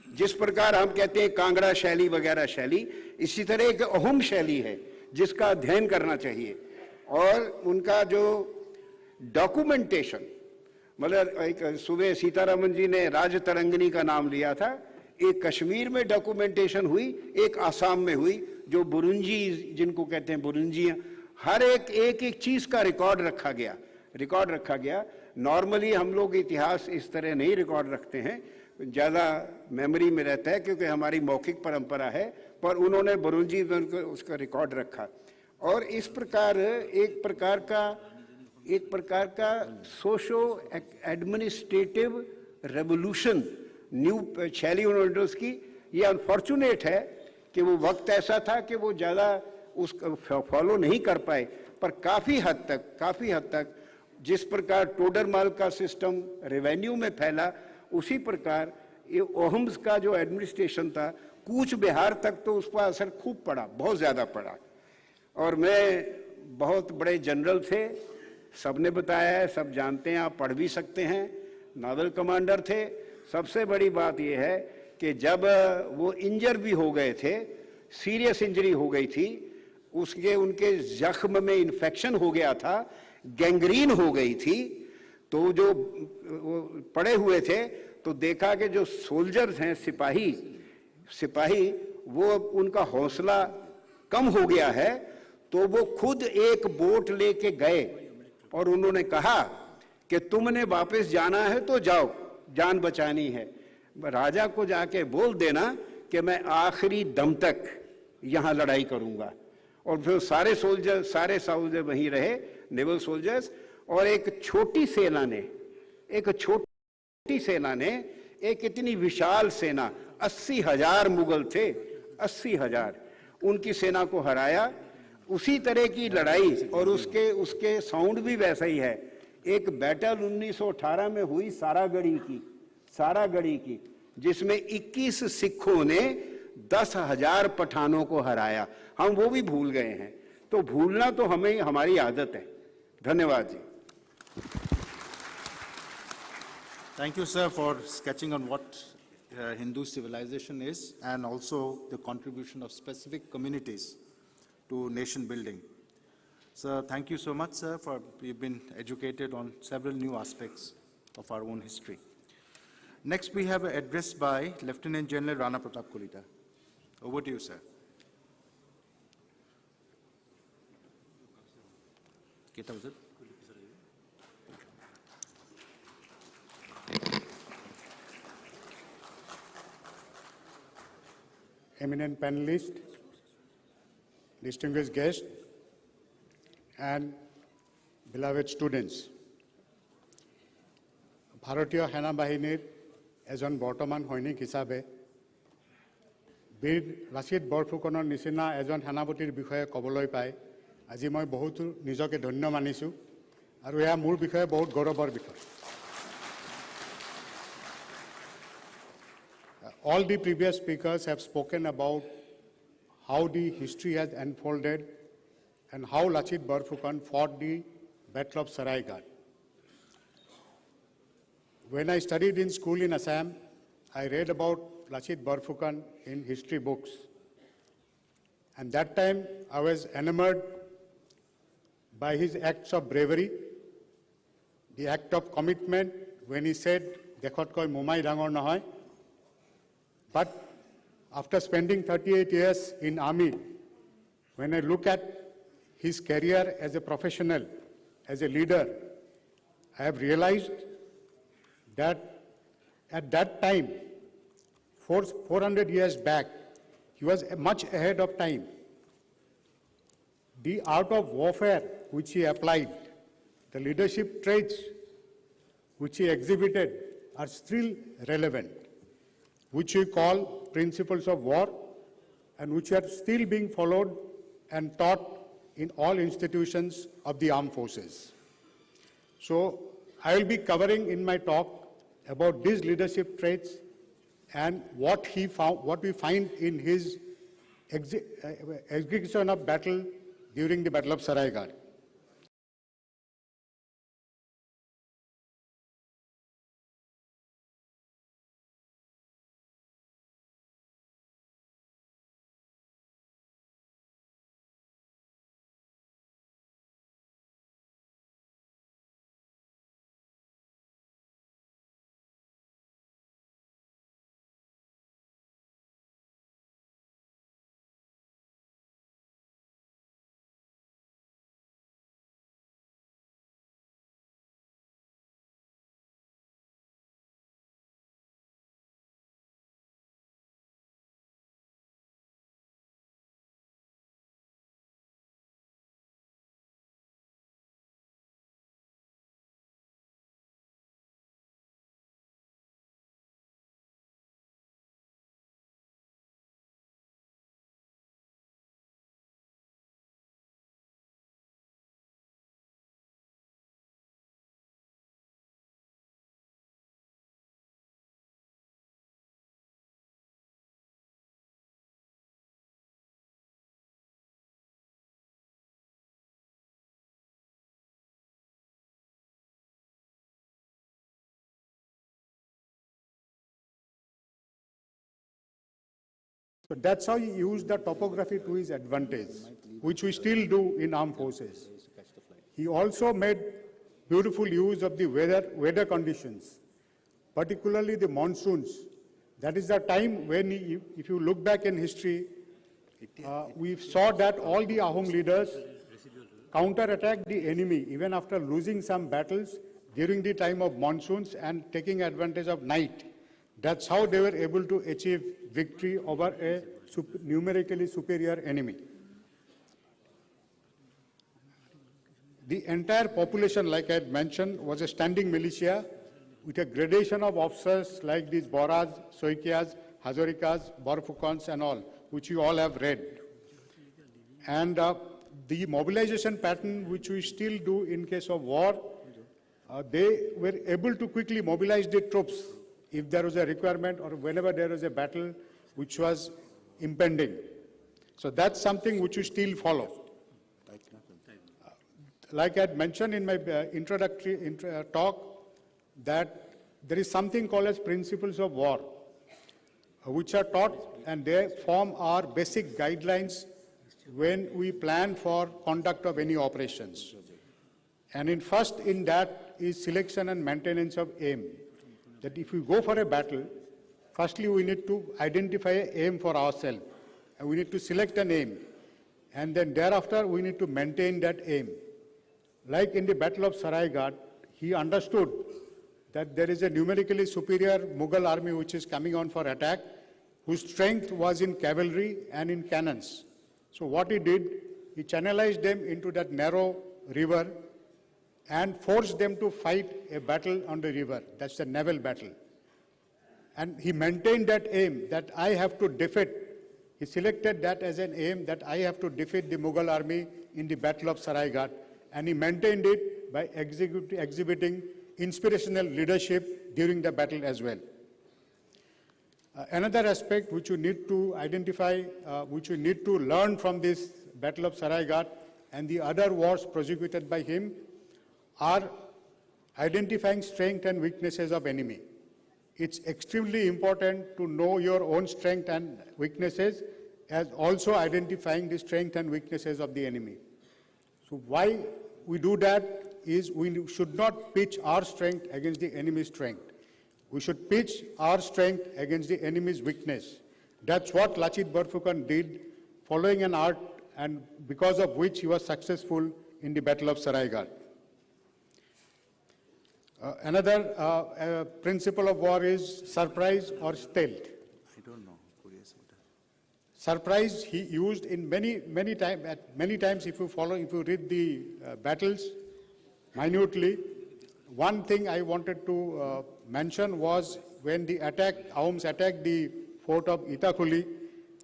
जिस प्रकार हम कहते हैं कांगड़ा शैली वगैरह शैली, इसी तरह एक अहोम शैली है जिसका अध्ययन करना चाहिए। और उनका जो डॉक्यूमेंटेशन, मतलब एक सुबह सीतारामन जी ने राज तरंगिणी का नाम लिया था, एक कश्मीर में डॉक्यूमेंटेशन हुई, एक आसाम में हुई, जो बुरुंजी जिनको कहते हैं बुरुंजियां, हर एक चीज का रिकॉर्ड रखा गया। नॉर्मली हम लोग इतिहास इस तरह नहीं रिकॉर्ड रखते हैं, ज़्यादा मेमोरी में रहता है क्योंकि हमारी मौखिक परंपरा है, पर उन्होंने बुरुंजी में उसका रिकॉर्ड रखा। और इस प्रकार एक प्रकार का सोशो एडमिनिस्ट्रेटिव रेवोल्यूशन न्यू शैली उन्होंने उसकी। ये अनफॉर्चुनेट है कि वो वक्त ऐसा था कि वो ज़्यादा उसका फॉलो नहीं कर पाए, पर काफ़ी हद तक जिस प्रकार टोडरमाल का सिस्टम रेवेन्यू में फैला, उसी प्रकार ये ओहम्स का जो एडमिनिस्ट्रेशन था, कूच बिहार तक तो उस पर असर खूब पड़ा, बहुत ज़्यादा पड़ा। और मैं बहुत बड़े जनरल थे, सबने बताया है, सब जानते हैं, आप पढ़ भी सकते हैं, नावल कमांडर थे। सबसे बड़ी बात यह है कि जब वो इंजर भी हो गए थे, सीरियस इंजरी हो गई थी, उसके उनके जख्म में इन्फेक्शन हो गया था, गैंग्रीन हो गई थी, तो जो वो पड़े हुए थे तो देखा कि जो सोल्जर्स हैं, सिपाही वो उनका हौसला कम हो गया है, तो वो खुद एक बोट लेके गए और उन्होंने कहा कि तुमने वापस जाना है तो जाओ, जान बचानी है, राजा को जाके बोल देना कि मैं आखिरी दम तक यहां लड़ाई करूंगा। और फिर सारे सोल्जर वहीं रहे, नेवल सोल्जर्स, और एक छोटी सेना ने एक इतनी विशाल सेना, 80,000 मुगल थे, 80,000, उनकी सेना को हराया। उसी तरह की लड़ाई, और उसके साउंड भी वैसा ही है। एक बैटल 1918 में हुई सारागढ़ी की, जिसमें 21 सिखों ने 10,000 पठानों को हराया। हम वो भी भूल गए हैं, तो भूलना तो हमारी आदत है। धन्यवाद जी। Thank you, sir, for sketching on what Hindu civilization is, and also the contribution of specific communities to nation building. Sir, thank you so much, sir, for you've been educated on several new aspects of our own history. Next, we have an address by Lieutenant General Rana Pratap Kolita. Over to you, sir. Eminent panelists, distinguished guests, and beloved students. ভাৰতীয় সেনা বাহিনীৰ এজন বৰ্তমান সৈনিক হিচাপে বীৰ লাচিত বৰফুকনৰ নিচিনা এজন সেনাপতিৰ বিষয়ে ক'বলৈ পাই আজি মই বহুত নিজকে ধন্য মানিছোঁ, আৰু এয়া মোৰ বিষয়ে বহুত গৌৰৱৰ বিষয়। All the previous speakers have spoken about how the history has unfolded and how Lachit Borphukan fought the Battle of Saraighat. When I studied in school in Assam, I read about Lachit Borphukan in history books. And that time, I was enamored by his acts of bravery, the act of commitment when he said, "Dekhot koi mumai dangor nahoy." But after spending 38 years in army, when I look at his career as a professional, as a leader, I have realized that at that time, 400 years back, he was much ahead of time. The art of warfare which he applied, the leadership traits which he exhibited are still relevant, which we call principles of war, and which are still being followed and taught in all institutions of the armed forces. So I will be covering in my talk about these leadership traits and what we find in his execution of battle during the Battle of Saraighat. So that's how he used the topography to his advantage, which we still do in armed forces. He also made beautiful use of the weather conditions, particularly the monsoons. That is the time when, if you look back in history, we saw that all the Ahom leaders counterattacked the enemy even after losing some battles during the time of monsoons and taking advantage of night. That's how they were able to achieve victory over a numerically superior enemy. The entire population, like I had mentioned, was a standing militia with a gradation of officers like these Boras, Soikias, Hazarikas, Borfukons and all, which you all have read. And the mobilization pattern, which we still do in case of war, they were able to quickly mobilize the troops if there was a requirement or whenever there was a battle which was impending. So that's something which we still follow. Like I had mentioned in my introductory talk, that there is something called as principles of war, which are taught, and they form our basic guidelines when we plan for conduct of any operations. And first in that is selection and maintenance of aim. That if we go for a battle, firstly we need to identify an aim for ourselves, and we need to select an aim, and then thereafter we need to maintain that aim. Like in the Battle of Saraighat, he understood that there is a numerically superior Mughal army which is coming on for attack, whose strength was in cavalry and in cannons. So what he did, he channelized them into that narrow river and forced them to fight a battle on the river. That's the naval battle. And he maintained that aim that I have to defeat. He selected that as an aim that I have to defeat the Mughal army in the Battle of Saraighat. And he maintained it by exhibiting inspirational leadership during the battle as well. Another aspect which you need to identify, which you need to learn from this Battle of Saraighat and the other wars prosecuted by him, are identifying strength and weaknesses of enemy. It's extremely important to know your own strength and weaknesses, as also identifying the strength and weaknesses of the enemy. So why we do that is we should not pitch our strength against the enemy's strength. We should pitch our strength against the enemy's weakness. That's what Lachit Borphukan did, following an art, and because of which he was successful in the Battle of Saraighat. Another principle of war is surprise or stealth. I don't know. Surprise he used in many times. If you read the battles minutely, one thing I wanted to mention was when the Ahoms attacked the fort of Itakuli.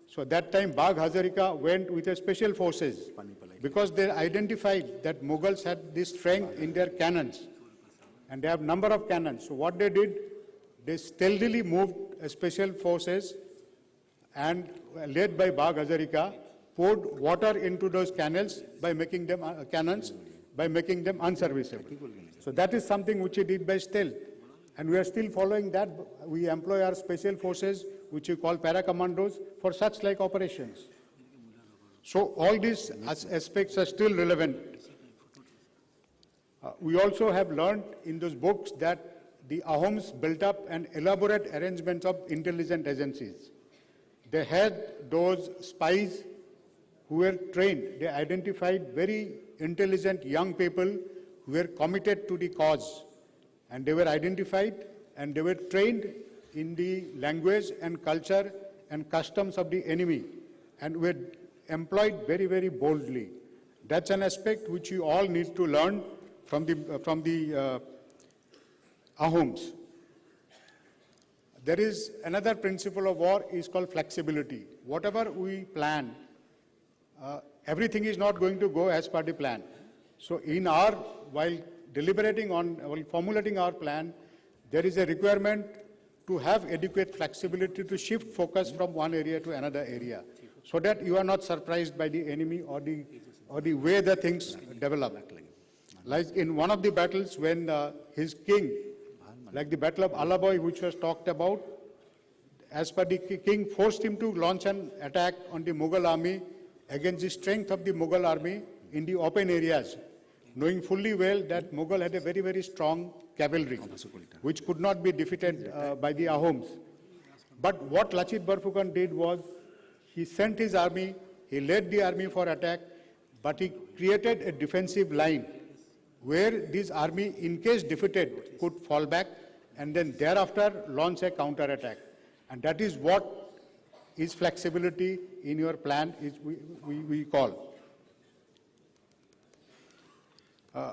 So that time Bagh Hazarika went with a special forces because they identified that Mughals had this strength in their cannons, and they have number of cannons. So what they did, they stealthily moved special forces and led by Bagh Hazarika, poured water into those cannons by making them unserviceable. So that is something which he did by stealth. And we are still following that. We employ our special forces, which we call para-commandos, for such like operations. So all these aspects are still relevant. We also have learned in those books that the Ahoms built up an elaborate arrangement of intelligence agencies. They had those spies who were trained. They identified very intelligent young people who were committed to the cause. And they were identified and they were trained in the language and culture and customs of the enemy, and were employed very, very boldly. That's an aspect which you all need to learn from the Ahoms. There is another principle of war is called flexibility. Whatever we plan, everything is not going to go as per the plan. So while formulating our plan, there is a requirement to have adequate flexibility to shift focus from one area to another area, so that you are not surprised by the enemy or the way the things develop. Like in one of the battles when his king, like the Battle of Alaboy, which was talked about, as per the king, forced him to launch an attack on the Mughal army against the strength of the Mughal army in the open areas, knowing fully well that Mughal had a very, very strong cavalry, which could not be defeated by the Ahoms. But what Lachit Borphukan did was, he sent his army, he led the army for attack, but he created a defensive line where this army, in case defeated, could fall back and then thereafter launch a counter-attack. And that is what is flexibility in your plan, is we call.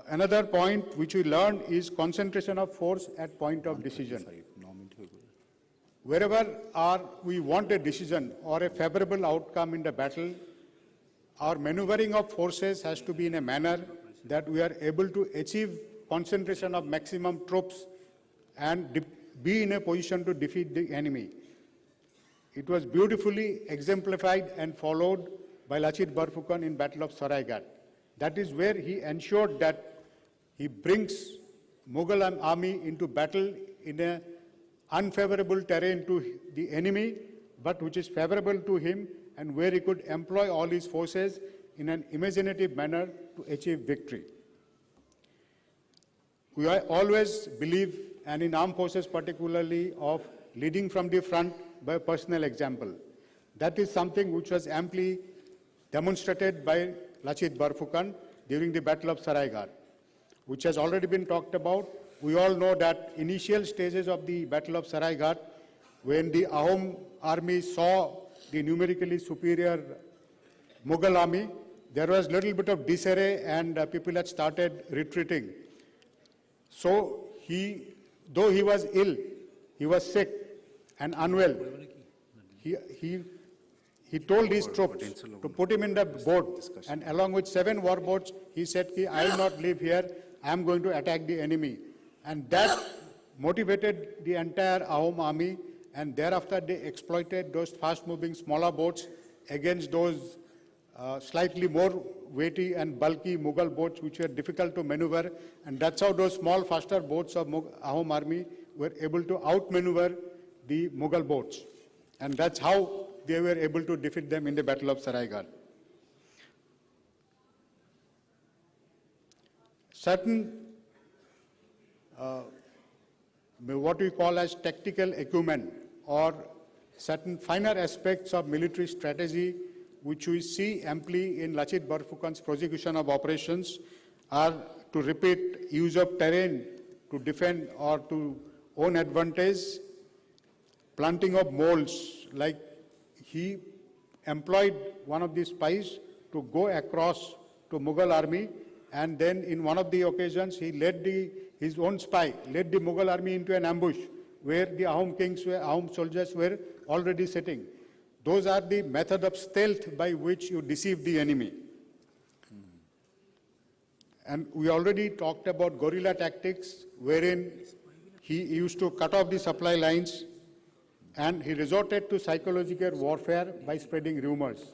Another point which we learned is concentration of force at point of decision. Wherever we want a decision or a favorable outcome in the battle, our maneuvering of forces has to be in a manner that we are able to achieve concentration of maximum troops and be in a position to defeat the enemy. It was beautifully exemplified and followed by Lachit Borphukan in Battle of Saraighat. That is where he ensured that he brings Mughal army into battle in an unfavorable terrain to the enemy, but which is favorable to him, and where he could employ all his forces in an imaginative manner to achieve victory. We always believe, and in armed forces particularly, of leading from the front by personal example. That is something which was amply demonstrated by Lachit Borphukan during the Battle of Saraighat, which has already been talked about. We all know that initial stages of the Battle of Saraighat, when the Ahom army saw the numerically superior Mughal army, there was a little bit of disarray and people had started retreating. So though he was ill, he was sick and unwell, he told his troops to put him in the boat, and along with 7 war boats, he said, I will not live here, I am going to attack the enemy. And that motivated the entire Ahom army, and thereafter they exploited those fast-moving smaller boats against those slightly more weighty and bulky Mughal boats which were difficult to maneuver, and that's how those small, faster boats of Ahom army were able to outmaneuver the Mughal boats. And that's how they were able to defeat them in the Battle of Saraighat. Certain what we call as tactical acumen, or certain finer aspects of military strategy which we see amply in Lachit Borphukan's prosecution of operations, are to repeat use of terrain to defend or to own advantage, planting of molds, like he employed one of these spies to go across to Mughal army, and then in one of the occasions he led his own spy led the Mughal army into an ambush where the Ahom soldiers were already sitting. Those are the method of stealth by which you deceive the enemy. And we already talked about guerrilla tactics, wherein he used to cut off the supply lines, and he resorted to psychological warfare by spreading rumors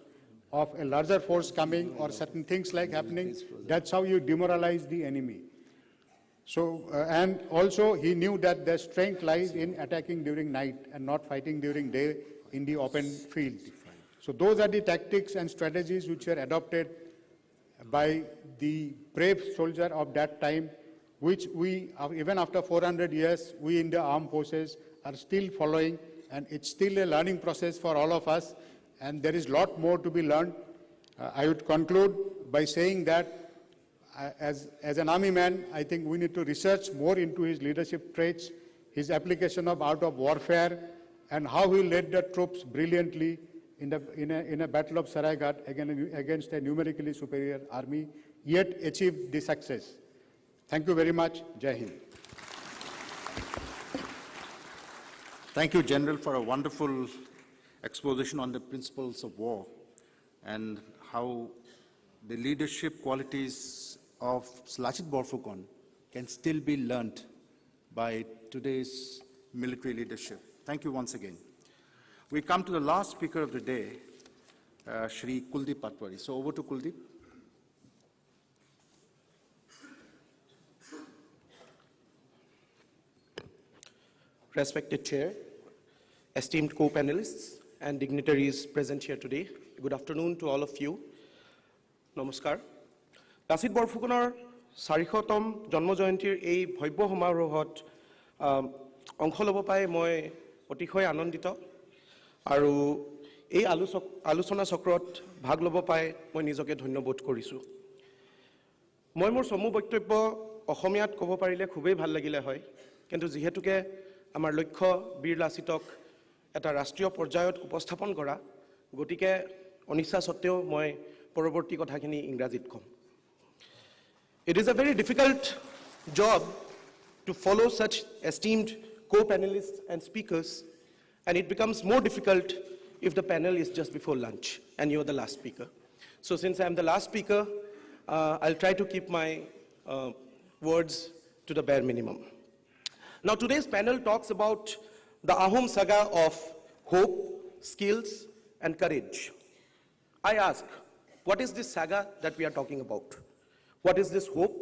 of a larger force coming or certain things like happening. That's how you demoralize the enemy. So, and also he knew that their strength lies in attacking during night and not fighting during day in the open field. So those are the tactics and strategies which were adopted by the brave soldier of that time, which we, even after 400 years, we in the armed forces are still following, and it's still a learning process for all of us, and there is a lot more to be learned. I would conclude by saying that as an army man, I think we need to research more into his leadership traits, his application of art of warfare, and how he led the troops brilliantly in a battle of Saraighat against a numerically superior army, yet achieved the success. Thank you very much. Jai Hind. Thank you, General, for a wonderful exposition on the principles of war and how the leadership qualities of Lachit Borphukan can still be learnt by today's military leadership. Thank you once again. We come to the last speaker of the day, Shri Kuldeep Patwari. So over to Kuldeep. Respected Chair, esteemed co-panelists and dignitaries present here today. Good afternoon to all of you. Namaskar. Lasit Borfukoner 400তম জন্ম জয়ন্তীৰ এই ভব্য সমাৰোহত অংশ ল'ব পাই মই অতিশয় আনন্দিত আৰু এই আলোচনা চক্ৰত ভাগ ল'ব পাই মই নিজকে ধন্যবোধ কৰিছোঁ। মই মোৰ সমূহ বক্তব্য অসমীয়াত ক'ব পাৰিলে খুবেই ভাল লাগিলে হয়, কিন্তু যিহেতুকে আমাৰ লক্ষ্য বীৰ লাচিতক এটা ৰাষ্ট্ৰীয় পৰ্যায়ত উপস্থাপন কৰা, গতিকে অনিচ্ছা সত্ত্বেও মই পৰৱৰ্তী কথাখিনি ইংৰাজীত ক'ম। It is a very difficult job to follow such esteemed co-panelists and speakers, and it becomes more difficult if the panel is just before lunch and you're the last speaker. So since I'm the last speaker, I'll try to keep my words to the bare minimum. Now today's panel talks about the Ahom saga of hope, skills, and courage. I ask, what is this saga that we are talking about? What is this hope?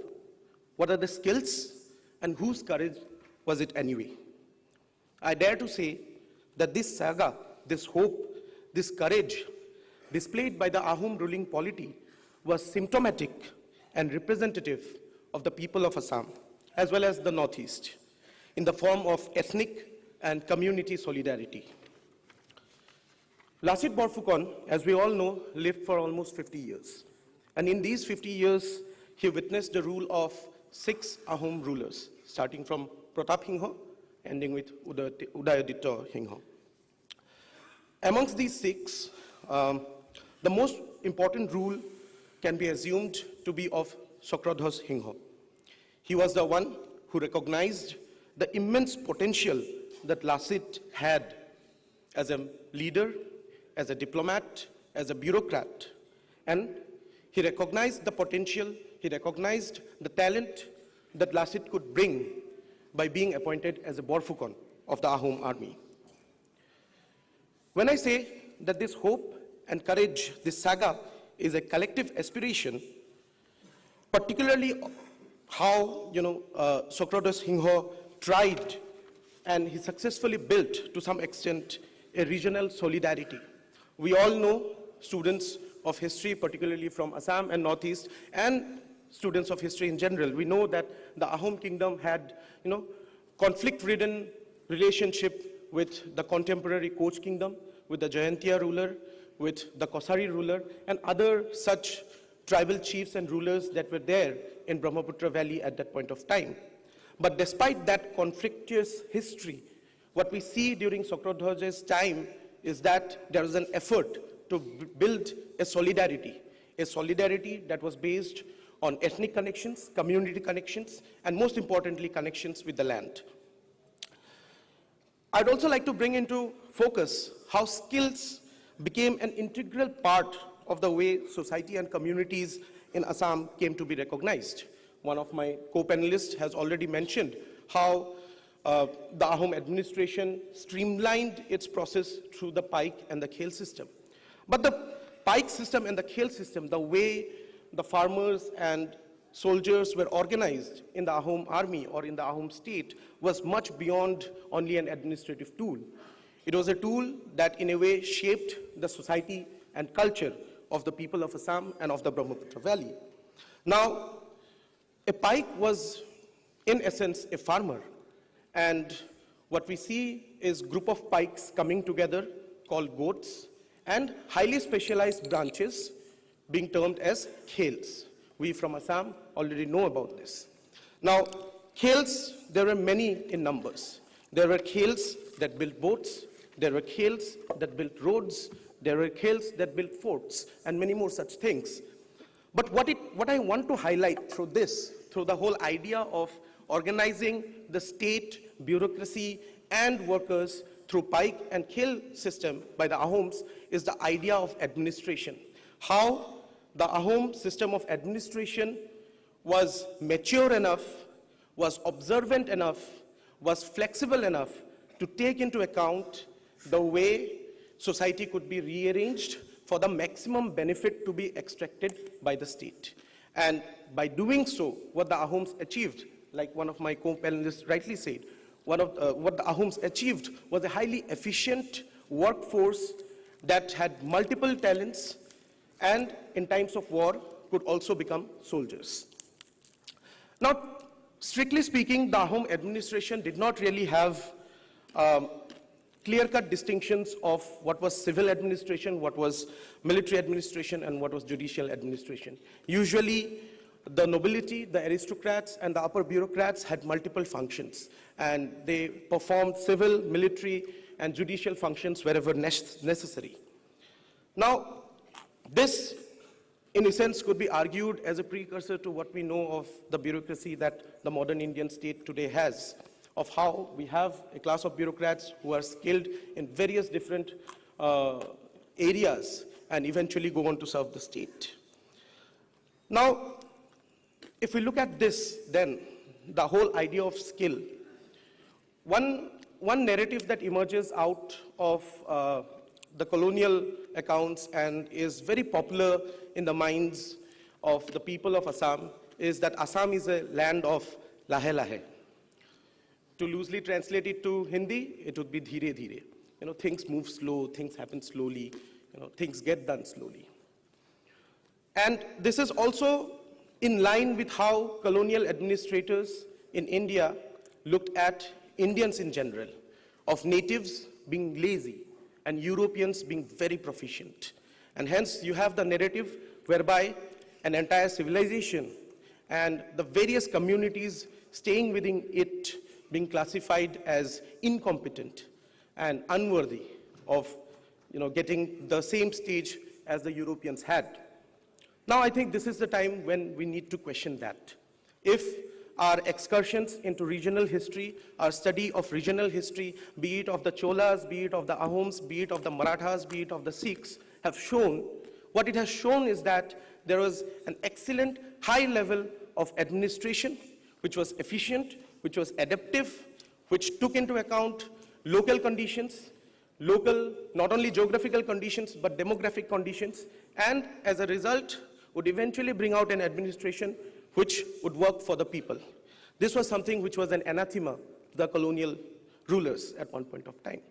What are the skills? And whose courage was it anyway? I dare to say that this saga, this hope, this courage displayed by the Ahom ruling polity was symptomatic and representative of the people of Assam, as well as the Northeast, in the form of ethnic and community solidarity. Lasit Borfukan, as we all know, lived for almost 50 years. And in these 50 years, he witnessed the rule of 6 Ahom rulers, starting from Pratap Hingho, ending with Udayaditya Hingho. Amongst these 6, the most important rule can be assumed to be of Sokrodhos Hingho. He was the one who recognized the immense potential that Lasit had as a leader, as a diplomat, as a bureaucrat, and he recognized the potential, he recognized the talent that Lasit could bring by being appointed as a Borfukan of the Ahom army. When I say that this hope and courage, this saga, is a collective aspiration, particularly how, Sokrodhos Hingho tried and he successfully built, to some extent, a regional solidarity. We all know, students of history, particularly from Assam and Northeast, and students of history in general, we know that the Ahom kingdom had, conflict-ridden relationship with the contemporary Koch kingdom, with the Jayantia ruler, with the Kosari ruler, and other such tribal chiefs and rulers that were there in Brahmaputra Valley at that point of time. But despite that conflictuous history, what we see during Sokrodhos' time is that there was an effort to build a solidarity that was based on ethnic connections, community connections, and most importantly, connections with the land. I'd also like to bring into focus how skills became an integral part of the way society and communities in Assam came to be recognized. One of my co-panelists has already mentioned how the Ahom administration streamlined its process through the pike and the khel system. But the pike system and the khel system, the way the farmers and soldiers were organized in the Ahom army or in the Ahom state, was much beyond only an administrative tool. It was a tool that in a way shaped the society and culture of the people of Assam and of the Brahmaputra Valley. Now, a pike was in essence a farmer, and what we see is a group of pikes coming together called goats, and highly specialized branches being termed as khels. We from Assam already know about this. Now, khels, there were many in numbers. There were khels that built boats, there were khels that built roads, there were khels that built forts, and many more such things. But what I want to highlight through this, through the whole idea of organizing the state, bureaucracy, and workers through pike and khel system by the Ahoms, is the idea of administration. How the Ahom system of administration was mature enough, was observant enough, was flexible enough to take into account the way society could be rearranged for the maximum benefit to be extracted by the state. And by doing so, what the Ahoms achieved, like one of my co-panelists rightly said, what the Ahoms achieved was a highly efficient workforce that had multiple talents and in times of war could also become soldiers. Now, strictly speaking, the Ahom administration did not really have clear-cut distinctions of what was civil administration, what was military administration, and what was judicial administration. Usually, the nobility, the aristocrats, and the upper bureaucrats had multiple functions, and they performed civil, military, and judicial functions wherever necessary. Now, this, in a sense, could be argued as a precursor to what we know of the bureaucracy that the modern Indian state today has, of how we have a class of bureaucrats who are skilled in various different areas and eventually go on to serve the state. Now, if we look at this, then the whole idea of skill, one narrative that emerges out of the colonial accounts and is very popular in the minds of the people of Assam is that Assam is a land of lahe lahe. To loosely translate it to Hindi, it would be dheere dheere. You know, things move slow, things happen slowly, you know, things get done slowly. And this is also in line with how colonial administrators in India looked at Indians in general, of natives being lazy and Europeans being very proficient. And hence you have the narrative whereby an entire civilization and the various communities staying within it being classified as incompetent and unworthy of getting the same stage as the Europeans had. Now I think this is the time when we need to question that. If our excursions into regional history, our study of regional history, be it of the Cholas, be it of the Ahoms, be it of the Marathas, be it of the Sikhs, have shown, what it has shown is that there was an excellent high level of administration, which was efficient, which was adaptive, which took into account local conditions, local, not only geographical conditions, but demographic conditions, and as a result, would eventually bring out an administration which would work for the people. This was something which was an anathema to the colonial rulers at one point of time.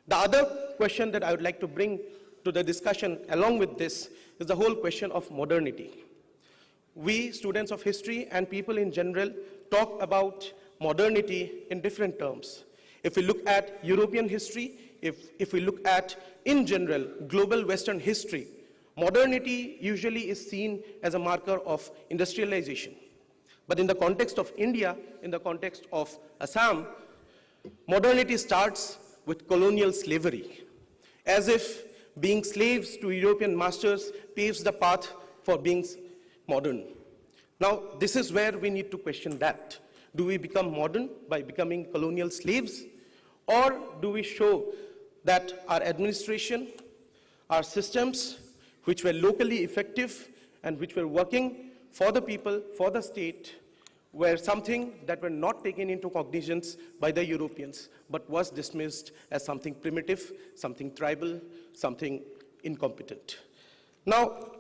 The other question that I would like to bring to the discussion along with this is the whole question of modernity. We, students of history and people in general, talk about modernity in different terms. If we look at European history, if we look at, in general, global Western history, modernity usually is seen as a marker of industrialization. But in the context of India, in the context of Assam, modernity starts with colonial slavery, as if being slaves to European masters paves the path for being modern. Now, this is where we need to question that. Do we become modern by becoming colonial slaves? Or do we show that our administration, our systems, which were locally effective and which were working for the people, for the state, were something that were not taken into cognizance by the Europeans, but was dismissed as something primitive, something tribal, something incompetent. Now,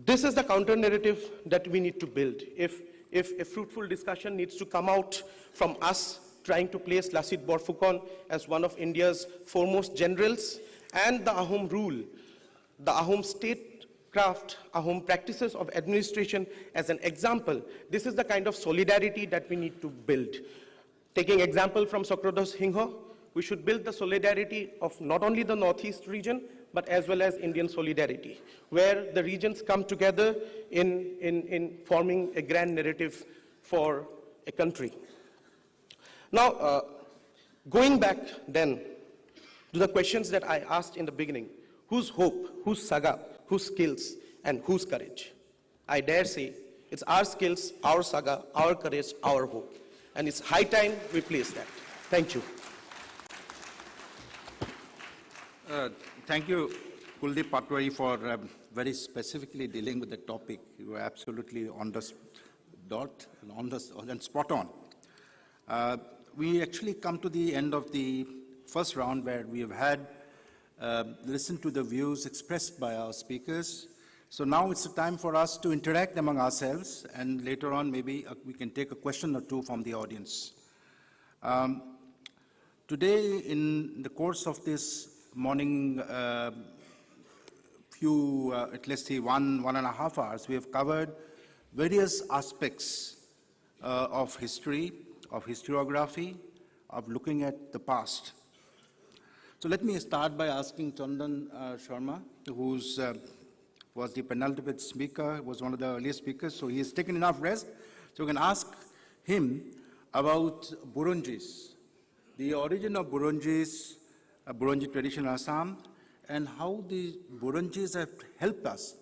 this is the counter-narrative that we need to build. If a fruitful discussion needs to come out from us trying to place Lasit Borphukan as one of India's foremost generals and the Ahom rule, the Ahom statecraft, Ahom practices of administration as an example, this is the kind of solidarity that we need to build. Taking example from Sokratos Hingho, we should build the solidarity of not only the Northeast region, but as well as Indian solidarity, where the regions come together in forming a grand narrative for a country. Now, going back then to the questions that I asked in the beginning, whose hope, whose saga, whose skills, and whose courage? I dare say it's our skills, our saga, our courage, our hope. And it's high time we place that. Thank you. Thank you, Kuldeep Patwari, for very specifically dealing with the topic. You were absolutely on the dot and spot on. We actually come to the end of the first round where we have had listened to the views expressed by our speakers. So now it's a time for us to interact among ourselves, and later on maybe we can take a question or two from the audience. Today, in the course of this morning, at least 1.5 hours, we have covered various aspects of history, of historiography, of looking at the past. So let me start by asking Chandan Sharma, who was the penultimate speaker, was one of the earliest speakers, so he has taken enough rest. So we can ask him about Burunjis, the origin of Burunjis, Burunji tradition in Assam, and how the Burunjis have helped us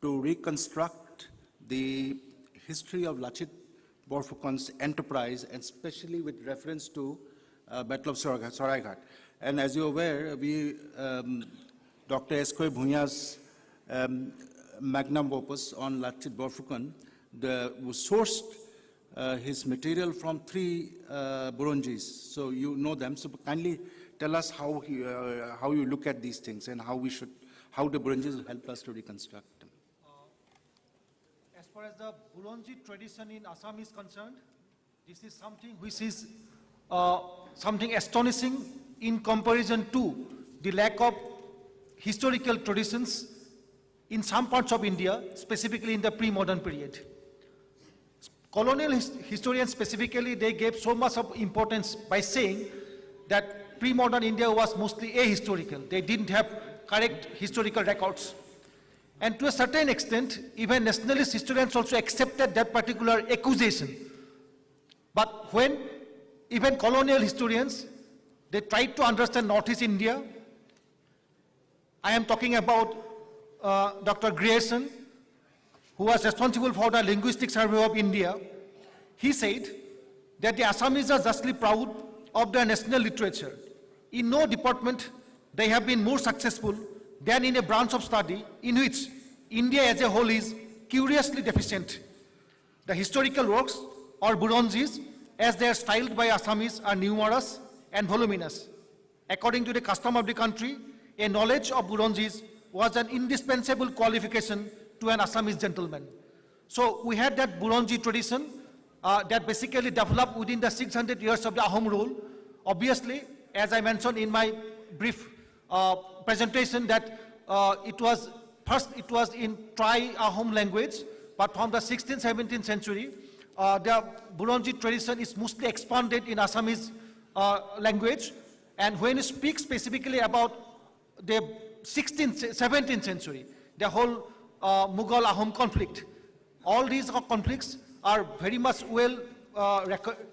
to reconstruct the history of Lachit Borphukan's enterprise, and especially with reference to Battle of Saraighat. And as you're aware, Dr. S.K. Bhunya's magnum opus on Lachit Borphukan was sourced his material from 3 Burunjis. So you know them. So kindly tell us how you look at these things and how the Burunjis will help us to reconstruct them. As far as the Burunji tradition in Assam is concerned, this is something which is something astonishing in comparison to the lack of historical traditions in some parts of India, specifically in the pre-modern period. Colonial historians specifically, they gave so much of importance by saying that pre-modern India was mostly ahistorical. They didn't have correct historical records. And to a certain extent, even nationalist historians also accepted that particular accusation. But when even colonial historians, they tried to understand Northeast India, I am talking about Dr. Grierson, who was responsible for the linguistic survey of India. He said that the Assamese are justly proud of their national literature. In no department they have been more successful than in a branch of study in which India as a whole is curiously deficient. The historical works, or Burunjis, as they are styled by Assamese, are numerous and voluminous. According to the custom of the country, a knowledge of Burunjis was an indispensable qualification to an Assamese gentleman. So we had that Burunji tradition that basically developed within the 600 years of the Ahom rule. Obviously, as I mentioned in my brief presentation, that it was in Tri-Ahom language, but from the 16th, 17th century, the Burunji tradition is mostly expanded in Assamese language. And when you speak specifically about the 16th, 17th century, the whole Mughal-Ahom conflict, all these conflicts are very much well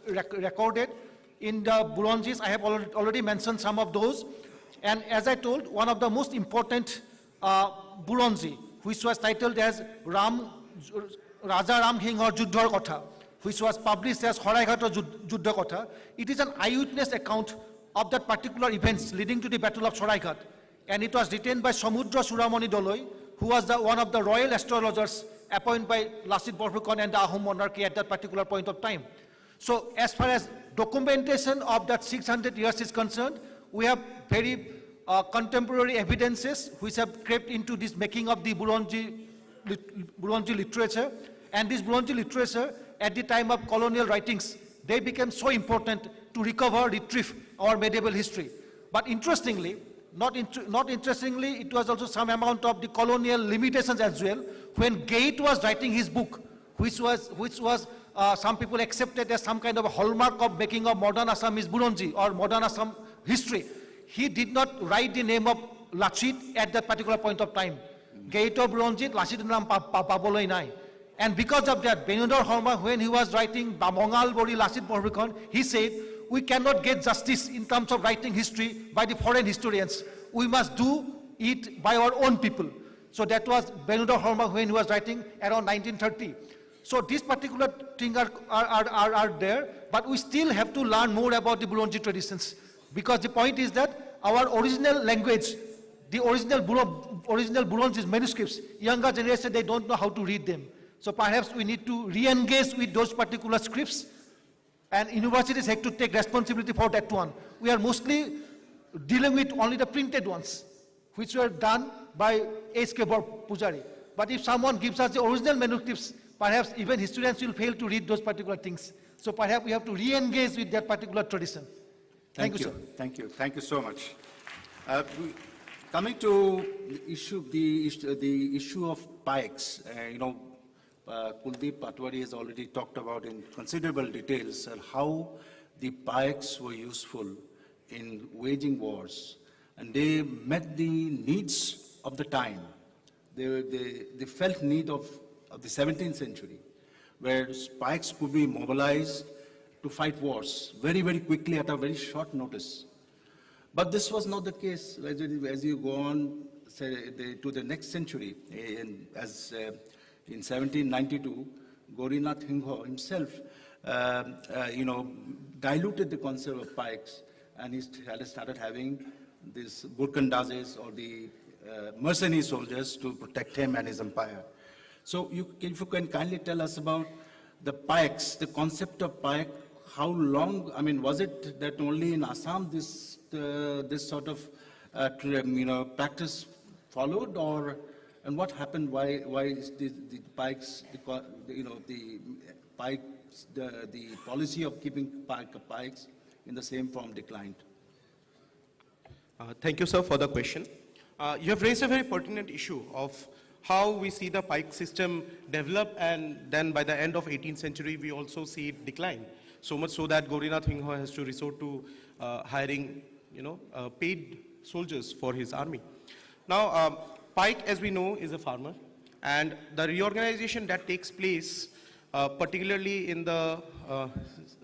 recorded in the Burunjis. I have already mentioned some of those. And as I told, one of the most important Burunji, which was titled as Raja Ram Hinghar Juddhar Kotha, which was published as Saraighat Juddha Kotha, it is an eyewitness account of that particular events leading to the Battle of Saraighat. And it was written by Samudra Suramani Doloi, who was one of the royal astrologers appointed by Lachit Borphukan and the Ahom monarchy at that particular point of time. So as far as documentation of that 600 years is concerned, we have very contemporary evidences which have crept into this making of the Burunji literature. And this Burunji literature, at the time of colonial writings, they became so important to recover, retrieve our medieval history. But interestingly, not interestingly, it was also some amount of the colonial limitations as well. When Gate was writing his book, which was some people accepted as some kind of a hallmark of making of modern Assamese Burunji or modern Assam history, he did not write the name of Lachit at that particular point of time. Gate of Burunji, Lachit Nam Paboloi Nai. And because of that, Benudar Horma, when he was writing Bamongal Bori Lachit Borphukan, he said, we cannot get justice in terms of writing history by the foreign historians. We must do it by our own people. So that was Benudar Horma when he was writing around 1930. So these particular things are there, but we still have to learn more about the Burunji traditions. Because the point is that our original language, the original Burunji manuscripts, younger generation, they don't know how to read them. So perhaps we need to re-engage with those particular scripts, and universities have to take responsibility for that one. We are mostly dealing with only the printed ones, which were done by S.K. Pujari. But if someone gives us the original manuscripts perhaps even historians will fail to read those particular things. So perhaps we have to re-engage with that particular tradition. Thank you, sir. Thank you. Thank you so much. Coming to the issue of pikes, Kuldeep Patwari has already talked about in considerable details how the pikes were useful in waging wars, and they met the needs of the time. They felt need of the 17th century, where pikes could be mobilized to fight wars very, very quickly at a very short notice. But this was not the case as you go on to the next century. In 1792, Gaurinath Hingho himself, diluted the concept of pikes, and he started having these Gurkhandazes, or the mercenary soldiers, to protect him and his empire. So if you can kindly tell us about the pikes, the concept of pike, how long, was it that only in Assam this sort of practice followed, and what happened? Why is the pikes, the policy of keeping pikes in the same form declined? Thank you, sir, for the question. You have raised a very pertinent issue of how we see the pike system develop, and then by the end of 18th century, we also see it decline. So much so that Gaurinath Hingho has to resort to hiring, paid soldiers for his army. Now, pike, as we know, is a farmer, and the reorganization that takes place, particularly in the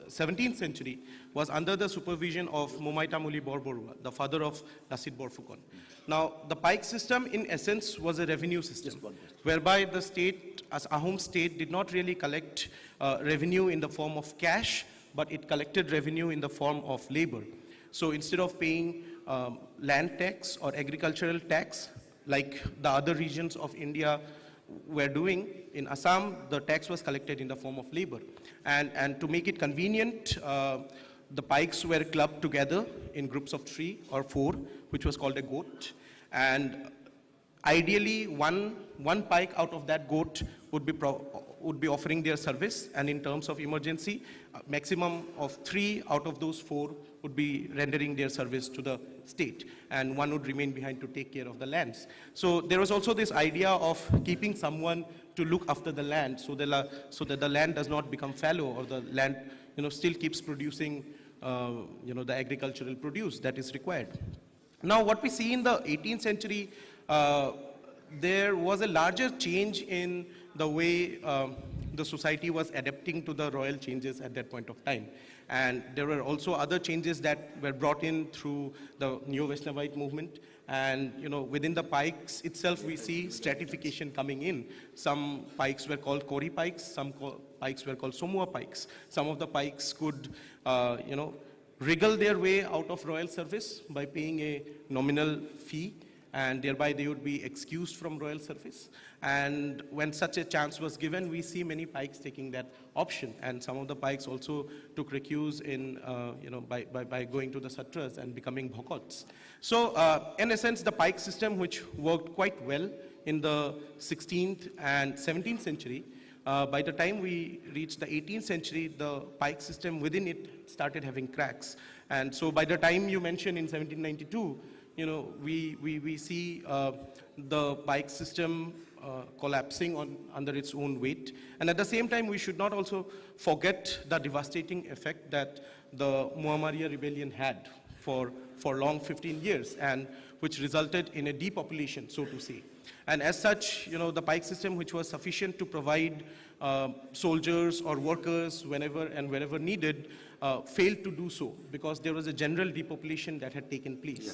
17th century, was under the supervision of Momaita Muli Borborua, the father of Lasit Borfukan. Now, the pike system, in essence, was a revenue system, whereby the state, as Ahom state, did not really collect revenue in the form of cash, but it collected revenue in the form of labor. So instead of paying land tax or agricultural tax, like the other regions of India were doing, in Assam, the tax was collected in the form of labor. And to make it convenient, the pikes were clubbed together in groups of 3 or 4, which was called a goat. And ideally, one pike out of that goat would be offering their service, and in terms of emergency, maximum of 3 out of those 4 would be rendering their service to the state, and one would remain behind to take care of the lands. So there was also this idea of keeping someone to look after the land, so that the land does not become fallow, or the land still keeps producing the agricultural produce that is required. Now, what we see in the 18th century, there was a larger change in the way the society was adapting to the royal changes at that point of time. And there were also other changes that were brought in through the Neo-Vaishnavite movement. And within the pikes itself, we see stratification coming in. Some pikes were called Kori pikes, some pikes were called Somua pikes. Some of the pikes could, wriggle their way out of royal service by paying a nominal fee, and thereby they would be excused from royal service. And when such a chance was given, we see many pikes taking that option, and some of the pikes also took recuse in, by going to the satras and becoming bhokots. So in a sense, the pike system, which worked quite well in the 16th and 17th century, by the time we reached the 18th century, the pike system within it started having cracks. And so by the time you mentioned in 1792, we see the pike system collapsing under its own weight. And at the same time, we should not also forget the devastating effect that the Muammariya rebellion had for long 15 years, and which resulted in a depopulation, so to say. And as such, the pike system, which was sufficient to provide soldiers or workers whenever and wherever needed, failed to do so, because there was a general depopulation that had taken place. Yeah.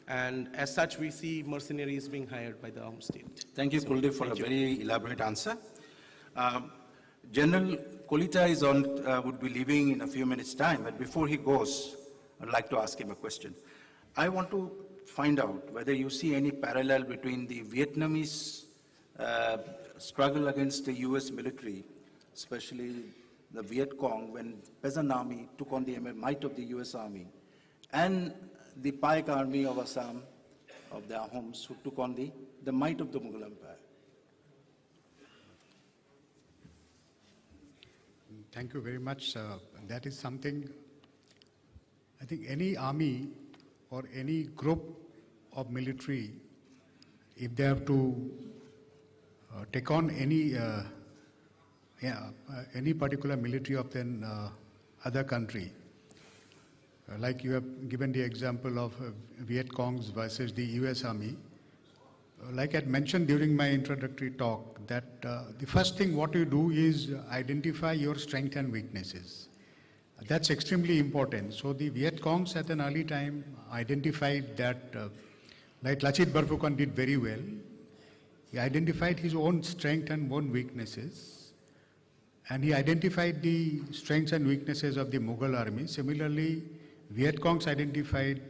And as such, we see mercenaries being hired by the Ahom state. Thank you, Kuldeep, for a very elaborate answer. General Kolita is would be leaving in a few minutes' time, but before he goes, I'd like to ask him a question. I want to find out whether you see any parallel between the Vietnamese struggle against the US military, especially the Viet Cong, when peasant army took on the might of the US army, and the Pike army of Assam, of the Ahoms, who took on the might of the Mughal Empire. Thank you very much. That is something, I think any army or any group of military, if they have to take on any particular military of an other country, like you have given the example of Viet Congs versus the US Army, like I mentioned during my introductory talk, that the first thing what you do is identify your strengths and weaknesses. That's extremely important. So the Viet Congs at an early time identified that, like Lachit Barphukan did very well, he identified his own strengths and own weaknesses, and he identified the strengths and weaknesses of the Mughal army. Similarly, Viet Congs identified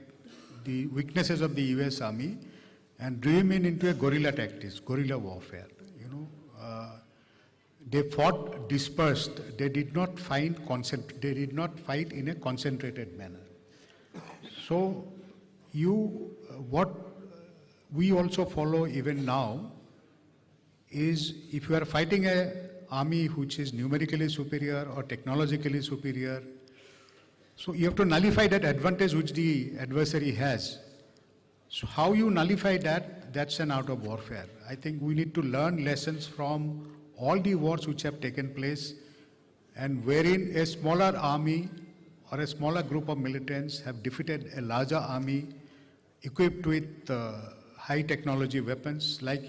the weaknesses of the US Army and drew him into a guerrilla tactics, guerrilla warfare. They fought dispersed. They did not fight in a concentrated manner. So, what we also follow even now is, if you are fighting an army which is numerically superior or technologically superior, so you have to nullify that advantage which the adversary has. So how you nullify that, that's an art of warfare. I think we need to learn lessons from all the wars which have taken place, and wherein a smaller army or a smaller group of militants have defeated a larger army equipped with high technology weapons. Like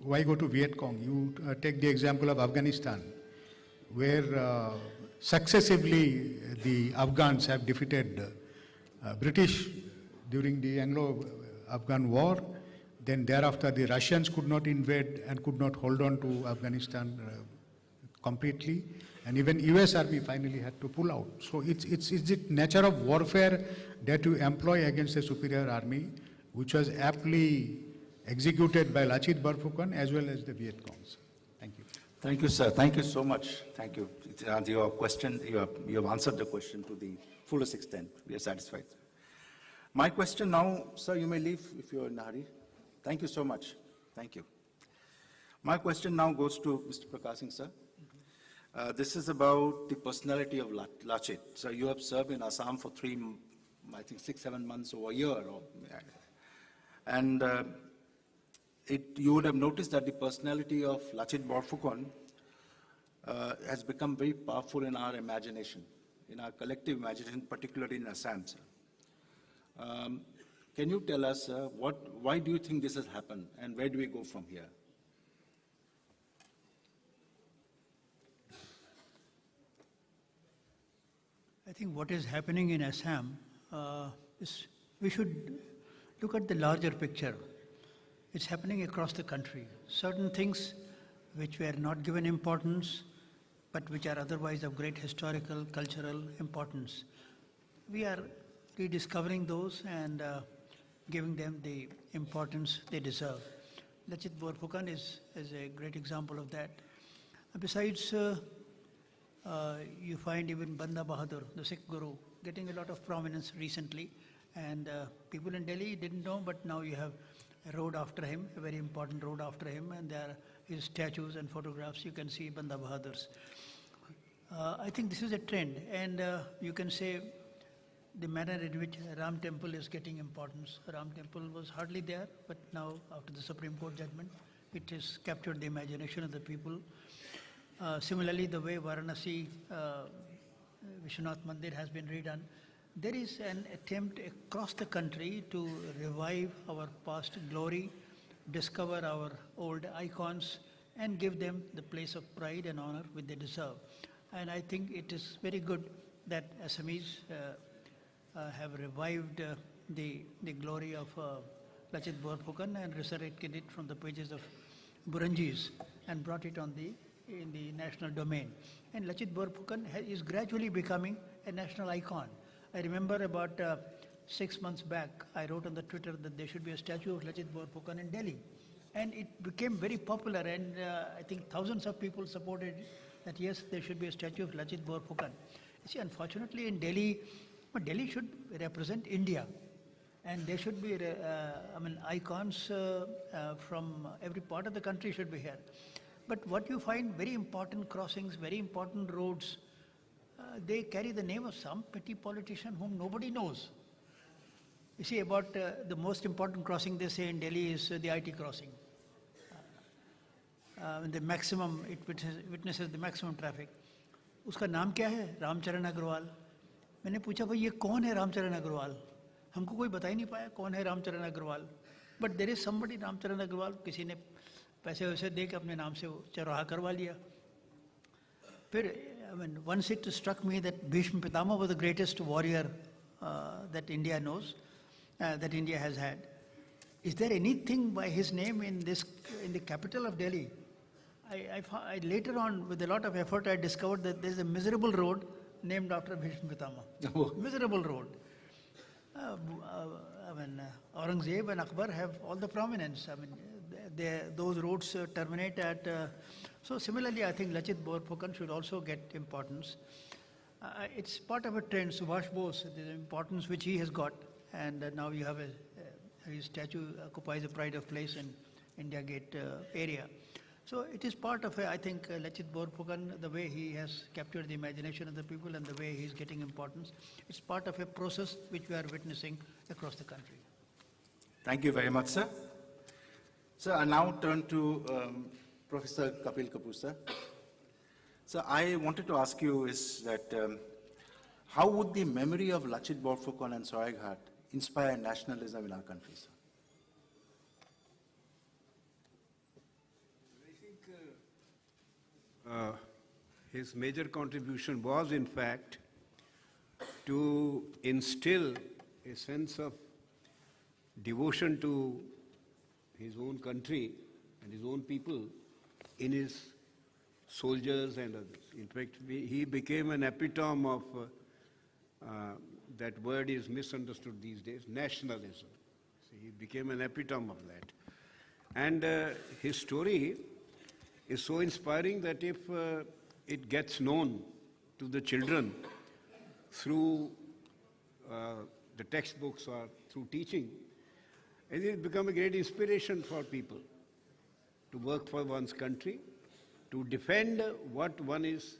why go to Viet Cong? You take the example of Afghanistan, where successively the Afghans have defeated British during the Anglo-Afghan war. Then thereafter the Russians could not invade and could not hold on to Afghanistan completely, and even US Army finally had to pull out. So it's the nature of warfare that you employ against a superior army, which was aptly executed by Lachit Barphukan as well as the Viet Congs. Thank you. Thank you, sir. Thank you so much. Thank you. Your question, you have answered the question to the fullest extent. We are satisfied. My question now, sir, you may leave if you're in a hurry. Thank you so much. Thank you. My question now goes to Mr. Prakash Singh, sir. This is about the personality of Lachit. So you have served in Assam for 6, 7 months or a year. And you would have noticed that the personality of Lachit Borphukan has become very powerful in our imagination, in our collective imagination, particularly in Assam, sir. Can you tell us why do you think this has happened, and where do we go from here? I think what is happening in Assam is we should look at the larger picture. It's happening across the country. Certain things which were not given importance, but which are otherwise of great historical, cultural importance. We are rediscovering those and giving them the importance they deserve. Lachit Borphukan is a great example of that. Besides, you find even Banda Bahadur, the Sikh Guru, getting a lot of prominence recently, and people in Delhi didn't know, but now you have a road after him, a very important road after him, and there are his statues and photographs. You can see Banda Bahadur's. I think this is a trend, and you can say the manner in which Ram Temple is getting importance. Ram Temple was hardly there, but now after the Supreme Court judgment, it has captured the imagination of the people. Similarly, the way Varanasi Vishwanath Mandir has been redone, there is an attempt across the country to revive our past glory, discover our old icons, and give them the place of pride and honor which they deserve. And I think it is very good that Assamese have revived the glory of Lachit Borphukan and resurrected it from the pages of Buranjis and brought it in the national domain. And Lachit Borphukan is gradually becoming a national icon. I remember about 6 months back, I wrote on the Twitter that there should be a statue of Lachit Borphukan in Delhi. And it became very popular, and I think thousands of people supported that yes, there should be a statue of Lachit Borphukan. You see, unfortunately in Delhi, but Delhi should represent India, and there should be, icons from every part of the country should be here. But what you find, very important crossings, very important roads they carry the name of some petty politician whom nobody knows. You see, about the most important crossing they say in Delhi is the IT crossing. The maximum, it witnesses the maximum traffic. उसका नाम क्या है? रामचरण अग्रवाल. मैंने पूछा भाई ये कौन है रामचरण अग्रवाल? हमको कोई बता ही नहीं पाया कौन है Ramcharan Agarwal. But there is somebody Ramcharan Agarwal, किसी ने पैसे वैसे दे के अपने नाम से वो चौराहा करवा लिया. फिर once it struck me that Bhishma Pitama was the greatest warrior that India knows, that India has had. Is there anything by his name in the capital of Delhi? I later on, with a lot of effort, I discovered that there's a miserable road named after Bhishma Pitama. Miserable road. Aurangzeb and Akbar have all the prominence. Those roads terminate at. So similarly, I think Lachit Borphukan should also get importance. It's part of a trend. Subhash Bose, the importance which he has got, and now you have his statue occupies a pride of place in India Gate area. So it is part of, I think, Lachit Borphukan, the way he has captured the imagination of the people and the way he's getting importance. It's part of a process which we are witnessing across the country. Thank you very much, sir. Sir, I now turn to Professor Kapil Kapoor, sir. So I wanted to ask you is that how would the memory of Lachit Borphukan and Saraighat inspire nationalism in our country, sir? His major contribution was, in fact, to instill a sense of devotion to his own country and his own people in his soldiers and others. In fact, he became an epitome of, that word is misunderstood these days, nationalism. So he became an epitome of that. And his story is so inspiring that if it gets known to the children through the textbooks or through teaching, it will become a great inspiration for people to work for one's country, to defend what one is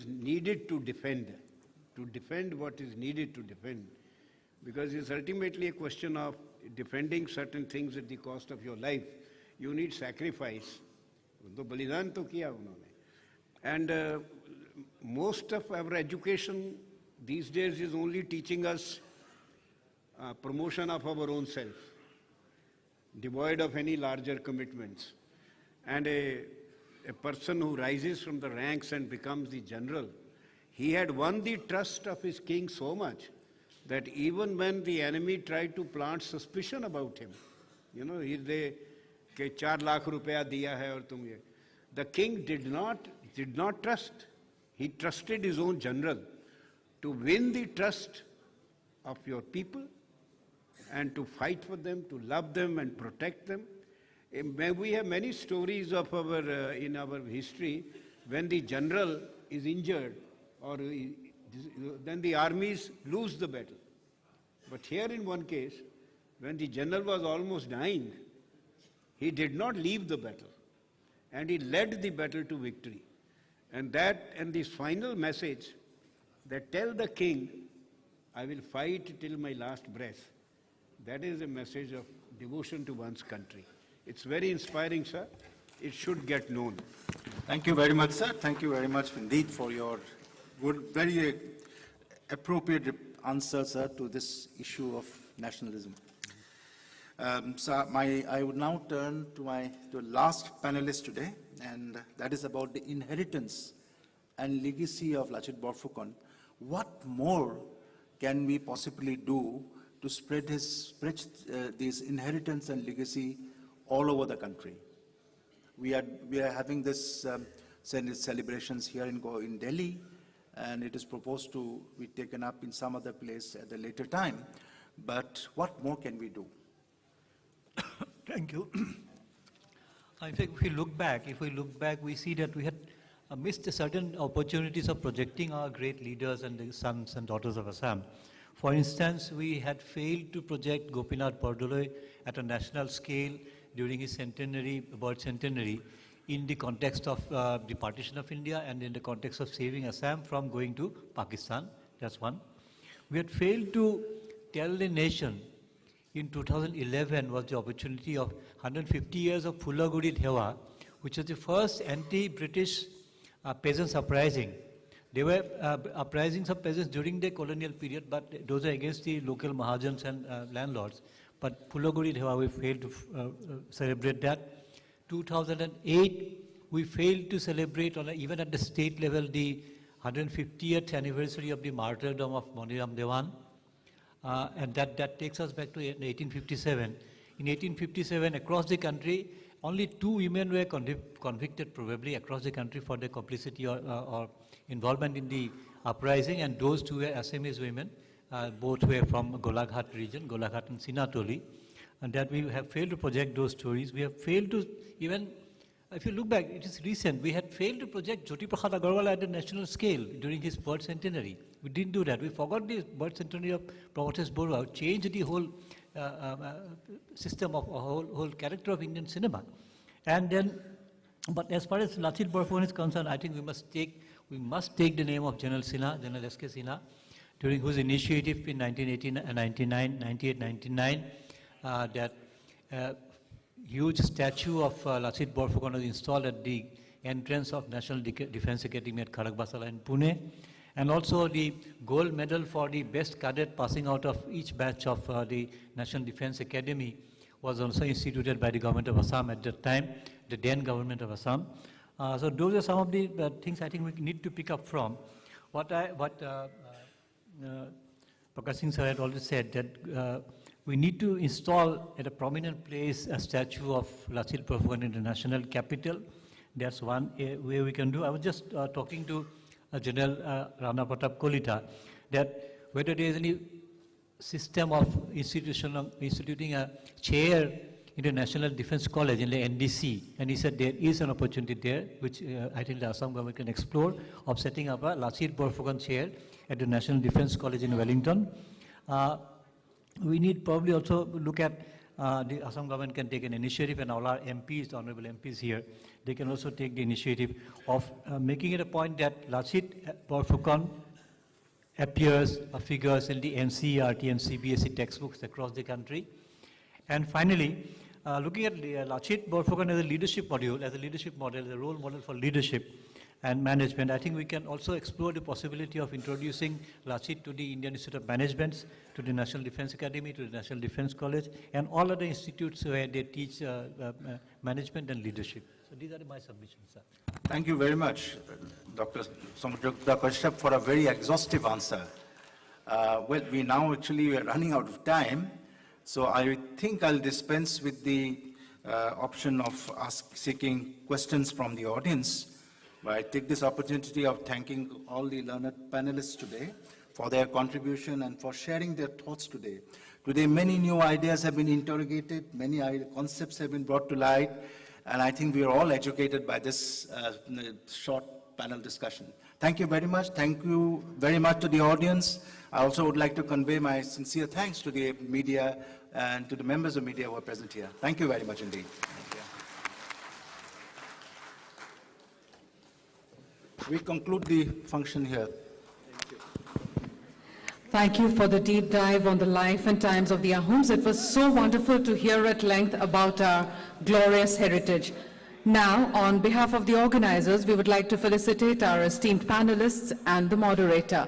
needed to defend what is needed to defend. Because it's ultimately a question of defending certain things at the cost of your life. You need sacrifice. And most of our education these days is only teaching us promotion of our own self, devoid of any larger commitments. And a person who rises from the ranks and becomes the general, he had won the trust of his king so much that even when the enemy tried to plant suspicion about him, you know, कि 4 लाख रुपया दिया है और तुम ये, the king did not trust. He trusted his own general to win the trust of your people and to fight for them, to love them and protect them. We have many stories of in our history when the general is injured or then the armies lose the battle. But here in one case, when the general was almost dying, he did not leave the battle, and he led the battle to victory. And this final message that tell the king, I will fight till my last breath, that is a message of devotion to one's country. It's very inspiring, sir. It should get known. Thank you very much, sir. Thank you very much indeed for your good, very appropriate answer, sir, to this issue of nationalism. I would now turn to the last panelist today, and that is about the inheritance and legacy of Lachit Borphukan. What more can we possibly do to spread this inheritance and legacy all over the country? We are having this celebrations here in Delhi, and it is proposed to be taken up in some other place at a later time. But what more can we do? Thank you. In fact, if we look back, we see that we had missed certain opportunities of projecting our great leaders and the sons and daughters of Assam. For instance, we had failed to project Gopinath Bordoloi at a national scale during his birth centenary. in the context of the partition of India and in the context of saving Assam from going to Pakistan. That's one. We had failed to tell the nation in 2011 was the opportunity of 150 years of Phulaguri Dhewa, which was the first anti-British peasants uprising. They were uprisings of peasants during the colonial period, but those are against the local Mahajans and landlords. But Phulaguri Dhewa, we failed to celebrate that. 2008, we failed to celebrate, even at the state level, the 150th anniversary of the martyrdom of Moniram Dewan. And that takes us back to 1857. In 1857, across the country, only 2 women were convicted probably across the country for their complicity or involvement in the uprising, and those 2 were Assamese women. Both were from Golaghat region, Golaghat and Sinatoli. And that we have failed to project those stories. We have failed to even, if you look back, it is recent, we had failed to project Jyoti Prasad Agarwal at the national scale during his birth centenary. We didn't do that. We forgot the birth centenary of Prabhatas Borua, changed the whole system of whole character of Indian cinema. And then, but as far as Lachit Borfukan is concerned, I think we must take the name of General Sinha, General S.K. Sinha, during whose initiative in 1998, 99, that huge statue of Lachit Borfukan was installed at the entrance of National Defence Academy at Kharagbasala in Pune. And also the gold medal for the best cadet passing out of each batch of the National Defence Academy was also instituted by the government of Assam at that time, the then government of Assam. So those are some of the things I think we need to pick up from. What Prakash Singh sir had already said, that we need to install at a prominent place a statue of Lachit Borfukan in the national capital. That's one way we can do. I was just talking to General Rana Pratap Kolita that whether there is any system of instituting a chair in the National Defence College in the NDC, and he said there is an opportunity there, which I think the Assam government can explore, of setting up a Lachit Borfukan chair at the National Defence College in Wellington. We need probably also look at the Assam government can take an initiative, and all our MPs, the honorable MPs here, they can also take the initiative of making it a point that Lachit Borfukan appears or figures in the NCERT and CBSE textbooks across the country. And finally, looking at Lachit Borfukan as a leadership model, as a role model for leadership and management, I think we can also explore the possibility of introducing Lachit to the Indian Institute of Management, to the National Defence Academy, to the National Defence College, and all other institutes where they teach management and leadership. So these are my submissions, sir. Thank you very much, Dr. Samudragupta Kashyap, for a very exhaustive answer. Well, we now actually are running out of time, so I think I'll dispense with the option of seeking questions from the audience. But I take this opportunity of thanking all the learned panelists today for their contribution and for sharing their thoughts today. Today, many new ideas have been interrogated, many concepts have been brought to light, and I think we are all educated by this short panel discussion. Thank you very much. Thank you very much to the audience. I also would like to convey my sincere thanks to the media and to the members of media who are present here. Thank you very much indeed. We conclude the function here. Thank you for the deep dive on the life and times of the Ahoms. It was so wonderful to hear at length about our glorious heritage. Now, on behalf of the organizers, we would like to felicitate our esteemed panelists and the moderator.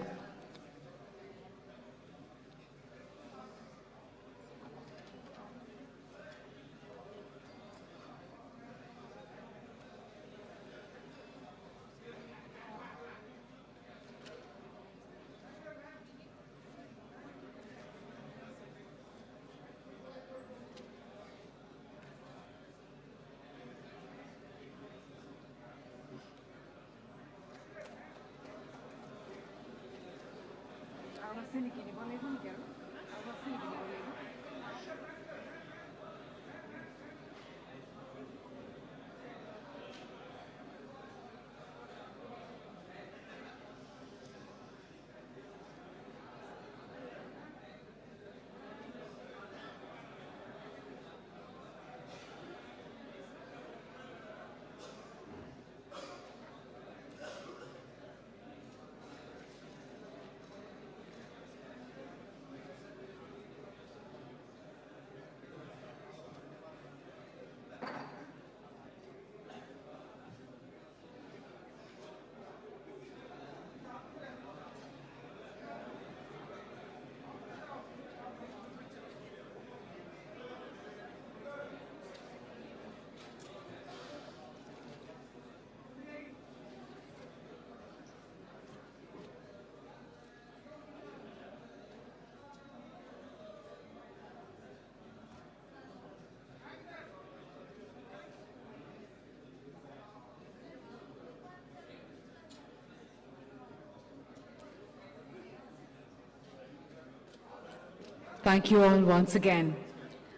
Thank you all once again.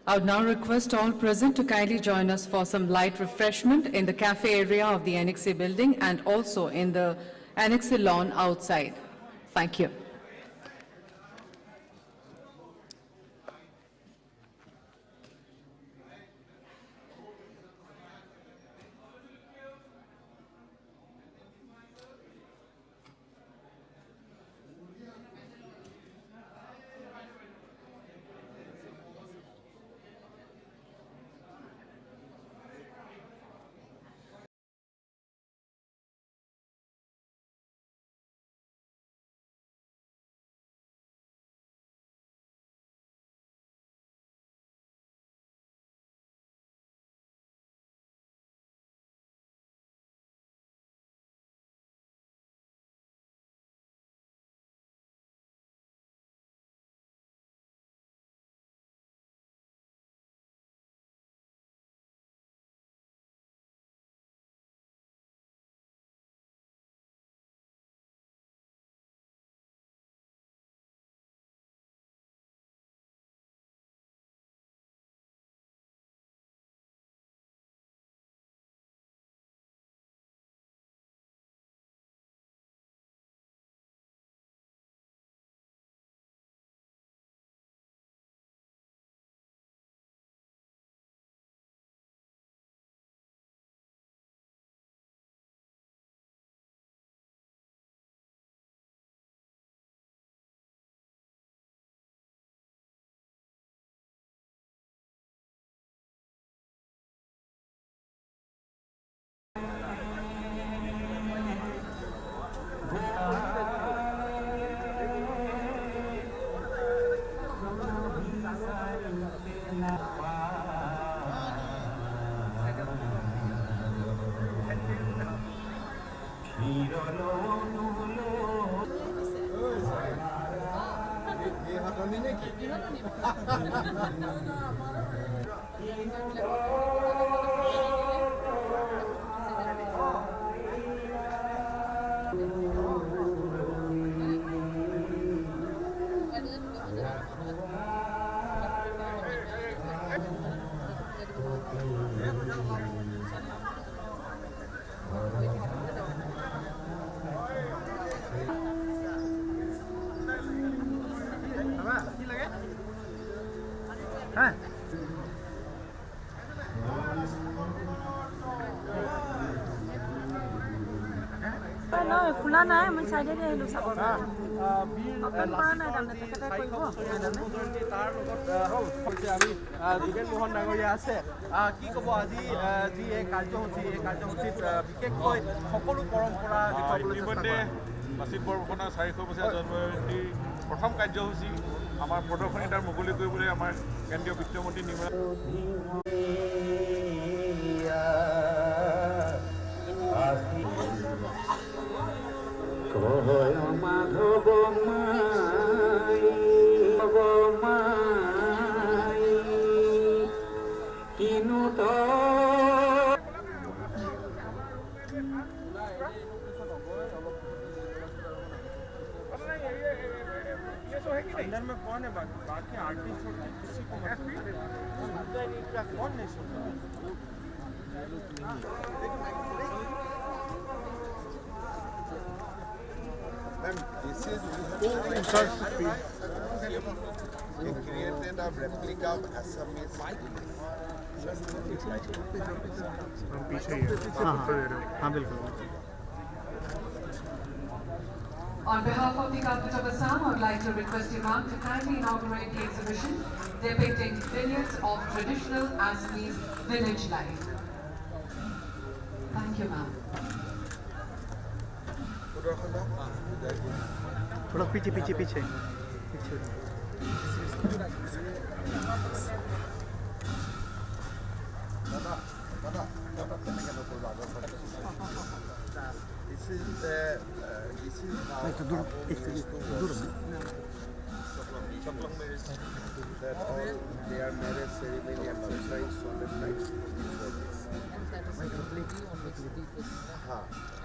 I would now request all present to kindly join us for some light refreshment in the cafe area of the NXA building and also in the NXA lawn outside. Thank you. খোলা নাই মই সাইডে আহিলো চাব open কৰা নাই তাৰমানে তেখেতে কৰিব তাৰ লগত আমি যোগেন মোহন ডাঙৰীয়া আছে কি ক'ব আজি যি এই কাৰ্যসূচীত বিশেষকৈ সকলো পৰম্পৰা ইতিমধ্যে লাচিত বৰফুকনৰ 400 বছৰীয়া জন্মজয়ন্তীৰ প্ৰথম কাৰ্যসূচী আমাৰ প্ৰদৰ্শনী তাৰ মুকলি কৰিবলৈ আমাৰ কেন্দ্ৰীয় বিত্তমন্ত্ৰী নিৰ্মলা মাধৱ মাই কিনো अंदर में कौन है बाकी आर्टिस्ट किसी को कौन नहीं सुन This is we created a replica of Assamese On behalf of the government of Assam, I would like to request Imam to kindly inaugurate the exhibition depicting millions of traditional Assamese village life. Thank you, ma'am. थोड़ा पीछे पीछे पीछे This is how that all their marriage ceremony and surprise solemn nights before this. that is the ability on which people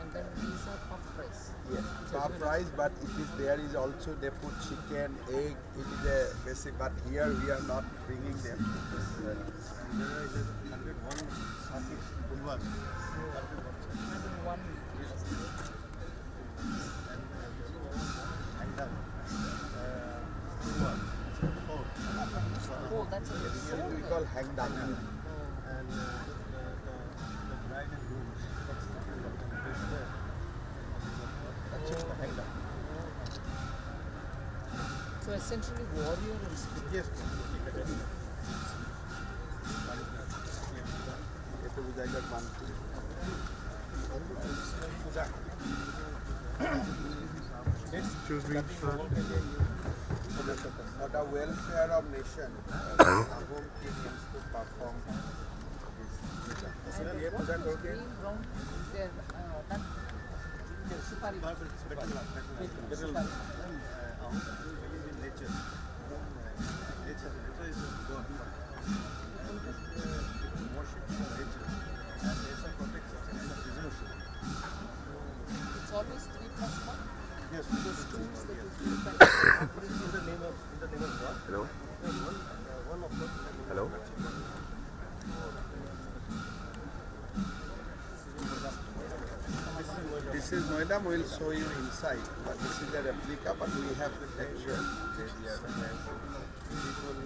and then these are puff rice. Yes, puff rice, but there is also they put chicken, egg. It is a basic, but here we are not bringing them. Oh, that's a We call hang down. And the bride and groom, hang down. so essentially warrior and spirit. Yes. itu bujagat mantu. Excuse me, sir. For the welfare of nation, Ahom king used to perform this puja. ये पूजा करके It's always 3 plus 1. Yes. Those tools that you keep and In the name of God. Hello. One of them. Hello. This is Noida. We will show you inside, but this is a replica. But we have the texture. People,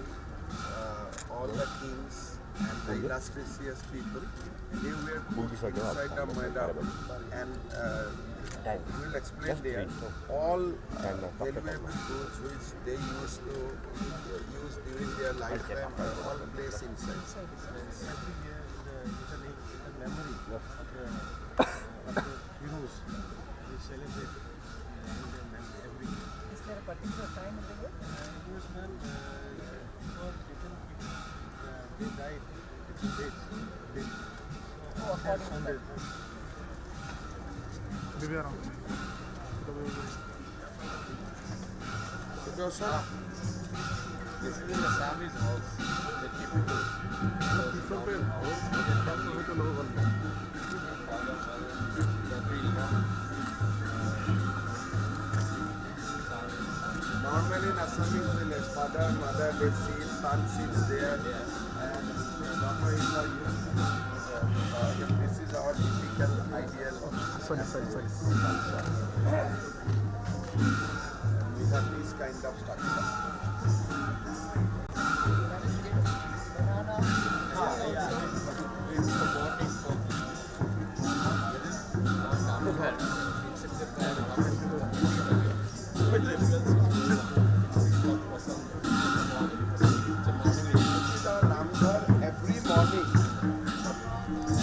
all the kings and the illustrious people, they were put inside the Noida, and we will explain there all valuable goods which they used to use during their lifetime are all placed inside. Every year is a memory of the heroes we celebrate in their memory every year. Is there a particular time in the year? Heroes, man, for different people, they died different dates. Oh, according to that. This is in the Sami's house. The typical normally in Assamese village, father, mother, they sit, son sits there, and daughter is not used. This is our typical ideal of we have this kind of structure. Every morning,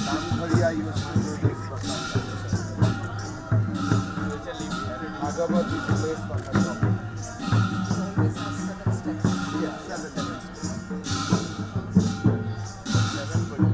Namghariya used to do this prasad. Bhagavad is placed on the top. Always has 7 steps. Yeah, 7 steps. 7 for you.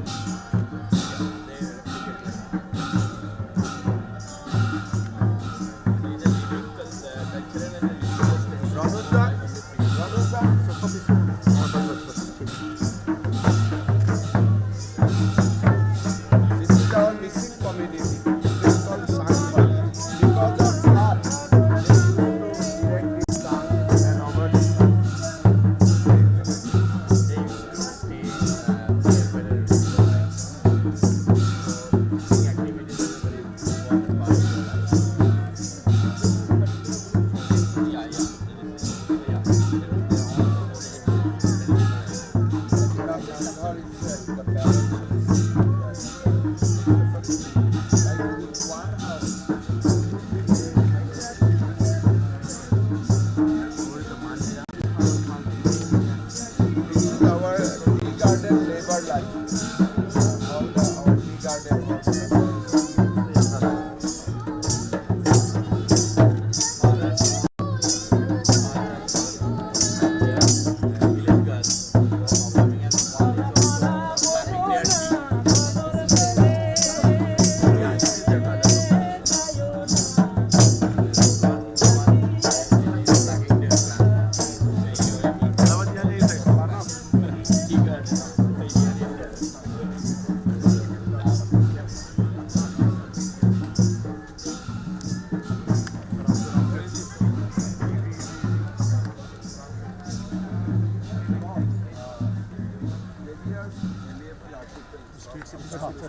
This is our missing community. It's called Sangha. Because of that, they used to erect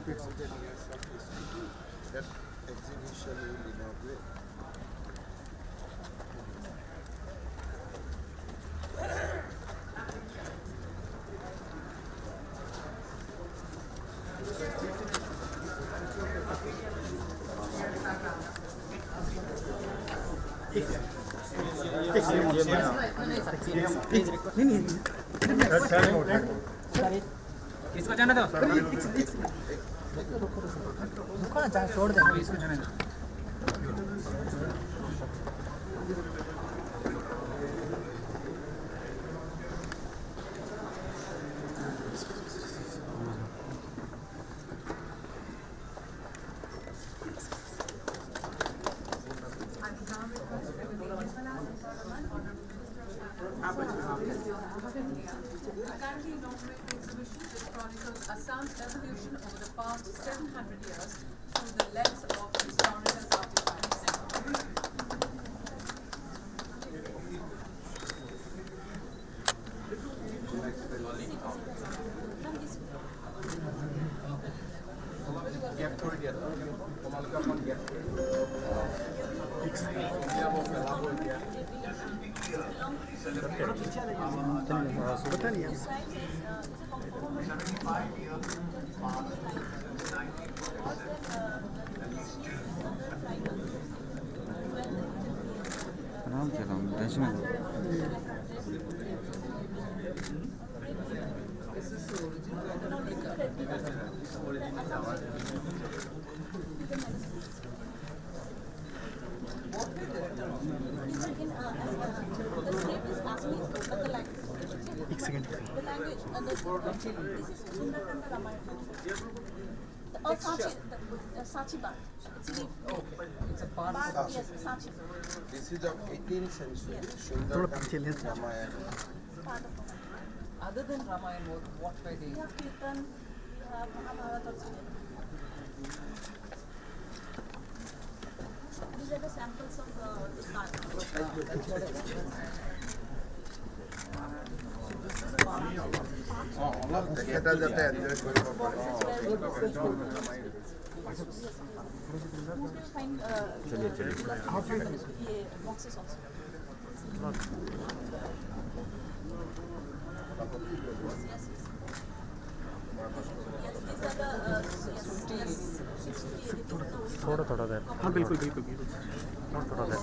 years of history. That exhibition will inaugurate. इसको जाने दो रुको ना छोड़ दे इसको जाने दो Currently inaugurating exhibition which chronicles Assam's evolution over the past 700 years through the lens of historical artifacts. आराम से लाऊं, टेंशन मत लो। एक second It's a part of yes, Sachi. This is of 18th century. थोड़ा पीछे ले Ramayana. Other than Ramayana, what were they? We have Kirtan, we have Mahabharata also. These are the samples of the art. এটা যাতে enjoy কৰিব পাৰে चलिए boxes also. थोड़ा थोड़ा देर हाँ बिल्कुल बिल्कुल बिल्कुल थोड़ा देर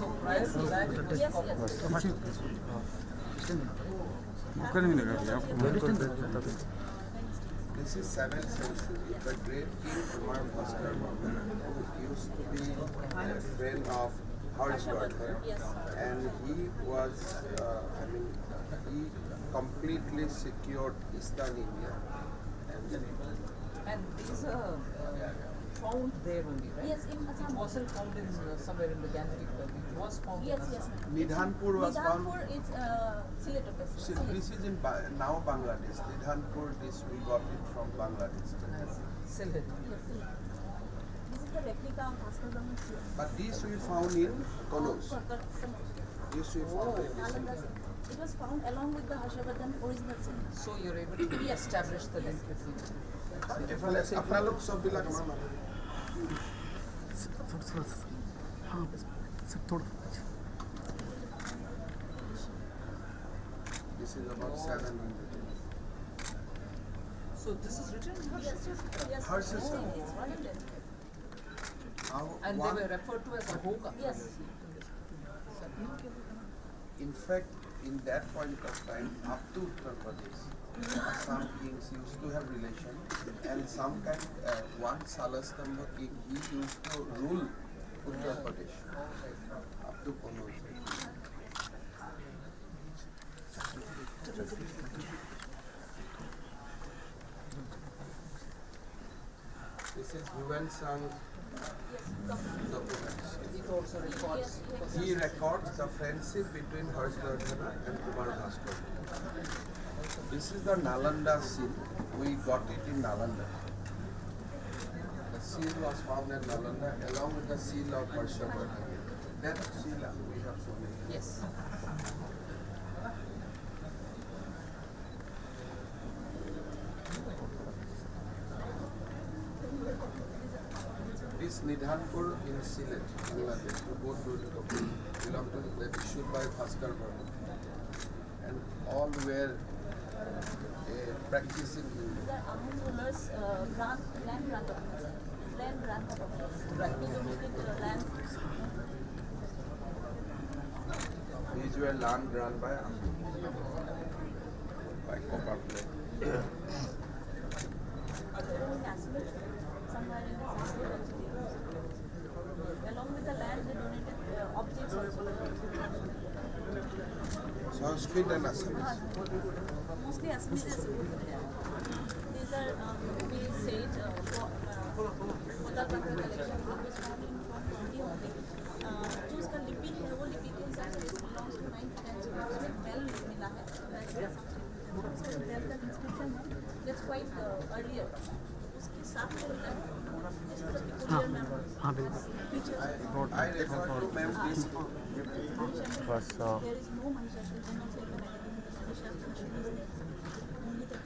मौका नहीं मिलेगा भैया आपको This is 7th century. The great king Kumar Bhaskar who used to be a friend of Harshvardhan, and he was, he completely secured Eastern India. And these are found there only, right? Yes, in Assam. It wasn't found in somewhere in the Gangetic Belt. It was found. Yes, yes. Nidhanpur was found. Nidhanpur is Sylhet. This is in now Bangladesh. Nidhanpur, this we got it from Bangladesh. Sylhet. Yes, this is the replica of Bhaskar Brahman's here. But this we found in Konos. This we found in Nalanda. It was found along with the Harshavardhan original sin. So you're able to establish the link between them. আপোনালোক চববিলাক हाँ बस थोड़ा This is about 700. So this is written in her sister's Yes, Her sister. it's written there. and they were referred to as a hoka. Yes. In fact, in that point of time, up to Uttar Pradesh, some kings used to have relation, and some kind, one Salastamba king, he used to rule Uttar Pradesh up to Konos. This is Yuan Sang documents. It also records. He records the friendship between Harshvardhana and Kumar Bhaskar. This is the Nalanda seal. We got it in Nalanda. The seal was found in Nalanda along with the seal of Harshvardhana. That seal we have so many. Yes. Nidhanpur in Sylhet, Bangladesh, to both belong to the issued by Bhaskar Verma. And all were practicing Hindu. The Ahom rulers land grant documents. Land grant documents. Donated land. These were land grant by Ahom, by copper plate. Somewhere in the along with the land, they donated objects also. Sanskrit and Assamese. Mostly Assamese is good. These are, we said, Kodal Bangla collection, it was found in from 20 only. जो उसका लिपि है वो लिपि के हिसाब से belongs to 9th 10th उसमें bell मिला है उसका bell का inscription है that's quite earlier उसके साथ में मिला है this is a peculiar member I refer to ma'am this. There is no Mahishasura, they not say the Mahishasura is there. Only the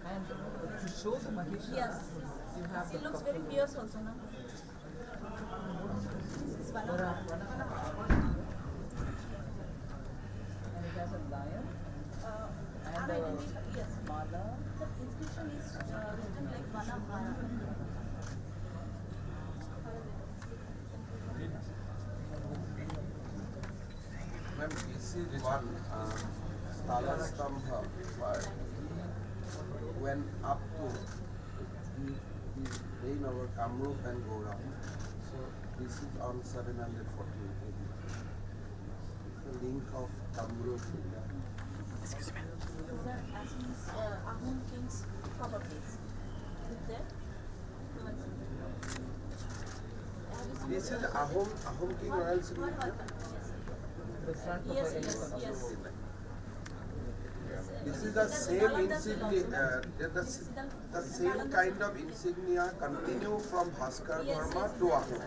And to show the Mahisha, yes. You have She looks very fierce also, no? This is Vana. And it has a lion. And yes. Mala. The inscription is written like Vana Mara. Ma'am, this is one Stala Stambha where he went up to the reign over Kamrup and Gauram. So this is on 748 AD. The link of Kamrup. Excuse me. These are Ahom kings' copper plates. Is there? This is Ahom king royal signature. Yes, yes, yes. This is the same insignia, the same kind of insignia continue from Bhaskar Verma to Ahom.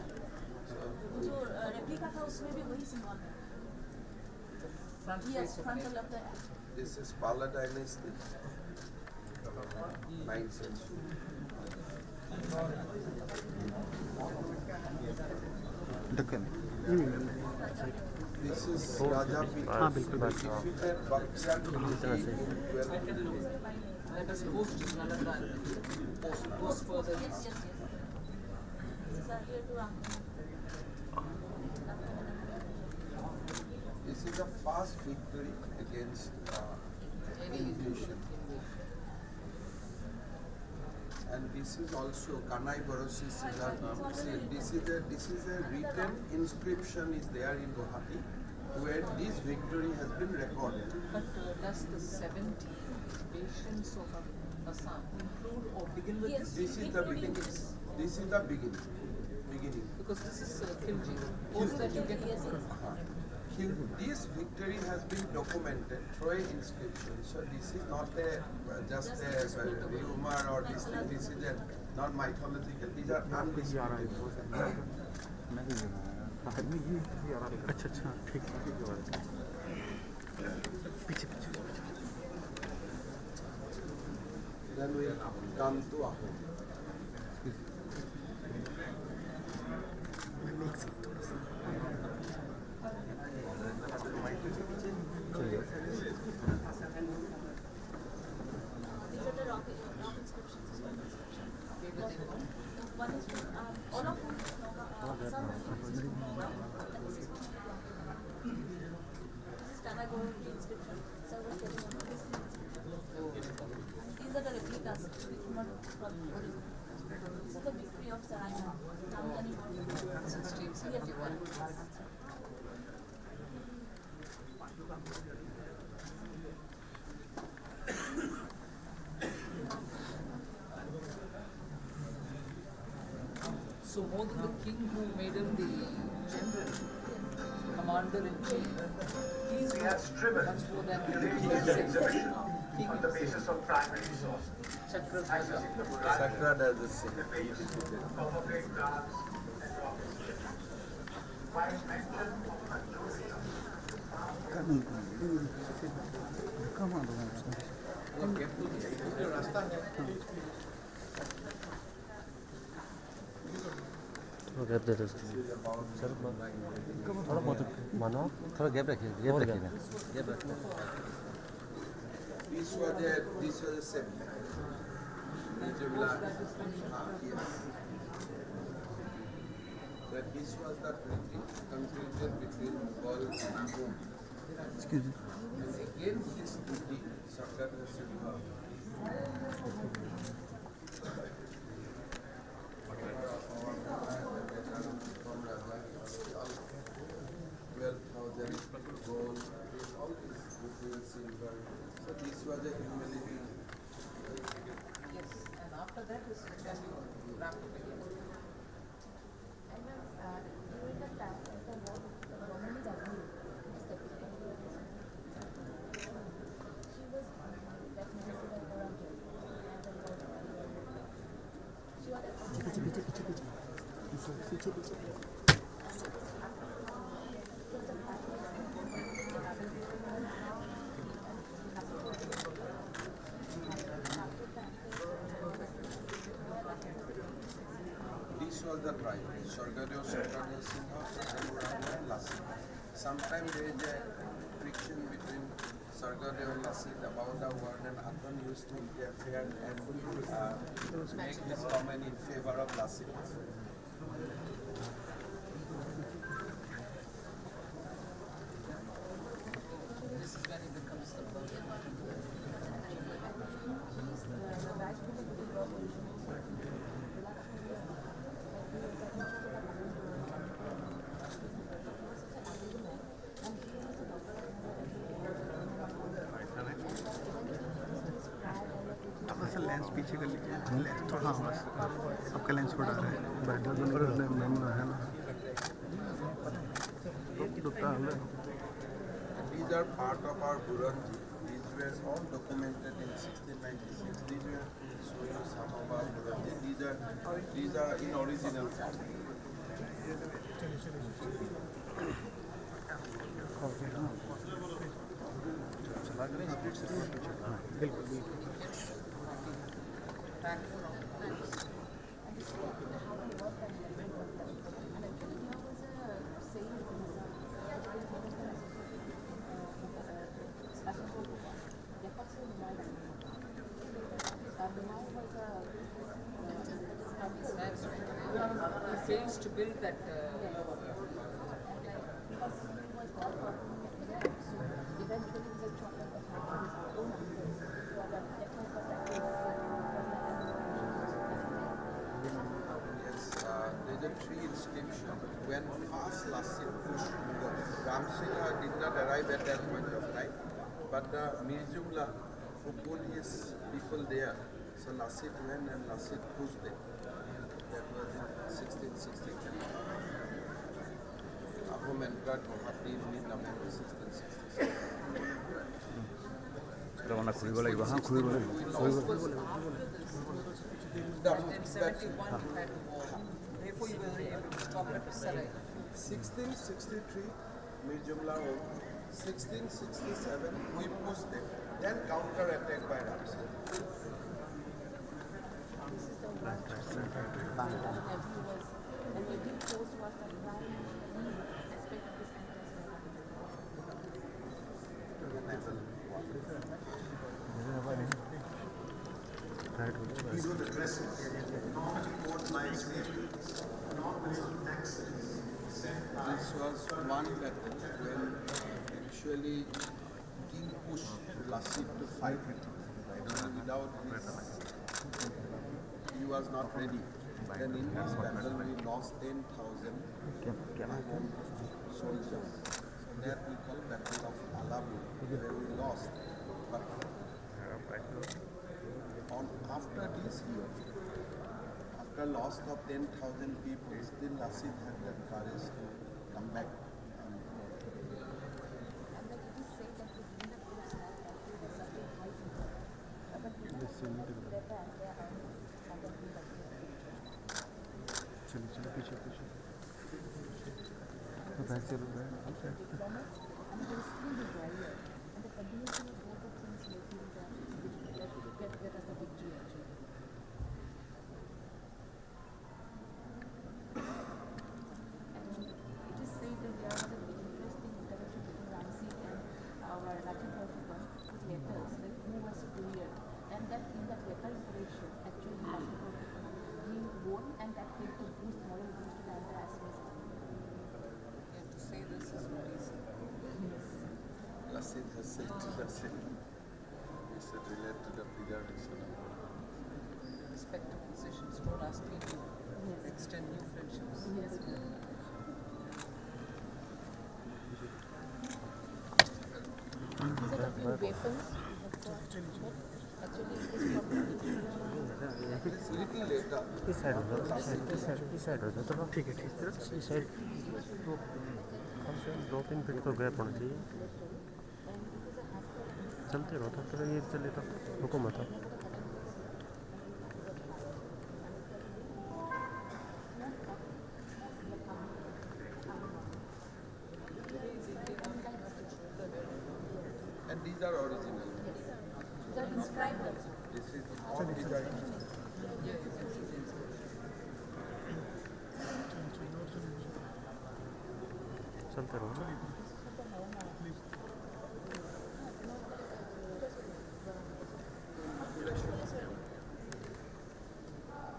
जो replica था उसमें भी वही symbol है. Yes, frontal of the. This is Pala dynasty, 9th century. This is Raja defeated Bakshan in 12. Let us post Nalanda. Post further. Yes, yes, yes. This is here to This is a fast victory against invasion. And this is also Kanai Barosi Siddhar. This is a written inscription is there in Guwahati where this victory has been recorded. But does the 70 nations of Assam include or begin with This is the beginning. This is the beginning. Because this is Khilji. Post that you get This victory has been documented through an inscription. So this is not just a rumor or this thing. This is not mythological. These are undisputed. Then we come to Ahom. These are the rock inscriptions. One is from all of them. Some inscriptions from Noga, and this is from Noga. This is Tanagor inscription. So I was telling you this inscription. These are the replicas, not from the original. This is the victory of Sarayana, Namdani 1671. So more than the king who made him the general, commander-in-chief, he's much more than the exhibition on the basis of primary sources. Chakra does the same. Come on. Gap दे दो sir थोड़ा बहुत मानो थोड़ा gap रखिए gap रखिए gap रखिए This was a setback. Yes. That this was the treaty concluded between Mughal and Ahom. Excuse me. And against this treaty, Sarkar Singha 12,000 gold, all this between silver. So this was a humility. Yes, and after that is when you wrap it again. And during the time, the woman is ugly. She was definitely This was the tribe, Sarkar Singha, and Lassi. Sometimes there is a friction between Sarkar and Lassi about the word, and Adnan used to interfere and make his comment in favor of Lassi. This is when it becomes the perfect. थोड़ा सा lens पीछे कर लीजिए lens थोड़ा हाँ बस आपका lens थोड़ा है बैठा तो नहीं है ना These are part of our Buranji. These were all documented in 1696. These were showing some of our Buranji. These are in original form. He fails to build that. There's a tree inscription. When first Lassi pushed Ram Singha did not arrive at that point of time, but the Mirjumla who put his people there, so Lassi went and Lassi pushed them. That was in 1663. Ahom entered Guwahati in mid-November 1666. रवाना खुली वाला वहाँ खुली वाला In 71 you had the war. Therefore you were able to stop it to Sarai. 1663, Mirjumla won. 1667, we pushed them. Then counter-attack by Ram Singha. and every post was the prime aspect of this These were the dresses, not report my statements, not without taxes. This was one method when actually King pushed Lassi to fight him. Without this, he was not ready. Then in this battle we lost 10,000 soldiers. So that we call Battle of Alabu, where we lost. But after this year, after loss of 10,000 people, still Lassi had that courage to come back. चलो पीछे पीछे तो बैठ चलो It's related to the periodic. Respective positions don't ask me to extend new friendships. Yes, ma'am. These are the few weapons. Actually, it is Little later. इस side हो जाओ, इस साइड हो जाओ, तो ठीक है, इस साइड तो कम से कम 2-3 फीट तो गैप होना चाहिए। चलते रहो, तब तक ये चले तब रुको मत। And these are original. These are inscribed. This is all design. चलते रहो।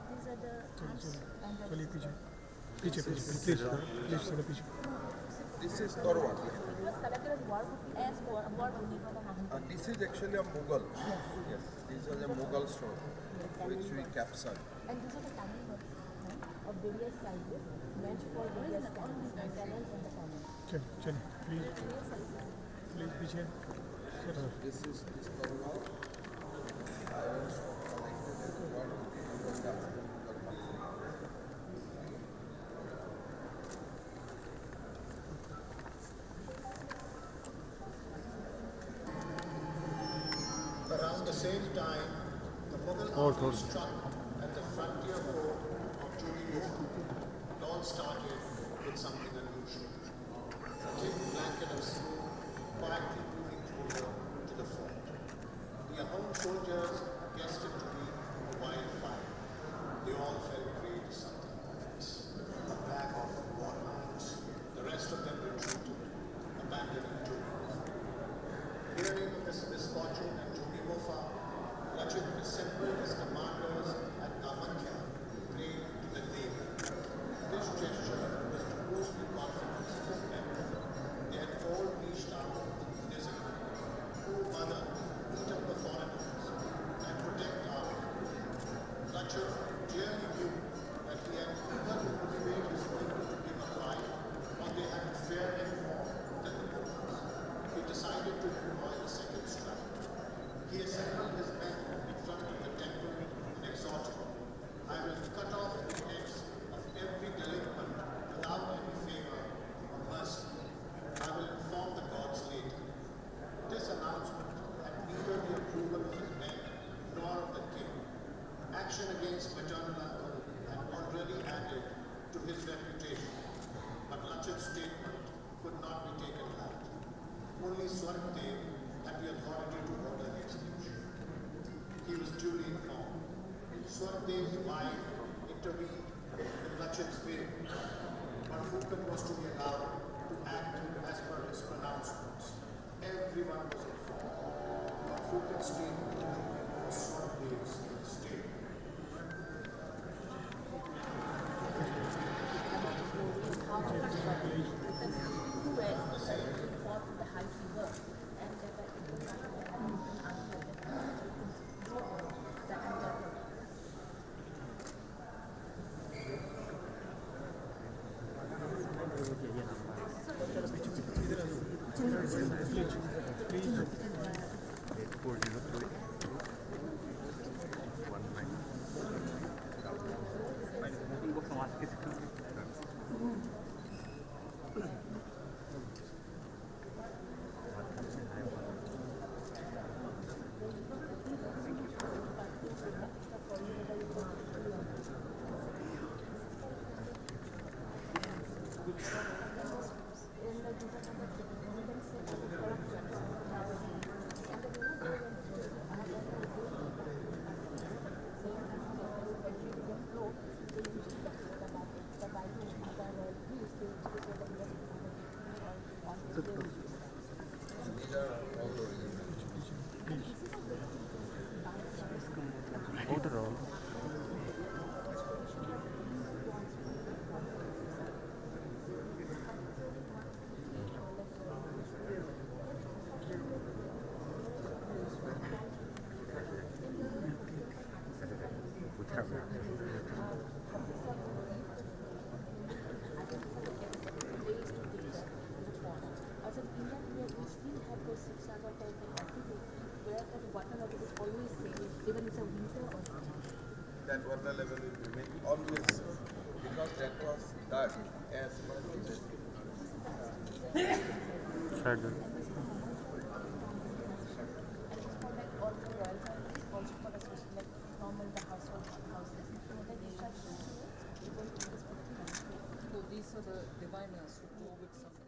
These are the arms and the Please, please. This is Torwat. It was collected as war only for the Mahan. This is actually a Mughal. Yes, this is a Mughal stone which we captured. And these are the cannons of various sizes meant for various cannons and the cannons. Please, पीछे. This is this Torwat. I was collected as one of the Around the same time, the Mughal army struck at the frontier fort of Jubilee. It all started with something unusual. A thick blanket of smoke quietly moving closer to the fort. The Ahom soldiers guessed it to be a wildfire. They all fell prey to something else. A bag of war hounds. The rest of them retreated, abandoning Jubilee. Hearing of this misfortune and Lachit assembled his commanders at Namakya, praying to the Devi. This gesture was to boost the confidence of his men. They had all reached out in Buddhism. Oh, Mother, eat up the foreigners and protect our people. Lachit clearly knew that he had either to motivate his people to give a fight or they had to fear him more than the Mughals. He decided to employ the second strike. He assembled his men in front of the temple and exhorted, I will cut off the heads of every delinquent without any favor or mercy. I will inform the gods later. This announcement had neither the approval of his men nor of the king. Action against maternal uncle had already added to his reputation, but Lachit's statement could not be taken light. Only Swargdev had the authority to order the execution. He was duly informed. Swargdev's wife intervened in Lachit's favor. Barfukan was to be allowed to act as per his pronouncements. Everyone was informed. Barfukan's statement was Swargdev's statement. That as per the Schedule. So these are the diviners who go with some